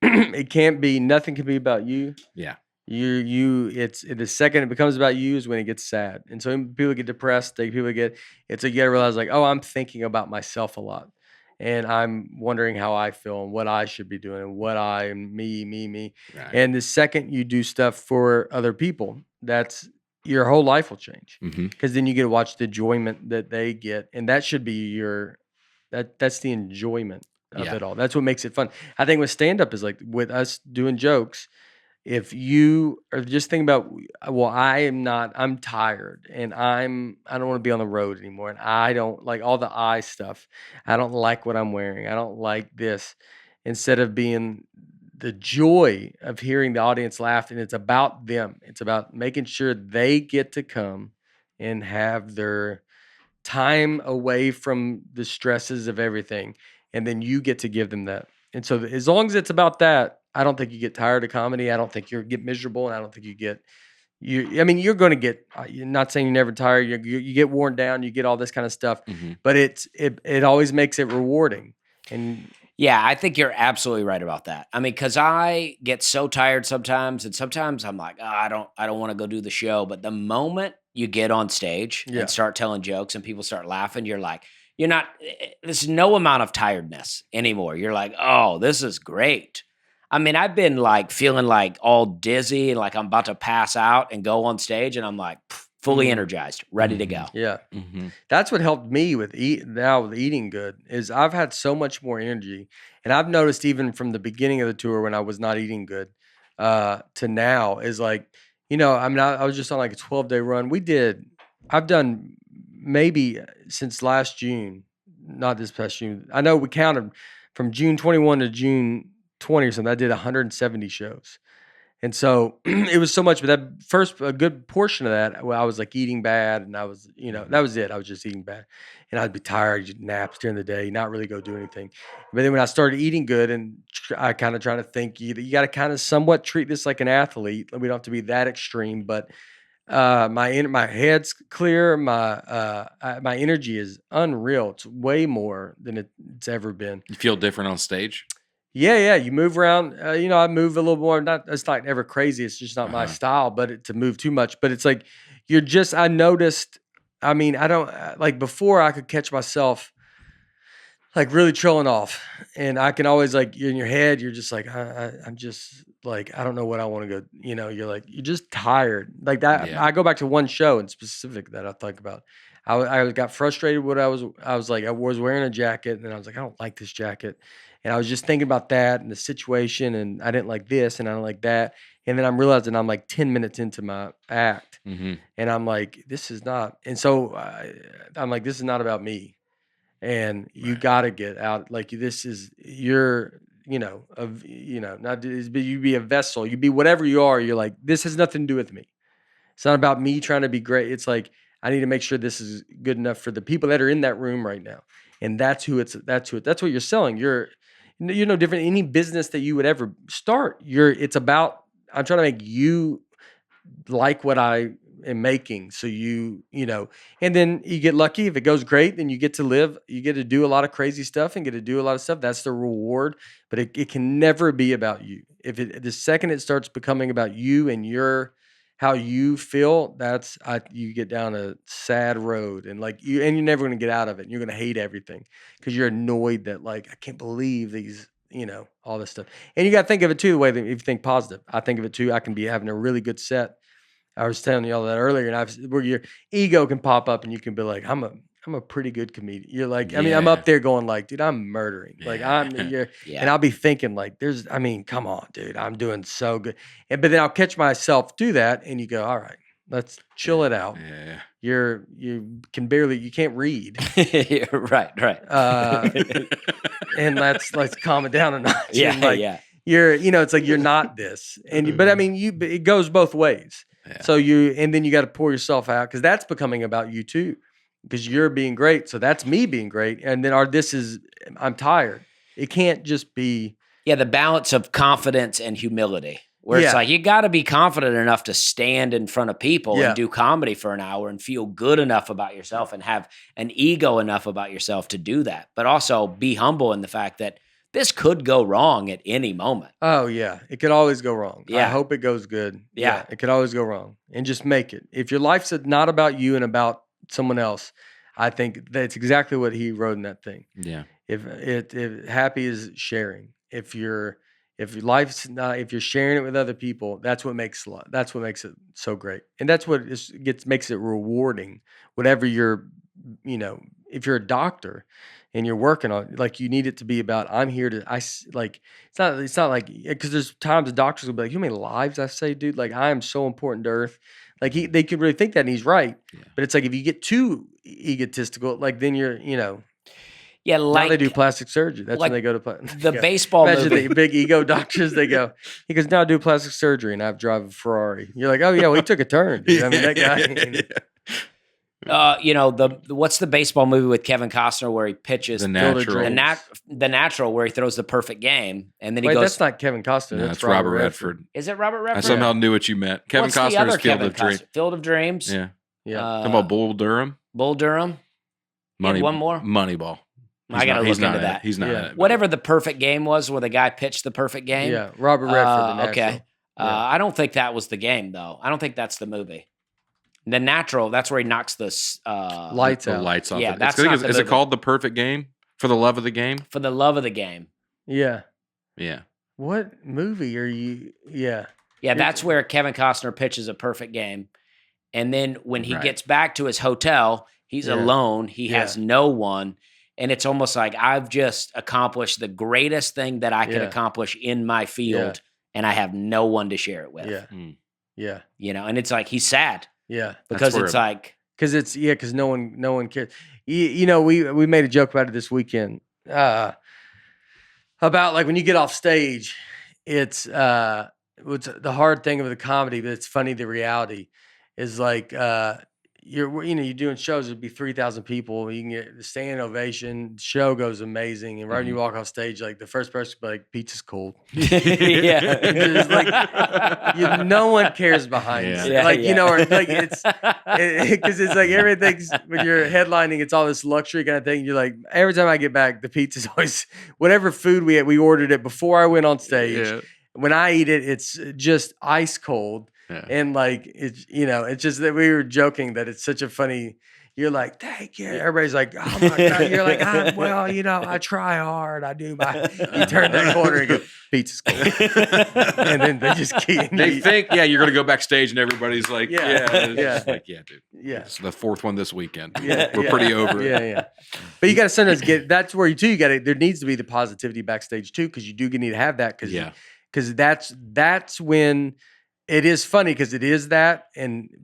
Nothing can be about you. Yeah. The second it becomes about you is when it gets sad. And so when people get depressed, it's like you gotta realize, like, oh, I'm thinking about myself a lot. And I'm wondering how I feel and what I should be doing and what me. Right. And the second you do stuff for other people, that's your whole life will change, Mm-hmm. because then you get to watch the enjoyment that they get, and that should be that's the enjoyment of Yeah. it all. That's what makes it fun. I think with stand up is like with us doing jokes. If you are just thinking about, well, I'm tired and I don't want to be on the road anymore. And I don't like all the I stuff. I don't like what I'm wearing. I don't like this. Instead of being the joy of hearing the audience laugh, and it's about them. It's about making sure they get to come and have their time away from the stresses of everything, and then you get to give them that. And so as long as it's about that, I don't think you get tired of comedy. I don't think you get miserable, and I don't think I mean, you're going to get, you're not saying you're never tired. You get worn down, you get all this kind of stuff, Mm-hmm. but it always makes it rewarding. And Yeah, I think you're absolutely right about that. I mean, because I get so tired sometimes, and sometimes I'm like, oh, I don't want to go do the show. But the moment you get on stage Yeah. and start telling jokes and people start laughing, you're like, you're not. There's no amount of tiredness anymore. You're like, oh, this is great. I mean, I've been like feeling like all dizzy and like I'm about to pass out and go on stage, and I'm like fully Mhm. energized, ready to go. Yeah. Mm-hmm. That's what helped me with eating good, is I've had so much more energy. And I've noticed even from the beginning of the tour when I was not eating good, to now, is like, I mean, I was just on like a 12-day run. I've done maybe since last June, not this past June. I know we counted from June 21 to June 20 or something. I did 170 shows. And so it was so much, but a good portion of that, well, I was like eating bad, and I was, that was it. I was just eating bad, and I'd be tired, just naps during the day, not really go do anything. But then when I started eating good, and I kind of trying to think, you got to kind of somewhat treat this like an athlete. We don't have to be that extreme, but my head's clear, my energy is unreal. It's way more than it's ever been. You feel different on stage? Yeah. You move around. I move a little more. It's not ever crazy. It's just not my style, but to move too much. But it's like I noticed. I mean, I don't like before. I could catch myself like really trolling off, and I can always like, you're in your head. You're just like, I'm just like, I don't know what I want to go. You're like, you're just tired like that. Yeah. I go back to one show in specific that I think about. I got frustrated with I was like, I was wearing a jacket, and then I was like, I don't like this jacket. And I was just thinking about that and the situation, and I didn't like this and I don't like that. And then I'm realizing I'm like 10 minutes into my act, Mm-hmm. and I'm like, this is not. And so I'm like, this is not about me. And you got to get out. Like, this is not you be a vessel. You be whatever you are. You're like, this has nothing to do with me. It's not about me trying to be great. It's like, I need to make sure this is good enough for the people that are in that room right now. And that's what you're selling. You're no different. Any business that you would ever start, it's about, I'm trying to make you like what I am making. So and then you get lucky. If it goes great, then you get to do a lot of crazy stuff and get to do a lot of stuff. That's the reward, but it can never be about you. The second it starts becoming about you and how you feel, you get down a sad road, and you're never going to get out of it. And you're going to hate everything because you're annoyed that I can't believe these, all this stuff. And you got to think of it too, the way that if you think positive, I think of it too. I can be having a really good set. I was telling you all that earlier, and where your ego can pop up, and you can be like, I'm a pretty good comedian. You're like, I mean, I'm up there going like, dude, I'm murdering. Like and I'll be thinking like, come on, dude, I'm doing so good. But then I'll catch myself do that, and you go, all right, let's chill it out. Yeah. You can't read. Right. And let's calm it down a notch. Yeah, and it's like you're not this. But I mean, it goes both ways. Yeah. So and then you got to pour yourself out, because that's becoming about you too, because you're being great. So that's me being great. And then I'm tired. It can't just be. Yeah, the balance of confidence and humility, where it's like, you got to be confident enough to stand in front of people and do comedy for an hour and feel good enough about yourself and have an ego enough about yourself to do that. But also be humble in the fact that this could go wrong at any moment. Oh, yeah. It could always go wrong. Yeah. I hope it goes good. Yeah. It could always go wrong. And just make it. If your life's not about you and about someone else, I think that's exactly what he wrote in that thing. Yeah. If happy is sharing. If If life's not, if you're sharing it with other people, that's what makes it so great, and that's what makes it rewarding. Whatever you're, if you're a doctor and you're working on, like, you need it to be about, I'm here to, like, it's not like, because there's times the doctors will be like, you know how many lives I say, dude, like, I am so important to Earth. Like, they could really think that, and he's right. Yeah. But it's like, if you get too egotistical, like, then you're, Yeah, now they do plastic surgery. That's when they go to the baseball Imagine movie. the big ego doctors. He goes, now I do plastic surgery, and I drive a Ferrari. You're like, oh yeah, well, he took a turn, dude. I mean, that guy. What's the baseball movie with Kevin Costner where he pitches The Natural. the Natural, where he throws the perfect game, and then he Wait, goes. that's not Kevin Costner. No, that's it's Robert Redford. Is it Robert Redford? I somehow knew what you meant. Kevin What's the Costner's other Field Kevin of Dreams. Costner? Field of Dreams. Yeah. Yeah. Talking about Bull Durham. Bull Durham. One more. Moneyball. I gotta look into that. He's not Yeah. in it. Whatever the perfect game was, where the guy pitched the perfect game. Yeah, Robert Redford. The Natural. Okay. Yeah. I don't think that was the game, though. I don't think that's the movie. The Natural. That's where he knocks the Lights The out. lights off. Yeah, it. that's Is not the it movie. called The Perfect Game? For the Love of the Game? For the Love of the Game. Yeah. Yeah. What movie are you? Yeah. Yeah, that's where Kevin Costner pitches a perfect game. And then when he Right. gets back to his hotel, he's Yeah. alone. He Yeah. has no one. And it's almost like, I've just accomplished the greatest thing that I could Yeah. accomplish in my field, and I have no one to share it with. Yeah. Mm. Yeah. And it's like, he's sad Yeah. because where it's it- like, Because no one cares. We made a joke about it this weekend. About, like, when you get off stage, it's what's the hard thing of the comedy, but it's funny. The reality is, like, you're doing shows. It'd be 3,000 people. You can get the standing ovation. Show goes amazing, and right when you walk off stage, like, the first person will be like, "Pizza's cold." yeah. It's like, no one cares behind Yeah. you. Yeah, Like, yeah. or like it's because it's like everything's, when you're headlining, it's all this luxury kind of thing. You're like, every time I get back, the pizza's always whatever food we ordered it before I went on stage. Yeah. When I eat it, it's just ice cold. Yeah. And, like, it's just that we were joking that it's such a funny. You're like, thank you. Everybody's like, oh my God. You're like, I try hard. I do you turn that corner and go, pizza's cold. And then they just keep. They think, you're going to go backstage and everybody's like, Yeah. It's Yeah. just like, yeah, dude. Yeah. It's the fourth one this weekend. Yeah, We're pretty over it. Yeah. But you got to sometimes that's where there needs to be the positivity backstage too, because you do need to have that, because that's when it is funny, because it is that,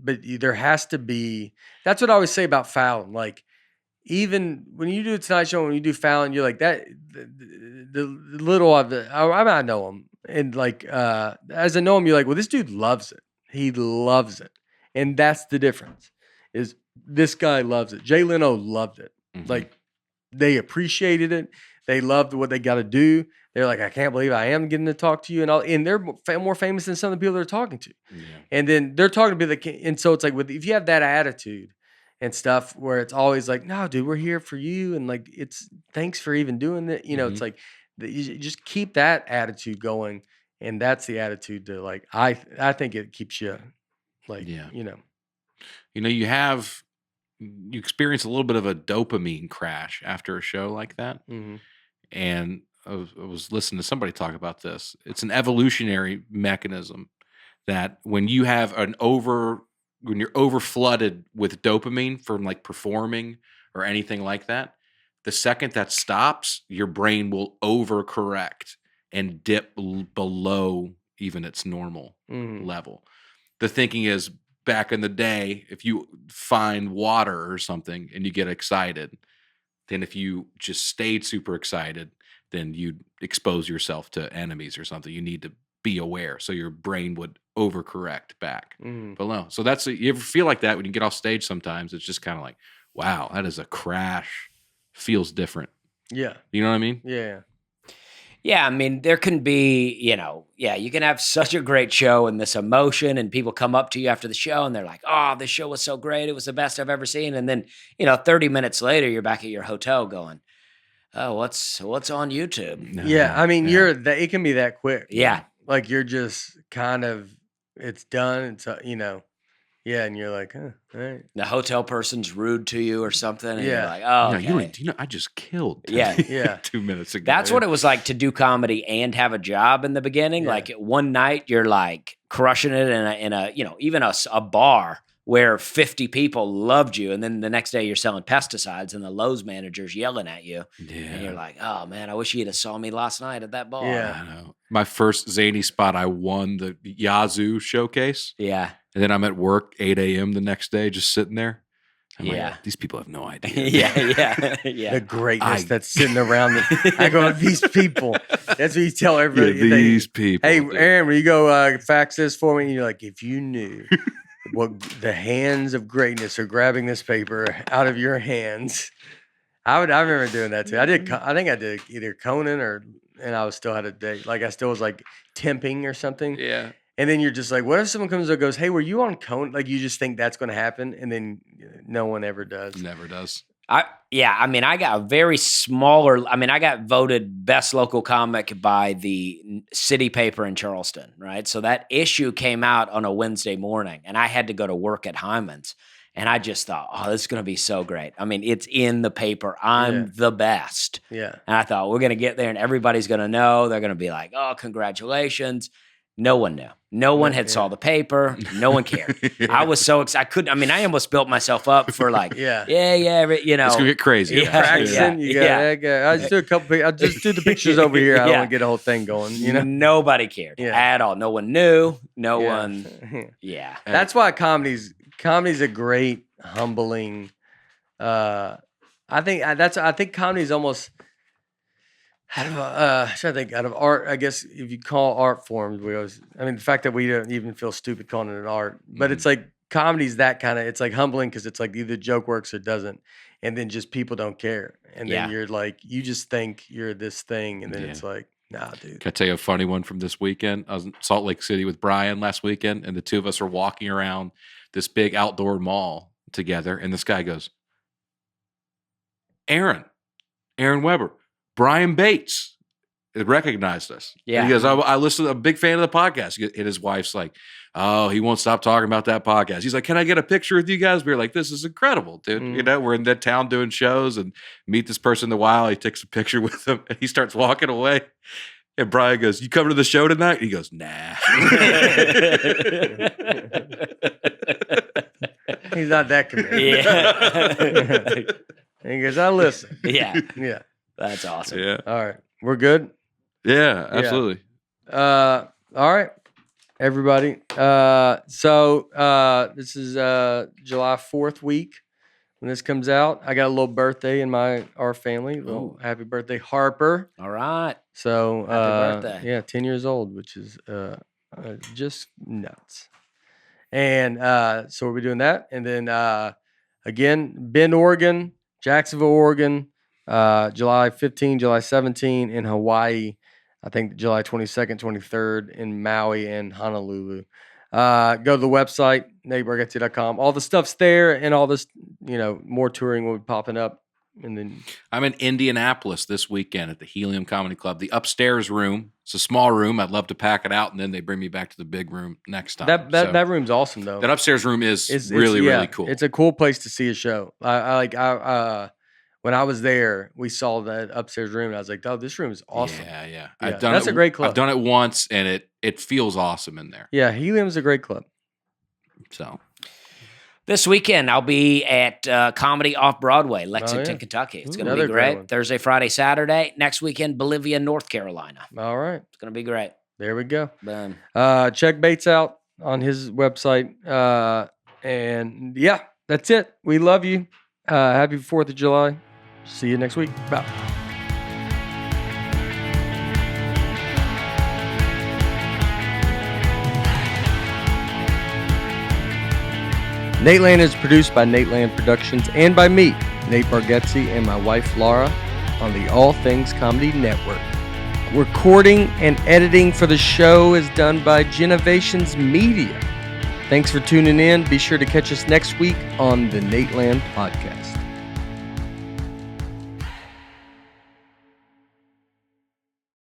but there has to be. That's what I always say about Fallon. Like, even when you do a Tonight Show, when you do Fallon, you're like that. The little of it, I know him, and, like, as I know him, you're like, well, this dude loves it. He loves it, and that's the difference. Is this guy loves it? Jay Leno loved it. Mhm. Like, they appreciated it. They loved what they got to do. They're like, I can't believe I am getting to talk to you, and they're more famous than some of the people they're talking to. Yeah. And then they're talking to people and so it's like, if you have that attitude and stuff, where it's always like, no, dude, we're here for you, and, like, it's thanks for even doing that. It's like, you just keep that attitude going, and that's the attitude to, like, I think it keeps you, like, you experience a little bit of a dopamine crash after a show like that. Mhm. And I was listening to somebody talk about this. It's an evolutionary mechanism that when you're over flooded with dopamine from, like, performing or anything like that, the second that stops, your brain will overcorrect and dip below even its normal level. The thinking is, back in the day, if you find water or something and you get excited, then if you just stayed super excited, then you'd expose yourself to enemies or something. You need to be aware, so your brain would overcorrect back. But no, so you ever feel like that when you get off stage? Sometimes it's just kind of like, wow, that is a crash. Feels different. Yeah. You know what I mean? Yeah. Yeah, I mean, there can be, you can have such a great show and this emotion, and people come up to you after the show and they're like, oh, this show was so great. It was the best I've ever seen. And then, 30 minutes later, you're back at your hotel going, oh, what's on YouTube? No, Yeah. I mean, yeah. it can be that quick. Yeah. Like, you're just kind of, it's done. It's, Yeah, and you're like, huh, all right. The hotel person's rude to you or something, and Yeah. you're like, oh, No, okay. you know, I just killed 10, Yeah. Yeah. 2 minutes ago. That's what it was like to do comedy and have a job in the beginning. Yeah. Like one night you're like crushing it in a you know, even a bar where 50 people loved you. And then the next day you're selling pesticides and the Lowe's manager's yelling at you. Yeah. And you're like, oh man, I wish you'd have saw me last night at that bar. Yeah. I know. My first zany spot, I won the Yazoo showcase. Yeah. And then I'm at work 8 a.m. the next day, just sitting there. I'm Yeah. like, these people have no idea. Yeah. The greatness I- that's sitting around. I go, these people. That's what you tell Yeah, everybody. these people. Hey, dude. Aaron, will you go fax this for me? And you're like, if you knew what the hands of greatness are grabbing this paper out of your hands. I remember doing that too. I think I did either Conan and I was still had a date. Like I still was like temping or something. Yeah. And then you're just like, what if someone comes and goes, hey, were you on Conan? Like you just think that's going to happen. And then no one ever does. Never does. I got I got voted best local comic by the city paper in Charleston, right? So that issue came out on a Wednesday morning and I had to go to work at Hyman's and I just thought, oh, this is going to be so great. I mean, it's in the paper. I'm the best. Yeah. And I thought we're going to get there and everybody's going to know. They're going to be like, oh, congratulations. No one knew. No one had saw the paper. No one cared. I was so excited. I almost built myself up for like, you know. It's going to get crazy. Yeah. Practicing. I just do a couple. I just do the pictures over here. I don't want to get a whole thing going. You know, nobody cared at all. No one knew. No Yeah. one. Yeah. That's why comedy's a great humbling. I think comedy's almost out of art. I guess if you call art forms, the fact that we don't even feel stupid calling it an art, but it's like comedy's that kind of. It's like humbling because it's like either joke works or doesn't, and then just people don't care, and then you're like you just think you're this thing, and then it's like. Nah, dude. Can I tell you a funny one from this weekend? I was in Salt Lake City with Brian last weekend, and the two of us are walking around this big outdoor mall together, and this guy goes, Aaron Weber, Brian Bates. It recognized us. Yeah. And he goes, I listen, I'm a big fan of the podcast. And his wife's like, oh, he won't stop talking about that podcast. He's like, can I get a picture with you guys? We were like, this is incredible, dude. Mm. You know, we're in that town doing shows and meet this person in the wild. He takes a picture with him and he starts walking away. And Brian goes, you coming to the show tonight? He goes, nah. He's not that committed. Yeah. He goes, I listen. Yeah. Yeah. That's awesome. Yeah. All right. We're good. Yeah, absolutely. All right, everybody. So this is July 4th week when this comes out. I got a little birthday in our family. Little happy birthday, Harper. All right. So Happy birthday. yeah, 10 years old, which is just nuts. And so we'll be doing that. And then again, Bend, Oregon, Jacksonville, Oregon, July 15, July 17 in Hawaii. I think July 22nd, 23rd in Maui and Honolulu. Go to the website, natebargatze.com. All the stuff's there and all this, more touring will be popping up. And then I'm in Indianapolis this weekend at the Helium Comedy Club. The upstairs room, it's a small room. I'd love to pack it out, and then they bring me back to the big room next time. that room's awesome, though. That upstairs room is really cool. It's a cool place to see a show. When I was there, we saw that upstairs room, and I was like, "Oh, this room is awesome." Yeah. That's a great club. I've done it once, and it feels awesome in there. Yeah, Helium's a great club. So This weekend, I'll be at Comedy Off Broadway, Lexington, yeah. Kentucky. It's Ooh, going to another be great great. one. Thursday, Friday, Saturday. Next weekend, Bolivia, North Carolina. All right, It's going to be great. there we go. Boom. Check Bates out on his website. And yeah, that's it. We love you. Happy 4th of July. See you next week. Bye. Nateland is produced by Nateland Productions and by me, Nate Bargatze, and my wife Laura on the All Things Comedy Network. Recording and editing for the show is done by Genovations Media. Thanks for tuning in. Be sure to catch us next week on the Nateland Podcast.